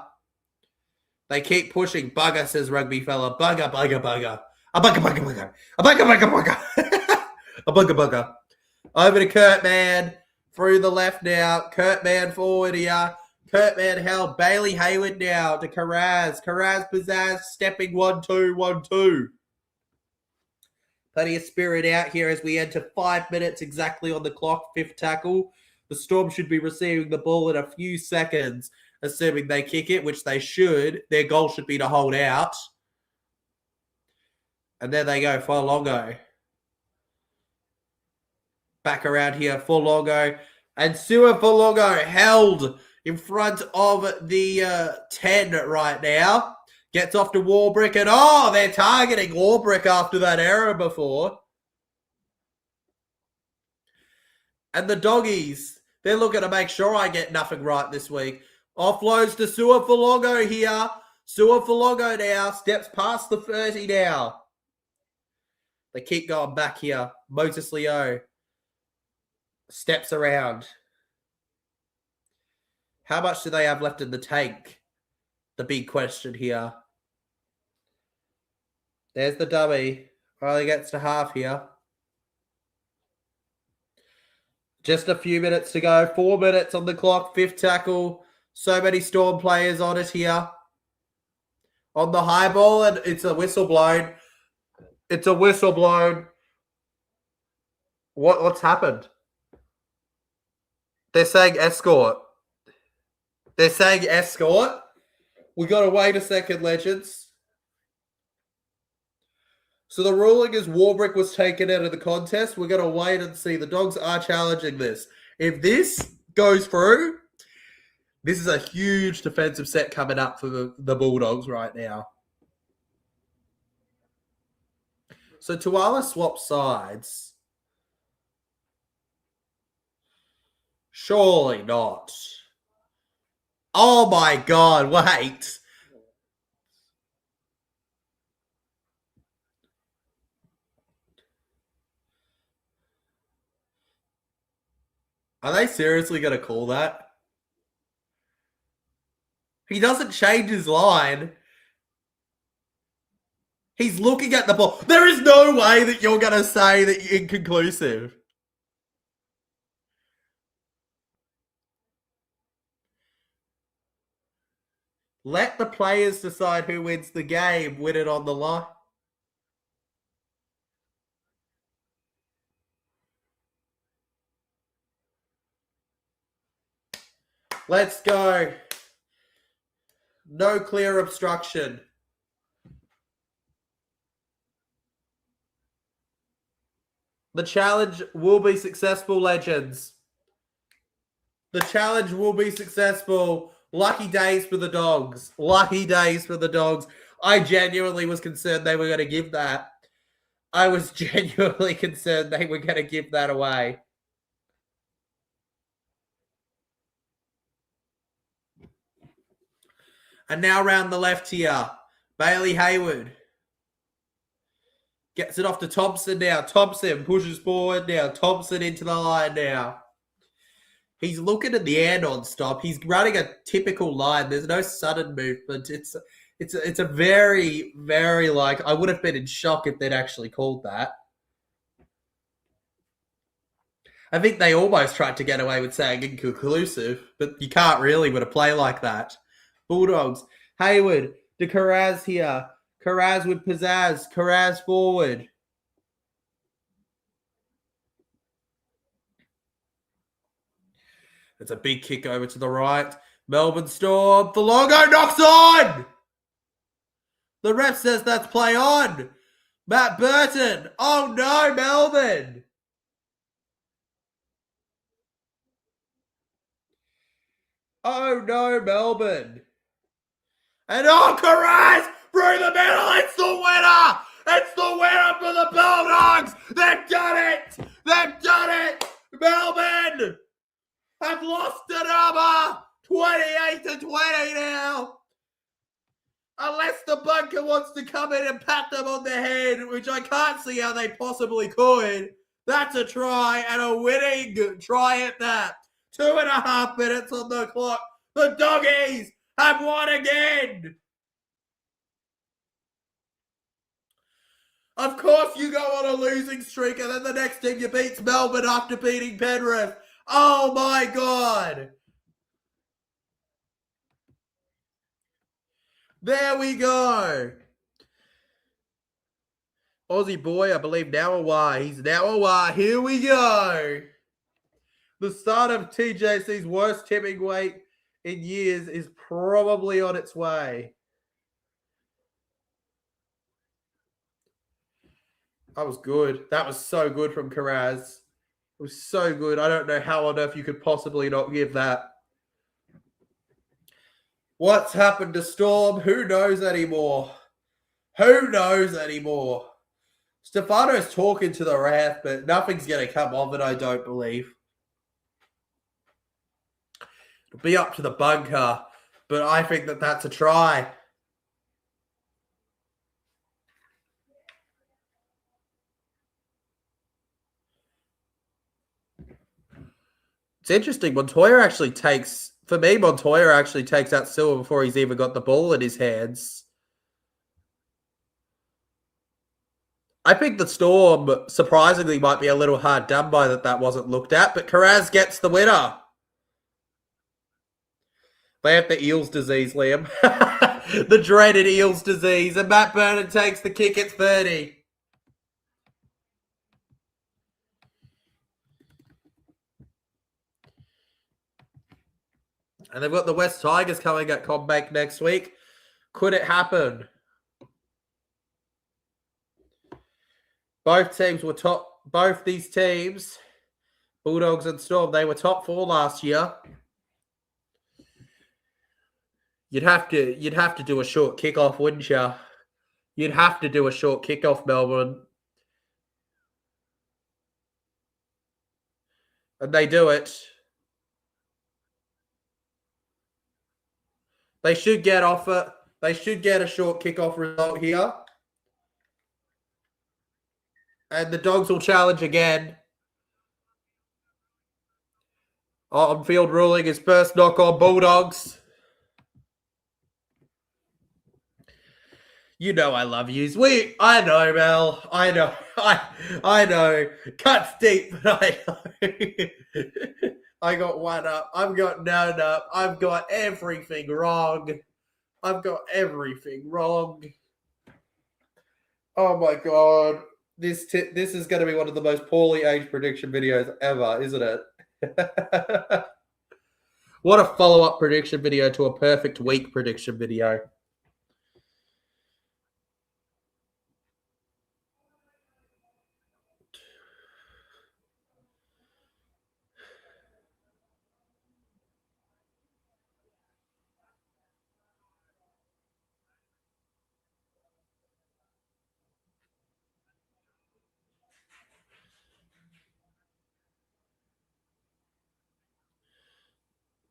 They keep pushing. Bugger, says rugby fella. Bugger, bugger, bugger. A bugger, bugger, bugger. A bugger, bugger, bugger. A bugger, bugger. Over to Kurtman. Through the left now. Kurtman forward here. Kurtman held. Bailey Hayward now to Karaz. Karaz Pizzazz stepping 1-2, 1-2. Plenty of spirit out here as we enter 5 minutes exactly on the clock. 5th tackle. The Storm should be receiving the ball in a few seconds, assuming they kick it, which they should. Their goal should be to hold out. And there they go, Fa'alogo. Back around here, Fa'alogo. And Su'a-Falogo held in front of the 10 right now. Gets off to Warbrick, and they're targeting Warbrick after that error before. And the Doggies, they're looking to make sure I get nothing right this week. Offloads to Su'a-Falogo here. Su'a-Falogo now steps past the 30 now. They keep going back here. Moses Leo steps around. How much do they have left in the tank? The big question here. There's the dummy. Only gets to half here. Just a few minutes to go. 4 minutes on the clock. 5th tackle. So many Storm players on it here. On the high ball, and it's a whistle blown. It's a whistle blown. What's happened? They're saying escort. They're saying escort. We got to wait a second, legends. So the ruling is Warbrick was taken out of the contest. We're going to wait and see. The Dogs are challenging this. If this goes through, this is a huge defensive set coming up for the Bulldogs right now. So Tuala swapped sides. Surely not. Oh my God, wait. Are they seriously going to call that? He doesn't change his line. He's looking at the ball. There is no way that you're going to say that you're inconclusive. Let the players decide who wins the game. Win it on the line. Let's go. No clear obstruction. The challenge will be successful, legends. The challenge will be successful. Lucky days for the Dogs. Lucky days for the Dogs. I genuinely was concerned they were going to give that. I was genuinely concerned they were going to give that away. And now round the left here, Bailey Hayward. Gets it off to Thompson now. Thompson pushes forward now. Thompson into the line now. He's looking at the air non-stop. He's running a typical line. There's no sudden movement. It's a very, very I would have been in shock if they'd actually called that. I think they almost tried to get away with saying inconclusive, but you can't really with a play like that. Bulldogs. Hayward to Karaz here. Karaz with pizzazz. Karaz forward. It's a big kick over to the right. Melbourne Storm. Filongo knocks on! The ref says that's play on. Matt Burton. Oh no, Melbourne. Oh no, Melbourne. And Karaz through the middle. It's the winner. It's the winner for the Bulldogs. They've done it. They've done it. Melbourne have lost the number 28-20 now. Unless the bunker wants to come in and pat them on the head, which I can't see how they possibly could. That's a try and a winning try at that. 2.5 minutes on the clock. The Doggies have won again. Of course you go on a losing streak and then the next team you beat's Melbourne after beating Penrith. Oh my God. There we go. Aussie boy, I believe now away. He's now away. Here we go. The start of TJC's worst tipping weight in years is probably on its way. That was good. That was so good from Karaz. It was so good. I don't know how on earth you could possibly not give that. What's happened to Storm? Who knows anymore? Who knows anymore? Stefano's talking to the ref, but nothing's going to come of it, I don't believe. It'll be up to the bunker, but I think that that's a try. It's interesting. Montoya actually takes that silver before he's even got the ball in his hands. I think the Storm, surprisingly, might be a little hard done by that wasn't looked at, but Karaz gets the winner. They have the Eels disease, Liam. The dreaded Eels disease. And Matt Burton takes the kick. It's 30. And they've got the West Tigers coming at CommBank next week. Could it happen? Both teams were top. Both these teams, Bulldogs and Storm, they were top 4 last year. You'd have to do a short kickoff, wouldn't you? You'd have to do a short kickoff, Melbourne. And they do it. They should get off it. They should get a short kickoff result here. And the Dogs will challenge again. On-field ruling is first knock on Bulldogs. You know I love yous. I know, Mel. I know. I know. Cuts deep, but I know. I got one up. I've got none up. I've got everything wrong. I've got everything wrong. Oh my god. This is going to be one of the most poorly aged prediction videos ever, isn't it? What a follow-up prediction video to a perfect week prediction video.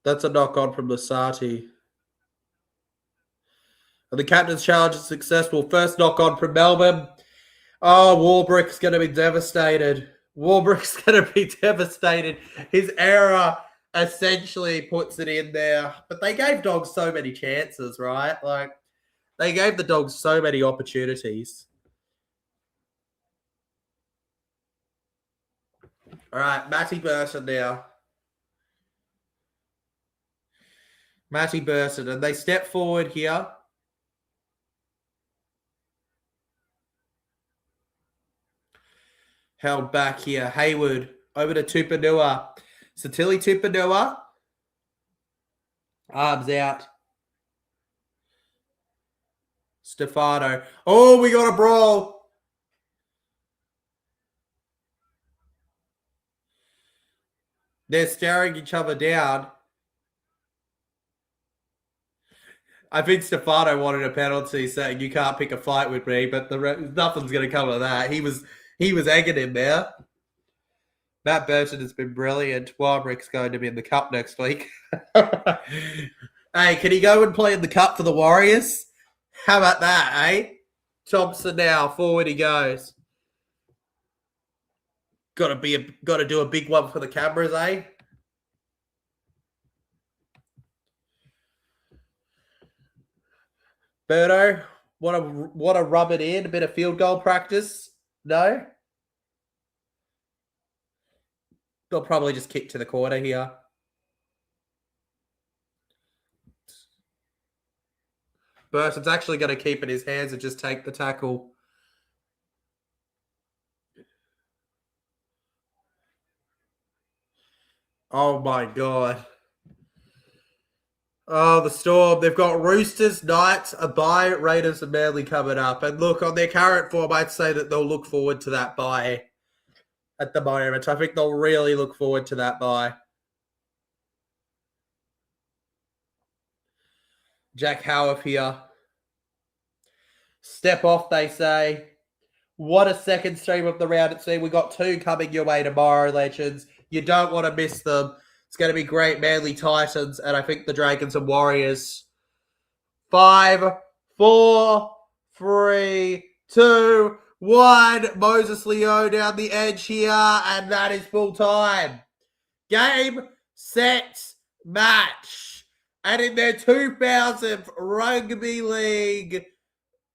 That's a knock-on from Lasati. And the captain's challenge is successful. First knock-on from Melbourne. Oh, Warbrick's going to be devastated. Warbrick's going to be devastated. His error essentially puts it in there. But they gave Dogs so many chances, right? Like, they gave the Dogs so many opportunities. All right, Matty Burton now. Matty Burton. And they step forward here. Held back here. Hayward over to Tupanua. Satili Tupanua. Arms out. Stefano. Oh, we got a brawl. They're staring each other down. I think Stefano wanted a penalty saying you can't pick a fight with me, but nothing's going to come of that. He was egging him there. Matt Burton has been brilliant. Warbrick's going to be in the Cup next week. Hey, can he go and play in the Cup for the Warriors? How about that, eh? Thompson now, forward he goes. Got to do a big one for the cameras, eh? Berto, want to rub it in, a bit of field goal practice? No? They'll probably just kick to the corner here. Burton's actually going to keep it in his hands and just take the tackle. Oh, my God. Oh, the Storm. They've got Roosters, Knights, a bye, Raiders and Manly coming up. And look, on their current form, I'd say that they'll look forward to that bye at the moment. I think they'll really look forward to that bye. Jack Howarth here. Step off, they say. What a second stream of the round at sea. We got 2 coming your way tomorrow, legends. You don't want to miss them. It's going to be great. Manly Titans, and I think the Dragons and Warriors. 5, 4, 3, 2, 1. Moses Leo down the edge here, and that is full time. Game, set, match. And in their 2000th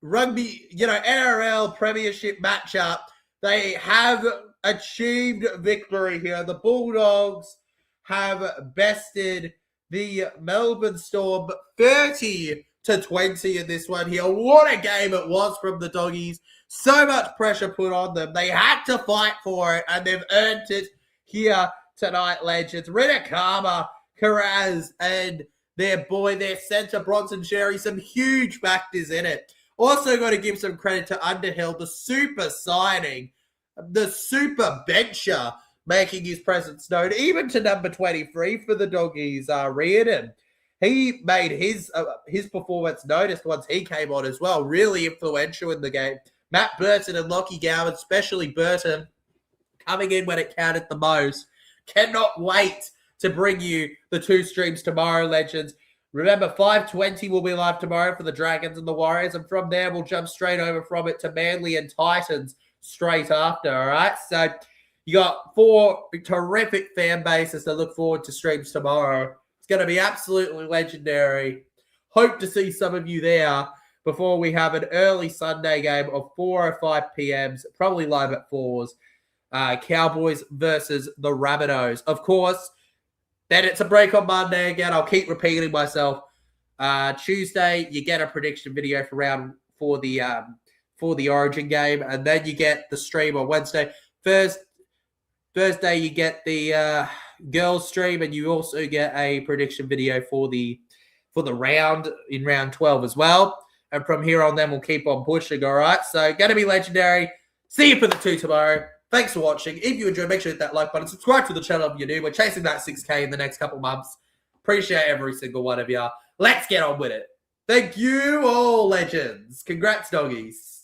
NRL Premiership matchup, they have achieved victory here. The Bulldogs have bested the Melbourne Storm 30-20 in this one here. What a game it was from the Doggies. So much pressure put on them. They had to fight for it, and they've earned it here tonight, legends. Ridakama, Karaz, and their centre, Bronson Sherry, some huge factors in it. Also got to give some credit to Underhill, the super signing, the super bencher, making his presence known, even to number 23 for the Doggies, Reardon. He made his performance noticed once he came on as well. Really influential in the game. Matt Burton and Lockie Gowan, especially Burton, coming in when it counted the most. Cannot wait to bring you the 2 streams tomorrow, legends. Remember, 5:20 will be live tomorrow for the Dragons and the Warriors, and from there we'll jump straight over from it to Manly and Titans straight after, all right? So you got 4 terrific fan bases to look forward to streams tomorrow. It's going to be absolutely legendary. Hope to see some of you there before we have an early Sunday game of 4 or 5 p.m, probably live at 4s. Cowboys versus the Rabbitohs. Of course, then it's a break on Monday again. I'll keep repeating myself. Tuesday, you get a prediction video for the Origin game, and then you get the stream on Wednesday. Thursday, you get the girls stream, and you also get a prediction video for the round in round 12 as well. And from here on, then we'll keep on pushing. All right, so going to be legendary. See you for the 2 tomorrow. Thanks for watching. If you enjoyed, make sure to hit that like button. Subscribe to the channel if you're new. We're chasing that 6K in the next couple months. Appreciate every single one of you. Let's get on with it. Thank you all, legends. Congrats, doggies.